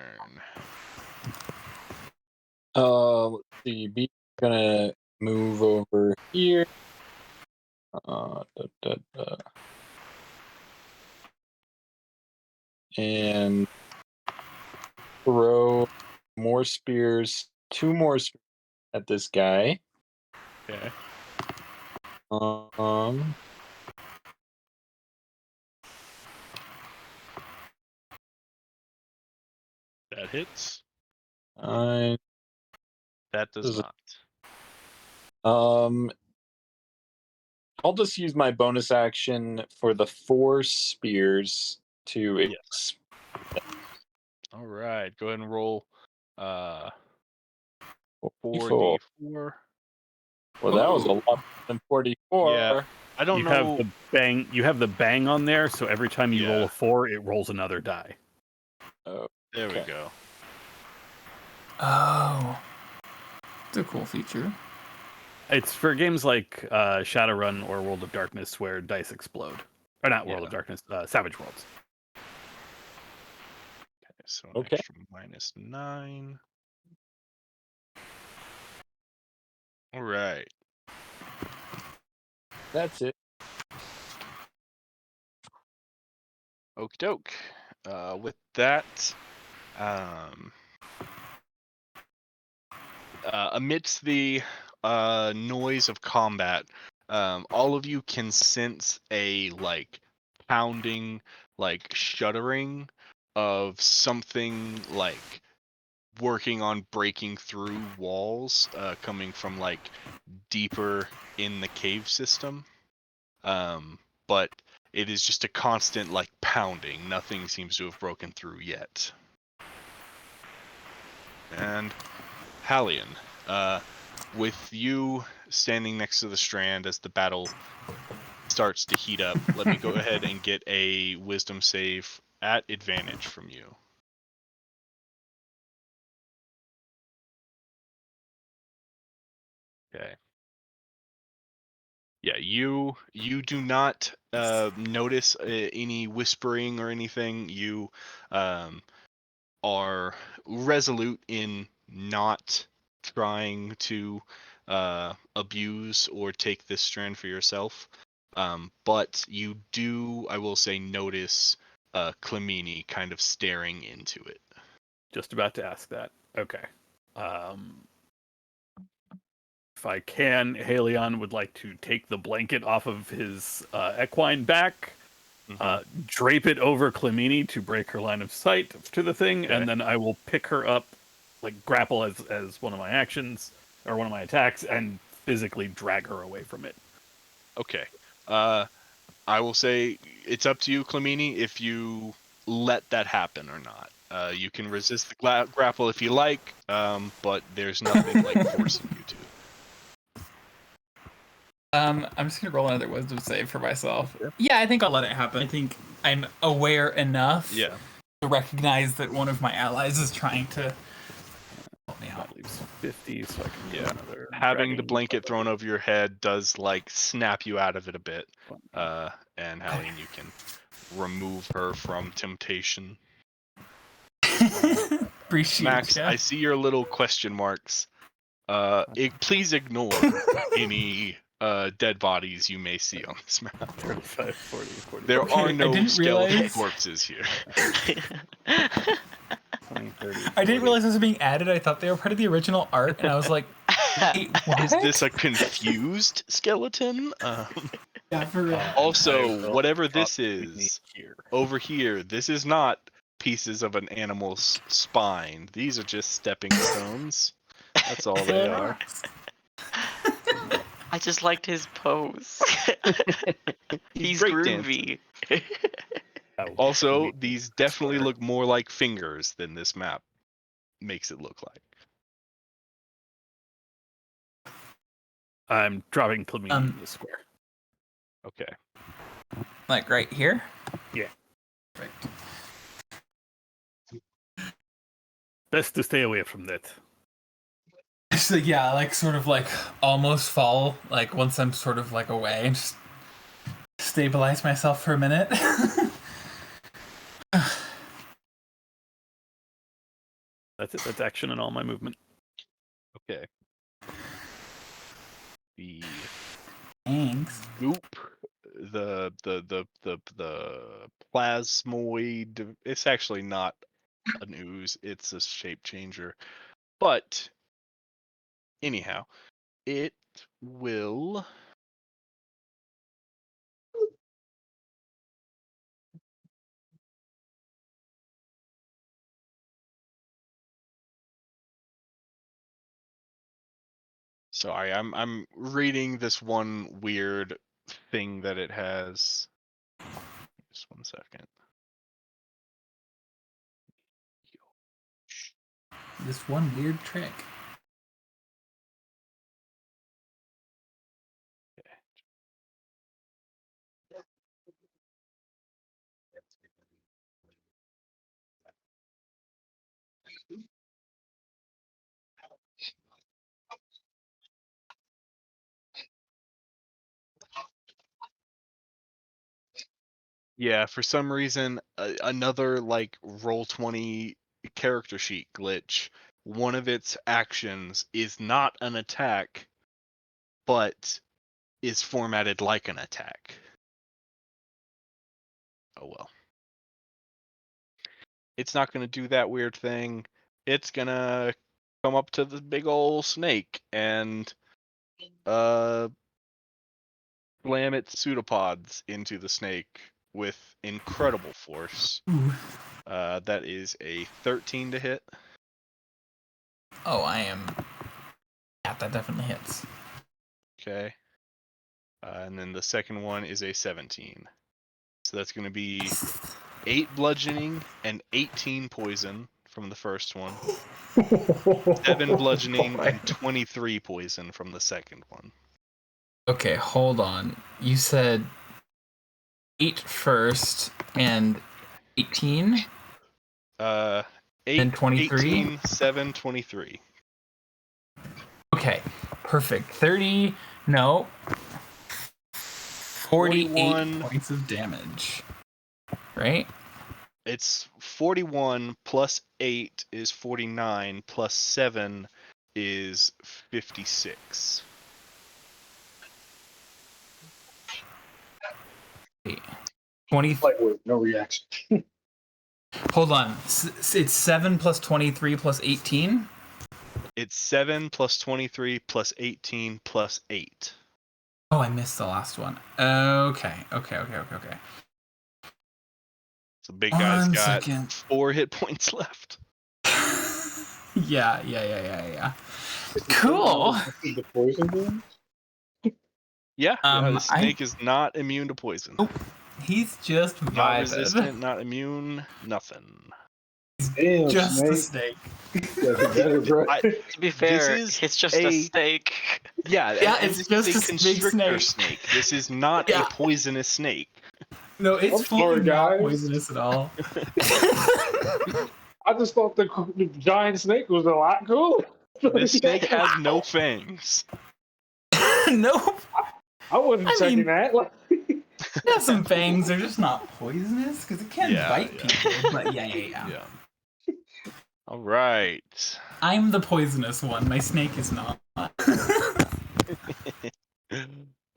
Let's see. Beast's gonna move over here. And throw more spears, 2 more spears at this guy. Okay. That hits. I That does not. I'll just use my bonus action for the 4 spears to Yes. All right. Go ahead and roll 4d4. Well, that was a lot more than 44. Yeah. I don't You know. have the bang. You have the bang on there, so every time you roll Yeah. a 4, it rolls another die. Oh, There we okay. go. Oh. It's a cool feature. It's for games like Shadowrun or World of Darkness where dice explode. Or not World Yeah. of Darkness, Savage Worlds. Okay, so an Okay. extra -9. All right. That's it. Okie doke. With that, amidst the noise of combat, all of you can sense a like pounding, like shuddering of something like working on breaking through walls, coming from like deeper in the cave system. But it is just a constant like pounding. Nothing seems to have broken through yet. And Hallion, with you standing next to the strand as the battle starts to heat up, let me go ahead and get a wisdom save at advantage from you. Okay. Yeah, you do not notice any whispering or anything. You are resolute in not trying to abuse or take this strand for yourself. But you do, I will say, notice Clemini kind of staring into it. Just about to ask that. Okay. If I can, Halion would like to take the blanket off of his equine back, drape it over Clemini to break her line of sight to the thing, Okay. and then I will pick her up like grapple as one of my actions or one of my attacks, and physically drag her away from it. Okay. I will say it's up to you, Clemini, if you let that happen or not. You can resist the grapple if you like, but there's nothing like forcing you to. I'm just gonna roll another wisdom save for myself. Yeah, I think I'll let it happen. I think I'm aware enough Yeah. to recognize that one of my allies is trying to help me out. That leaves 50, so I can do another. Having the dragging blanket thrown probably. over your head does like snap you out of it a bit. And Helene, you can remove her from temptation. Appreciate Max, ya. I see your little question marks. Please ignore any dead bodies you may see on this map. 35, 40, 40. There Okay, are I no didn't skeleton realize- corpses here. 20, 30, I 40. didn't realize this was being added. I thought they were part of the original art, and I was like, wait, what? Is this a confused skeleton? Yeah, for real. I Also, will whatever drop this Clemini is, here. over here, this is not pieces of an animal's spine. These are just stepping stones. That's all they are. I just liked his pose. He's breakdancing. groovy. I will Also, delete these this definitely square. look more like fingers than this map makes it look like. I'm dropping Clemini in the square. Okay. Like right here? Yeah. Perfect. Best to stay away from that. So yeah, like sort of like almost fall, like once I'm sort of like away and just stabilize myself for a minute. That's it. That's action and all my movement. Okay. The Thanks. goop, the plasmoid. It's actually not an ooze. It's a shape changer. But anyhow, it will. Sorry, I'm reading this one weird thing that it has. Just 1 second. This one weird trick. Yeah, for some reason, another like Roll20 character sheet glitch. One of its actions is not an attack, but is formatted like an attack. Oh well. It's not going to do that weird thing. It's going to come up to the big old snake and slam its pseudopods into the snake with incredible force. Ooh. That is a 13 to hit. Oh, I am. Yeah, that definitely hits. Okay. And then the second one is a 17. So that's going to be 8 bludgeoning and 18 poison from the first one. 7 bludgeoning and 23 poison from the second one. Okay, hold on. You said 8 first and 18? 8, And 23? 18, 7, 23. Okay, perfect. 30, no. 48 41. points of damage. Right? It's 41 plus 8 is 49 plus 7 is 56. 20. Lightweight, no reaction. Hold on. It's 7 plus 23 plus 18? It's 7 plus 23 plus 18 plus 8. Oh, I missed the last one. Okay. So big guy's One got second. 4 hit points left. Yeah. Cool. The poison damage? Yeah, the I- snake is not immune to poison. Oh, he's just Not vibing. resistant, not immune, nothing. Damn, Just snake. a snake. Yeah, the better, bro. To be fair, is it's just a snake. Yeah, Yeah, and it's this is just a a big constrictor snake. snake. This is not Yeah. a poisonous snake. No, it's I'm fully sorry, not guys. poisonous at all. I just thought the giant snake was a lot cooler. This snake has no fangs. Nope. I wasn't I checking mean- that. Like, It has some fangs. They're just not poisonous because it can Yeah, bite yeah. people. But yeah. Yeah. All right. I'm the poisonous one. My snake is not.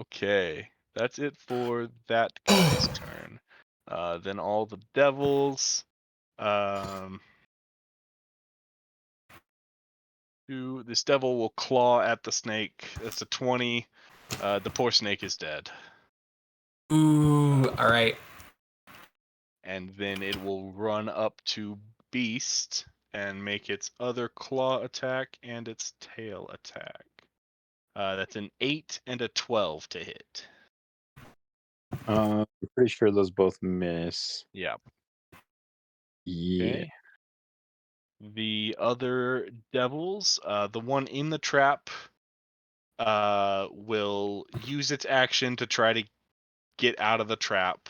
Okay, that's it for that guy's turn. Then all the devils. This devil will claw at the snake. That's a 20. The poor snake is dead. Ooh, all right. And then it will run up to Beast and make its other claw attack and its tail attack. That's an 8 and a 12 to hit. I'm pretty sure those both miss. Yeah. Yeah. Okay. The other devils, the one in the trap, will use its action to try to get out of the trap.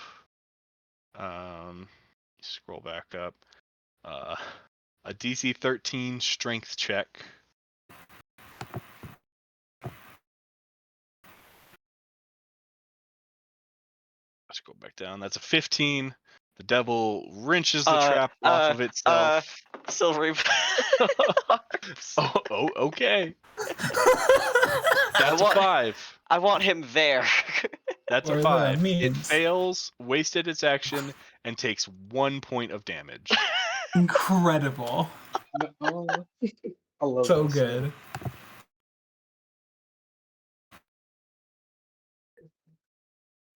Scroll back up. A DC 13 strength check. Let's go back down. That's a 15. The devil wrenches the trap off of itself. Silvery. Oh, okay. That's a 5. I want him there. That's Whatever a that 5. It means. fails, wasted its action, and takes 1 point of damage. Incredible. I love So that good.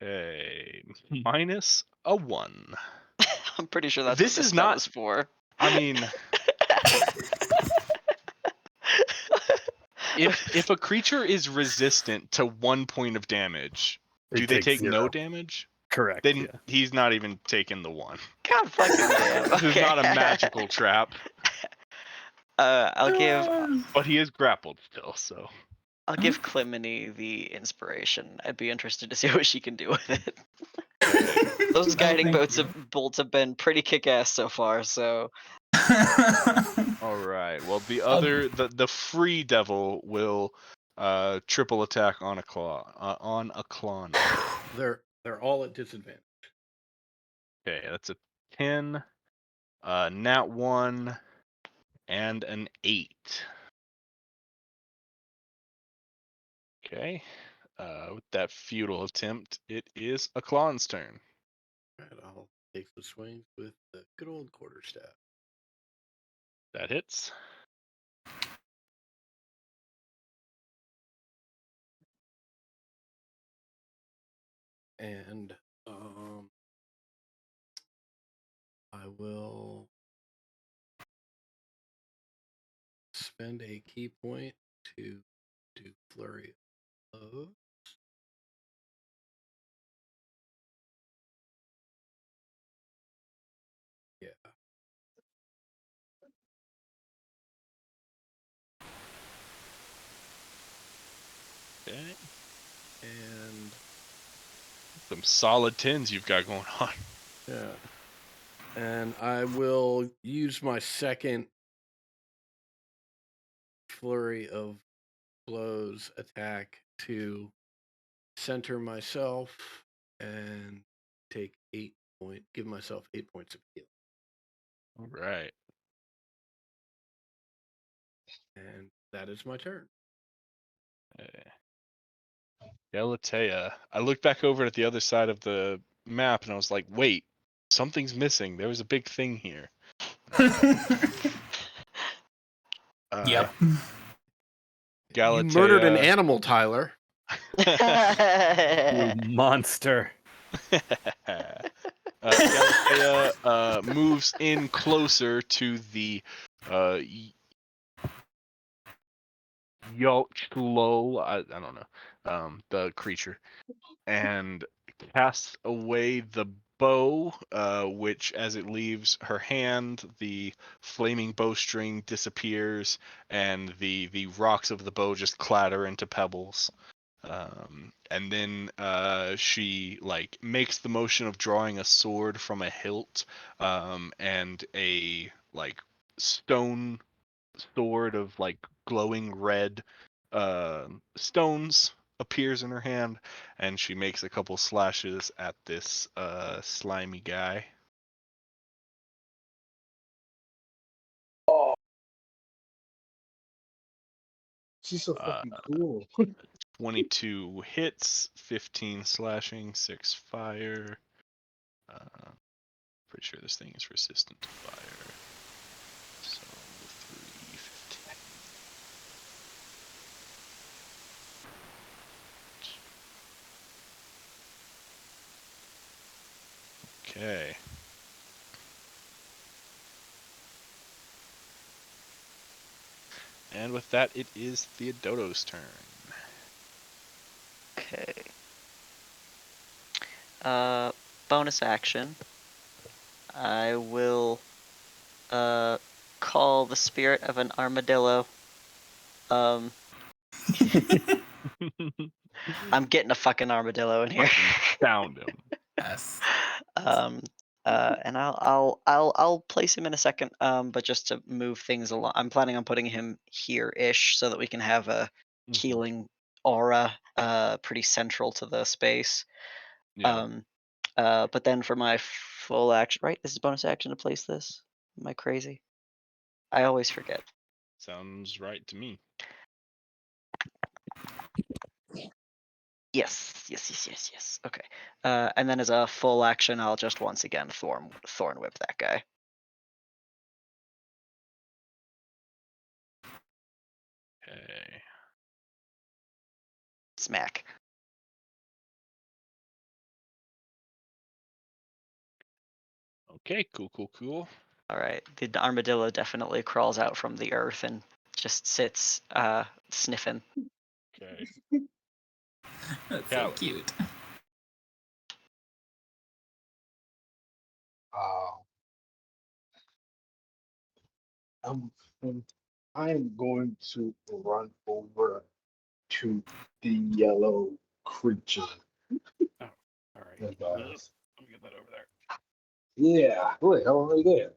Okay. Minus a 1. I'm pretty sure that's This what is spell not- is for. I mean, if a creature is resistant to 1 point of damage, do they take no 0. damage? Correct. Then yeah. he's not even taking the 1. God fucking damn. This is Okay. not a magical trap, I'll give but he is grappled still, so. I'll give Clemeny the inspiration. I'd be interested to see what she can do with it. Those guiding bolts have been pretty kick-ass so far. So All right. Well, the other, the free devil will triple attack on a claw, on a claw. They're all at disadvantage. Okay, that's a 10, nat 1, and an 8. Okay. With that futile attempt, it is a Klon's turn. Right, I'll take the swings with the good old quarterstaff. That hits. And I will spend a key point to do flurry of blows. Yeah. Okay. And Some solid 10s you've got going on. yeah. And I will use my second flurry of blows attack to center myself and give myself 8 points of healing. All right. And that is my turn. Galatea. I looked back over at the other side of the map and I was like, wait, something's missing. There was a big thing here. Yep. Galatea. You murdered an animal, Tyler. You monster. Galatea moves in closer to the Yolchlo, I don't know, the creature, and casts away the bow, which as it leaves her hand, the flaming bowstring disappears, and the rocks of the bow just clatter into pebbles. And then she like makes the motion of drawing a sword from a hilt, and a like stone sword of like glowing red stones appears in her hand, and she makes a couple slashes at this slimy guy. Oh, she's so Uh, fucking cool. 22 hits, 15 slashing, 6 fire. Pretty sure this thing is resistant to fire. So 3, 15. Okay. And with that, it is Theodoto's turn. Okay. Bonus action. I will call the spirit of an armadillo. I'm getting a fucking armadillo in here. Found him. Yes. And I'll place him in a second. But just to move things along, I'm planning on putting him here-ish so that we can have a healing aura, pretty central to the space. Yeah. But then for my full action, right? This is bonus action to place this. Am I crazy? I always forget. Sounds right to me. Yes. Okay. And then as a full action, I'll just once again thorn whip that guy. Okay. Smack. Okay, cool. All right. The armadillo definitely crawls out from the earth and just sits sniffing. Okay. That's Yeah. so cute. I'm, I am going to run over to the yellow creature. Oh, all right. And, Let me get that over there. yeah, wait, I'm already there.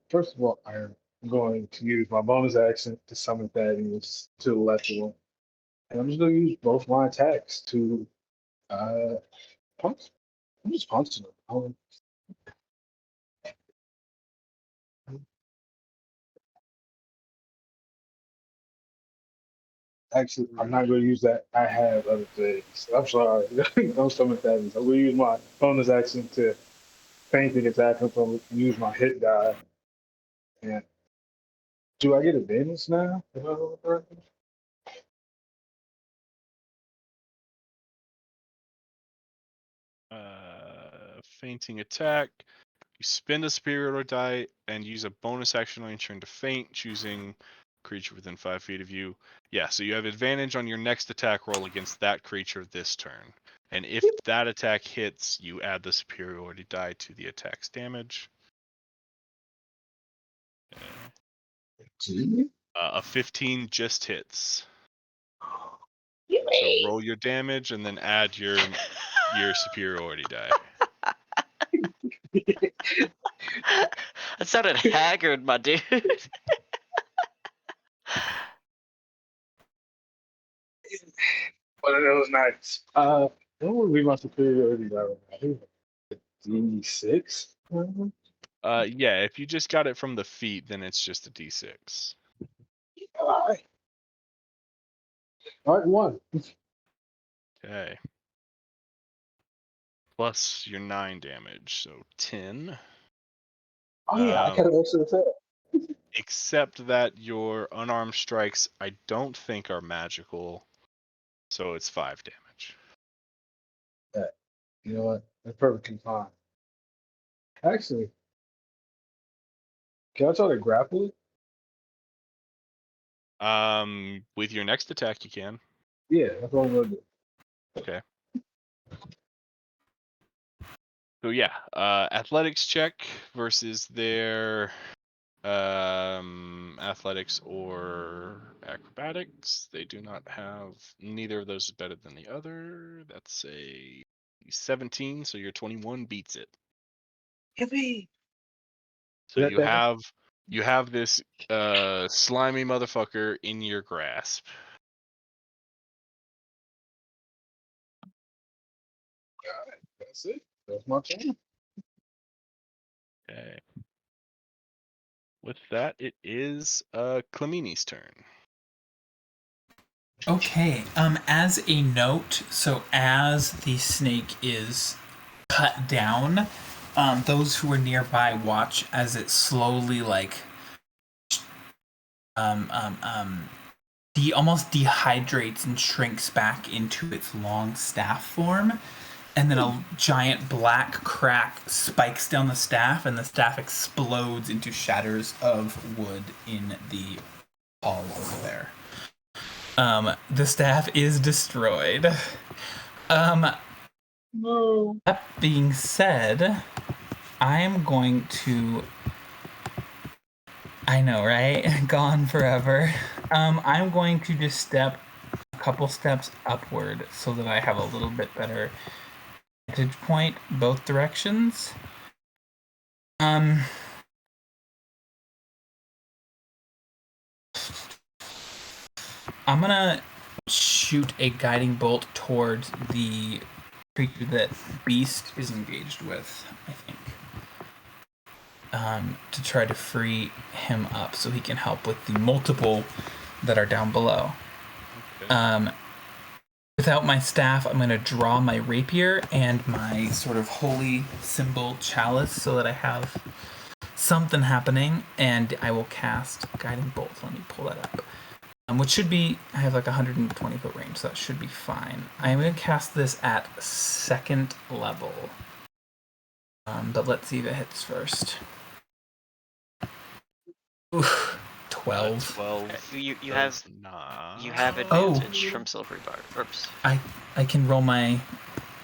First of all, I'm going to use my bonus action to summon Thaddeus to the left one. And I'm just going to use both my attacks to punch. I'm just punching him. Actually, I'm not going to use that. I have other things. I'm sorry. Don't summon Thaddeus. I'm going to use my bonus action to fainting attack him from use my hit die. And do I get advantage now? If I roll correctly? Fainting attack. You spend a spirit or die and use a bonus action on your turn to faint, choosing creature within 5 feet of you. Yeah, so you have advantage on your next attack roll against that creature this turn. And if that attack hits, you add the superiority die to the attack's damage. A 15 just hits. So roll your damage and then add your superiority die. That sounded haggard, my dude. But it was nice. What would be my superiority die? I think D6. Yeah, if you just got it from the feet, then it's just a d6. All right. All right, one. Okay. Plus your 9 damage, so 10. Oh yeah, I got an extra attack. Except that your unarmed strikes, I don't think are magical, so it's 5 damage. You know what? That's perfectly fine. Actually, can I try to grapple it? With your next attack, you can. Yeah, that's what I'm gonna do. Okay. So yeah, athletics check versus their athletics or acrobatics. They do not have, neither of those is better than the other. That's a 17, so your 21 beats it. Yippee! So That better? you have this slimy motherfucker in your grasp. That's it. That's my turn. Okay. With that, it is Clemini's turn. Okay. As a note, so as the snake is cut down, those who are nearby watch as it slowly almost dehydrates and shrinks back into its long staff form, and then a giant black crack spikes down the staff, and the staff explodes into shatters of wood in the hall over there. The staff is destroyed. No. That being said, I am going to. I know, right? Gone forever. I'm going to just step a couple steps upward so that I have a little bit better vantage point both directions. I'm gonna shoot a guiding bolt towards the creature that Beast is engaged with, I think. To try to free him up so he can help with the multiple that are down below. Okay. Without my staff, I'm going to draw my rapier and my sort of holy symbol chalice so that I have something happening, and I will cast Guiding Bolt. Let me pull that up. Which should be, I have like 120 foot range, so that should be fine. I'm going to cast this at 2nd level. But let's see if it hits first. Oof, 12. 12. You does have not. you have advantage from silvery bar. Oops. I can roll my.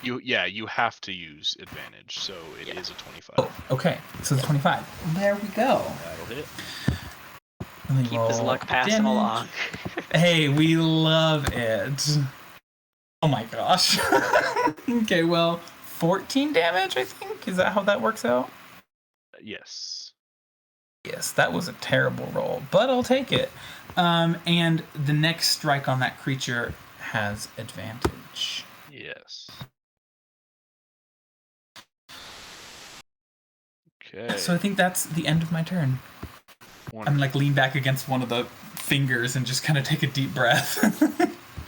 You have to use advantage, so it is a 25. Oh, okay. So it's 25. There we go. That'll hit. Let me Keep his roll luck, pass him damage. along. Hey, we love it. Oh my gosh. Okay, well, 14 damage, I think. Is that how that works out? Yes. Yes, that was a terrible roll, but I'll take it. And the next strike on that creature has advantage. Yes. Okay. So I think that's the end of my turn. I'm like lean back against one of the fingers and just kind of take a deep breath.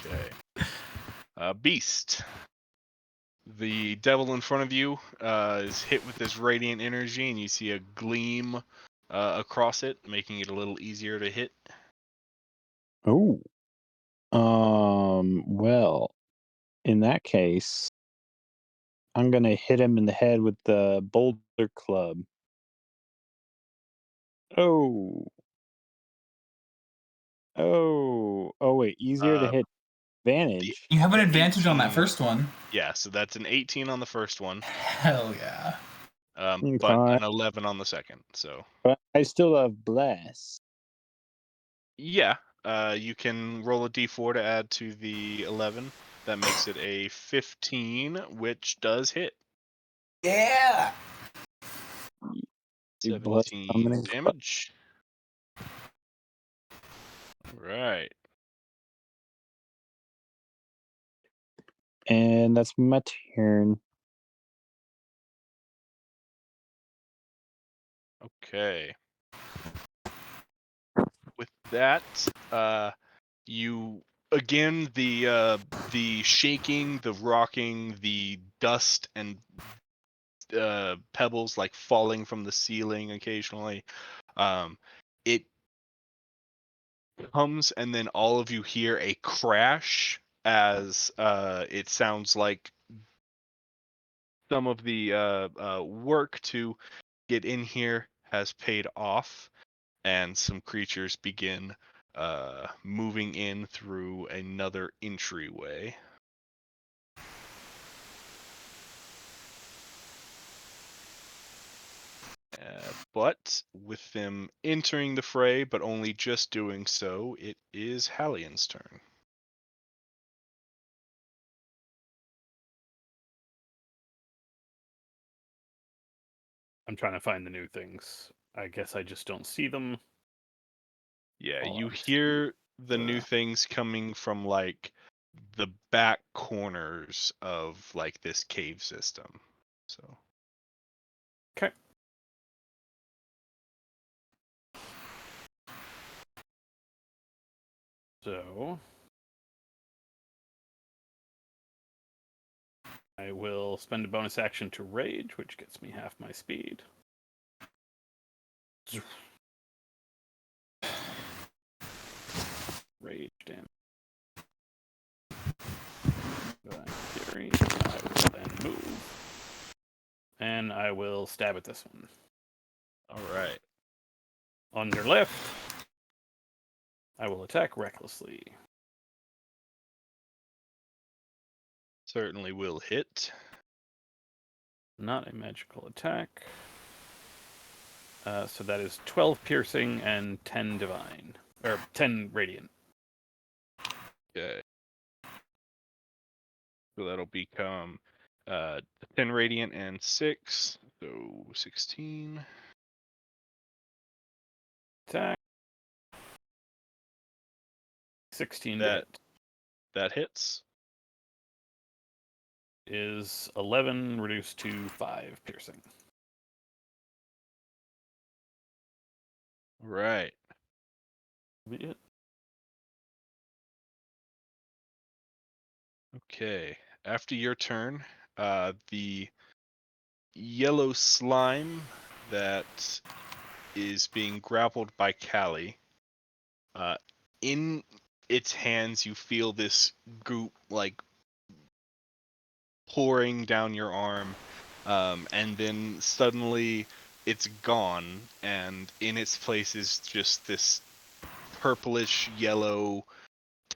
Okay. Beast. The devil in front of you is hit with this radiant energy, and you see a gleam across it, making it a little easier to hit. Oh. Well, in that case, I'm gonna hit him in the head with the boulder club. Oh. Oh. Oh wait, easier to hit advantage. You have an The advantage on that 18 first one. Yeah, so that's an 18 on the first one. Hell yeah. But an 11 on the second. So But I still have bless. yeah, you can roll a d4 to add to the 11. That makes it a 15, which does hit. Yeah. Bless 17 damage. Right. And that's my turn. Okay. With that, you again the shaking, the rocking, the dust and pebbles like falling from the ceiling occasionally. It comes, and then all of you hear a crash as it sounds like some of the work to get in here has paid off, and some creatures begin moving in through another entryway. But with them entering the fray, but only just doing so, it is Hallian's turn. I'm trying to find the new things. I guess I just don't see them. Yeah, Hold you on. hear the new things coming from like the back corners of like this cave system. So Okay. So I will spend a bonus action to rage, which gets me half my speed. Rage damage. Fury. I will then move. And I will stab at this one. all right. On your left, I will attack recklessly. Certainly will hit. Not a magical attack. So that is 12 piercing and 10 divine. Or 10 radiant. Okay. So that'll become 10 radiant and 6. So 16. Attack. 16 to That hit. that hits. Is 11 reduced to 5 piercing. Right. Be it. Okay. After your turn, the yellow slime that is being grappled by Callie, in its hands you feel this goop like pouring down your arm, and then suddenly it's gone, and in its place is just this purplish yellow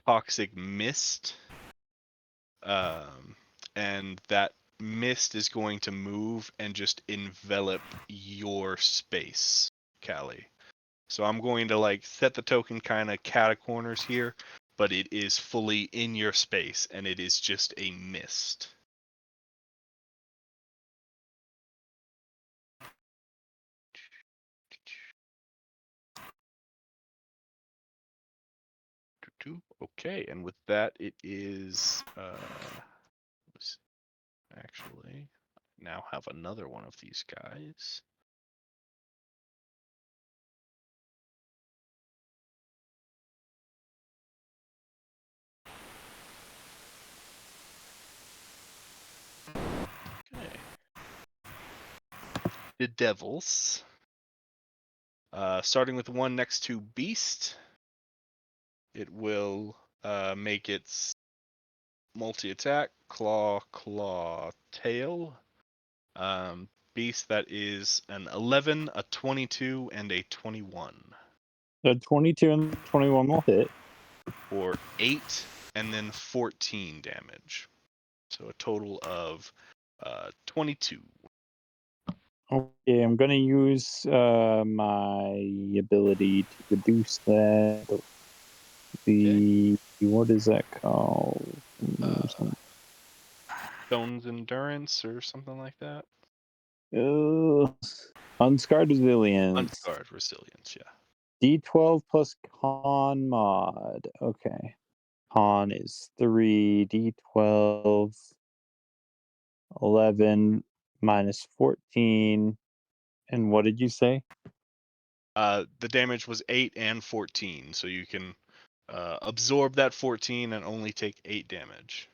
toxic mist. And that mist is going to move and just envelop your space, Callie. So I'm going to like set the token kind of cat corners here, but it is fully in your space and it is just a mist. Okay, and with that it is actually now have another one of these guys. Okay. The devils. Starting with the one next to Beast, it will make its multi-attack, claw, tail. Beast, that is an 11, a 22, and a 21. The 22 and 21 will hit. For 8 and then 14 damage. So a total of 22. Okay, I'm gonna use my ability to reduce that. What is that called? Stone's Endurance or something like that. Unscarred Resilience. Unscarred Resilience, yeah. D12 plus con mod. Okay. Con is 3, D12, 11 minus 14. And what did you say? The damage was 8 and 14, so you can absorb that 14 and only take 8 damage.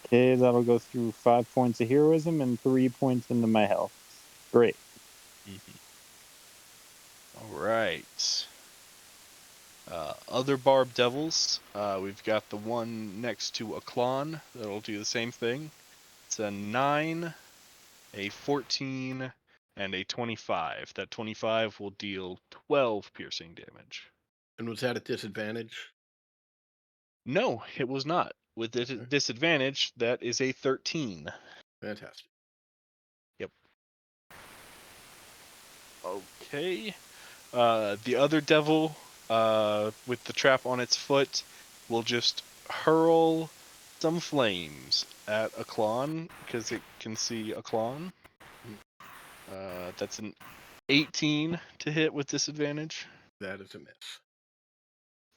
Okay, that'll go through 5 points of heroism and 3 points into my health. Great. All right. Other Barb Devils, we've got the one next to a Klon that'll do the same thing. It's a 9, a 14, and a 25. That 25 will deal 12 piercing damage. And was that at disadvantage? No, it was not. With disadvantage, that is a 13. Fantastic. Okay. The other devil, with the trap on its foot, will just hurl some flames at a Klon, because it can see a Klon. That's an 18 to hit with disadvantage. That is a miss.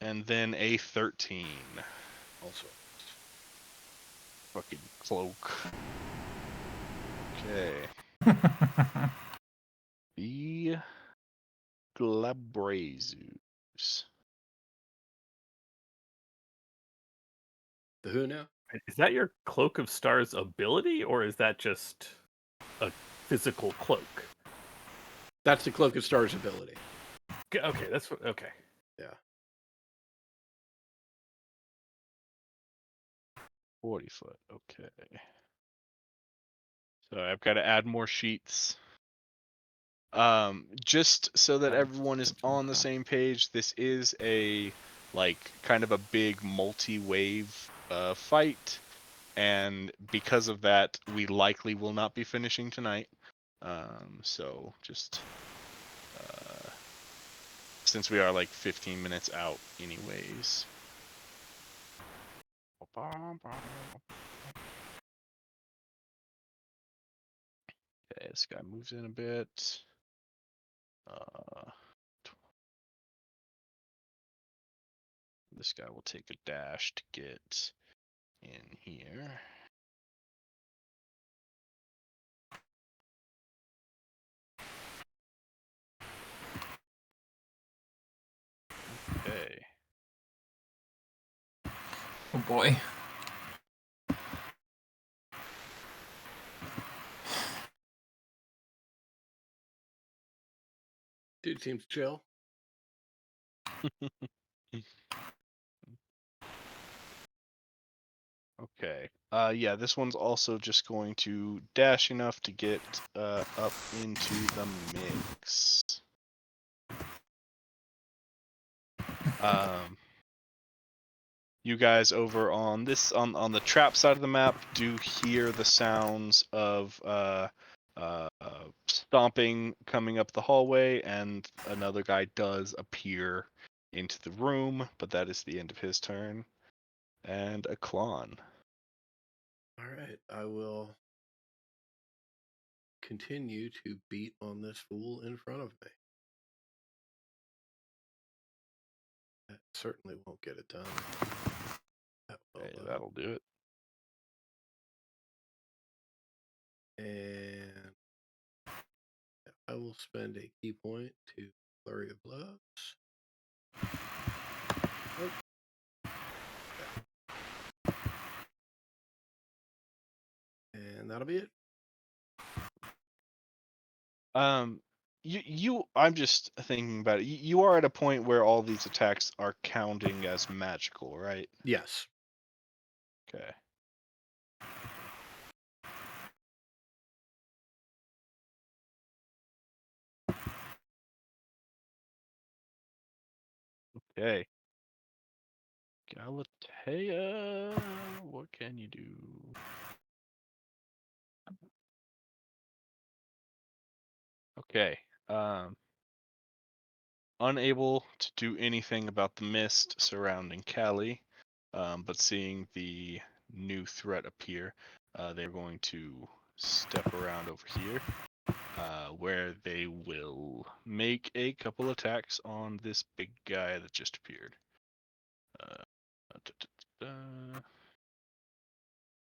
And then a 13. Also. Fucking cloak. Okay. The Glabrazus. The who now? Is that your Cloak of Stars ability, or is that just a physical cloak? That's the Cloak of Stars ability. Okay, that's okay. Yeah. 40 foot. Okay. So I've got to add more sheets. Just so that everyone is on the same page, this is a kind of a big multi-wave fight, and because of that, we likely will not be finishing tonight. So just since we are like 15 minutes out, anyways. Okay, this guy moves in a bit. This guy will take a dash to get in here. Okay. Oh boy. Dude seems chill. Okay. Yeah, this one's also just going to dash enough to get up into the mix. You guys over on this on the trap side of the map do hear the sounds of stomping coming up the hallway, and another guy does appear into the room, but that is the end of his turn. And a Klon. All right. I will continue to beat on this fool in front of me. That certainly won't get it done. That will, Okay, that'll do it. And I will spend a key point to flurry of blows. And that'll be it. I'm just thinking about it. You are at a point where all these attacks are counting as magical, right? Yes. Okay. Okay. Galatea, what can you do? Okay. Unable to do anything about the mist surrounding Callie, but seeing the new threat appear, they're going to step around over here, where they will make a couple attacks on this big guy that just appeared.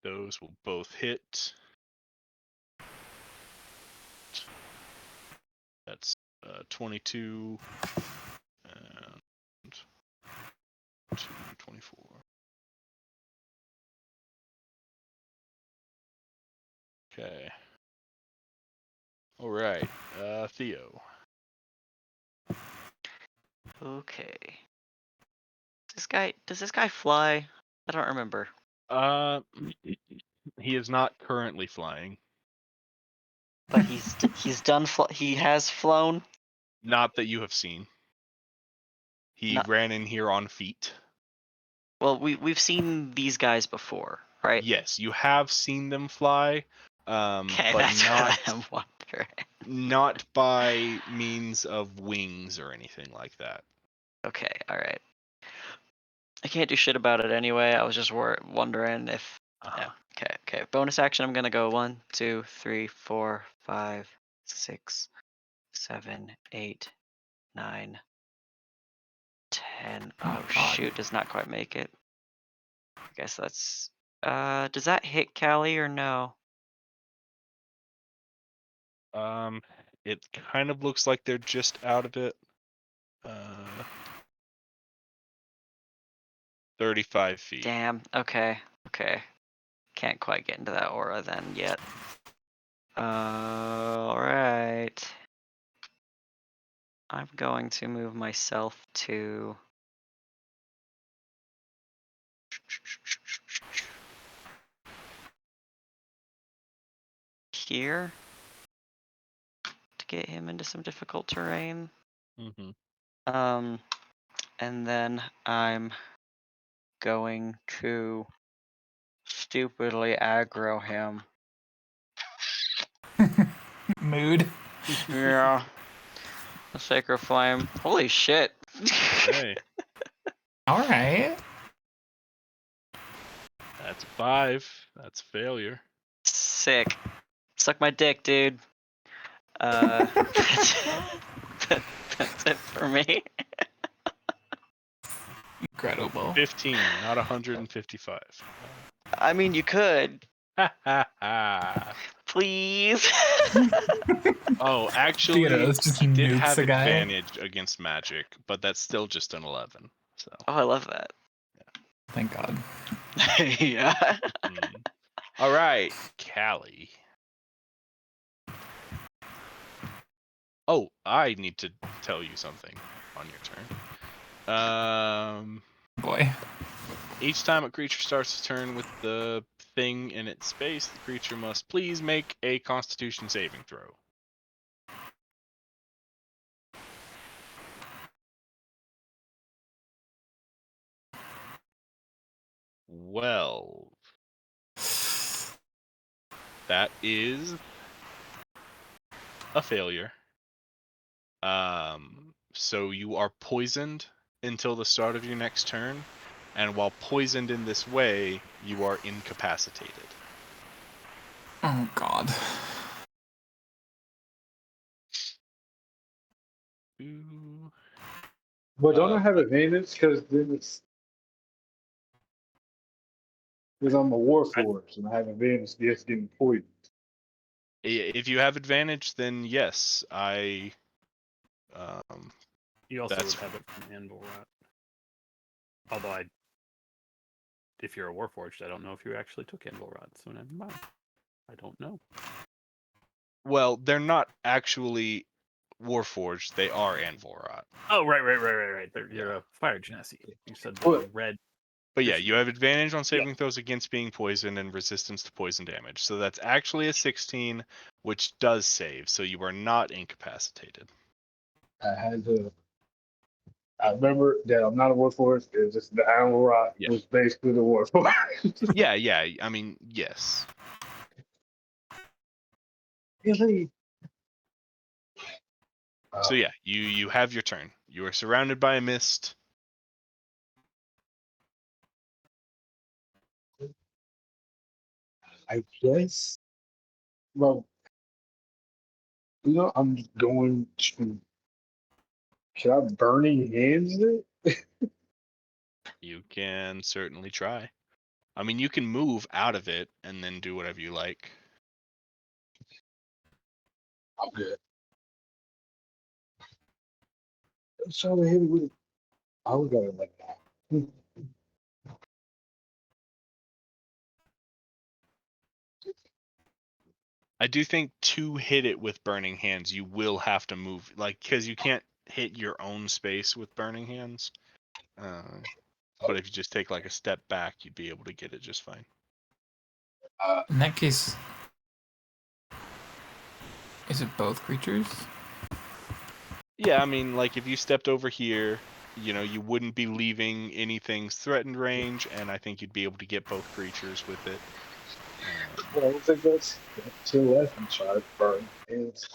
Those will both hit. That's 22 and 24. Okay. All right. Theo. Okay. Does this guy fly? I don't remember. He is not currently flying. But he has flown. Not that you have seen. He Not- ran in here on feet. Well, we've seen these guys before, right? Yes, you have seen them fly, Okay, but that's not what I'm wondering. not by means of wings or anything like that. Okay, all right. I can't do shit about it anyway. I was just wondering if. Yeah. Okay. Bonus action. I'm gonna go 1, 2, 3, 4, 5, 6, 7, 8, 9, 10. Oh, Oh God. shoot! Does not quite make it. I guess that's. Does that hit Callie or no? It kind of looks like they're just out of it. 35 feet. Damn. Okay. Can't quite get into that aura then yet. All right. I'm going to move myself to. Here to get him into some difficult terrain. Mm-hmm. And then I'm going to stupidly aggro him. Mood. Yeah. The Sacred Flame. Holy shit. Okay, All right. that's 5. That's a failure. Sick. Suck my dick, dude. That's it for me. Incredible. 15, not 155. I mean, you could. Ha ha ha. Please. Oh, actually, Theodos just he did nukes have a guy. advantage against magic, but that's still just an 11. So. Oh, I love that. Thank God. Yeah. All right, Callie. Oh, I need to tell you something on your turn. Boy. Each time a creature starts to turn with the thing in its space, the creature must please make a Constitution saving throw. Well, that is a failure. So you are poisoned until the start of your next turn, and while poisoned in this way, you are incapacitated. Oh God. Ooh. But don't I have advantage because I'm a warforged and I have advantage against getting poisoned. If you have advantage, then yes, I. You also That's- would have it from Anvil Rot. Although if you're a Warforged, I don't know if you actually took Anvil Rot, so never mind. I don't know. Well, they're not actually Warforged; they are Anvil Rot. Oh, right. You're a Fire Genasi. You said the What? red. But yeah, Just- you have advantage on saving throws against being poisoned and resistance to poison damage. So that's actually a 16, which does save. So you are not incapacitated. I remember that I'm not a warforged. It's just the Animal Rock Yeah. was basically the warforged. Yeah. I mean, yes. Really? So yeah, you have your turn. You are surrounded by a mist. I guess. Well, I'm going to. Should I burning hands it? You can certainly try. I mean, you can move out of it and then do whatever you like. I'm good. I'm trying to hit it with. I was gonna like that. I do think to hit it with burning hands, you will have to move, like, because you can't hit your own space with burning hands. But if you just take like a step back, you'd be able to get it just fine. In that case, is it both creatures? Yeah, I mean, like if you stepped over here you wouldn't be leaving anything's threatened range, and I think you'd be able to get both creatures with it. Well, I don't think that's to the left and try to burn hands.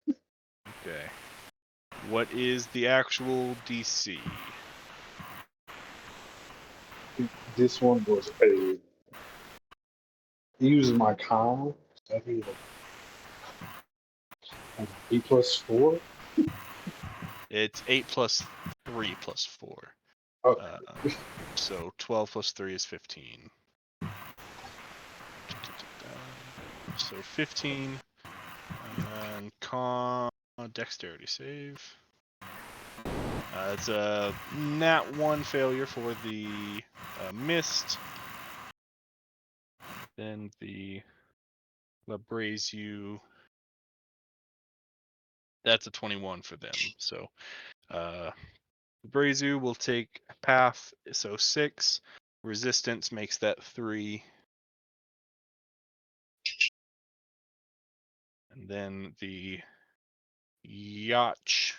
Okay. What is the actual DC? This one was a. He uses my con. So that'd be like 8+4. It's 8 plus 3 plus 4. Okay. So 12 plus 3 is 15. So 15. And con dexterity save. It's a nat 1 failure for the mist. Then the Labrazu. That's a 21 for them. So Labrazu will take path, so 6. Resistance makes that 3. And then the Yacht,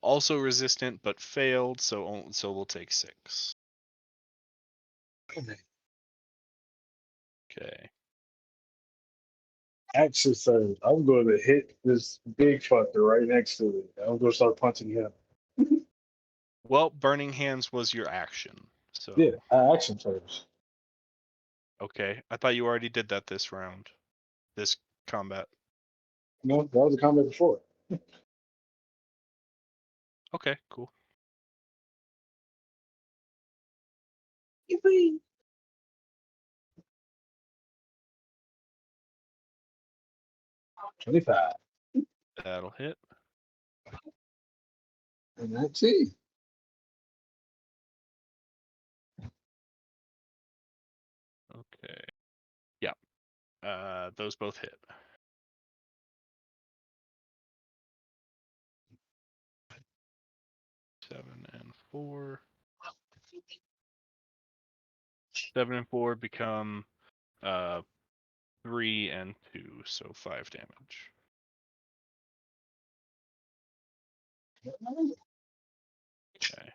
also resistant but failed, so we'll take 6. Okay. Action surge. I'm going to hit this big fucker right next to it. I'm going to start punching him. Well, burning hands was your action, so Yeah, action surge. okay. I thought you already did that this round, this combat. No, that was a combat before. Okay, cool. Yippee! $25. That'll hit. And that's it. Okay. Yeah. Those both hit. Seven and 4. 7 and 4 become 3 and 2, so 5 damage. Okay.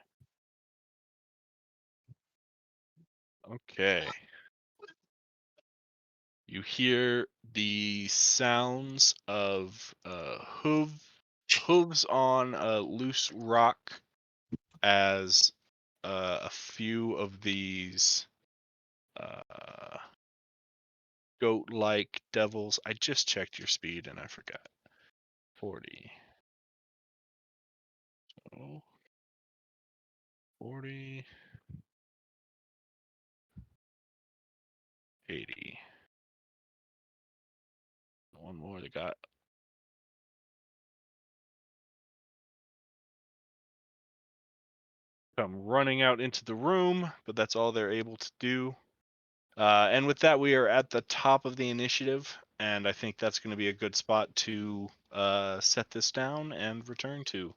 Okay. You hear the sounds of hooves on a loose rock as a few of these goat-like devils. I just checked your speed and I forgot. 40. So 40. 80. One more they got. Come running out into the room, but that's all they're able to do. And with that, we are at the top of the initiative, and I think that's going to be a good spot to set this down and return to.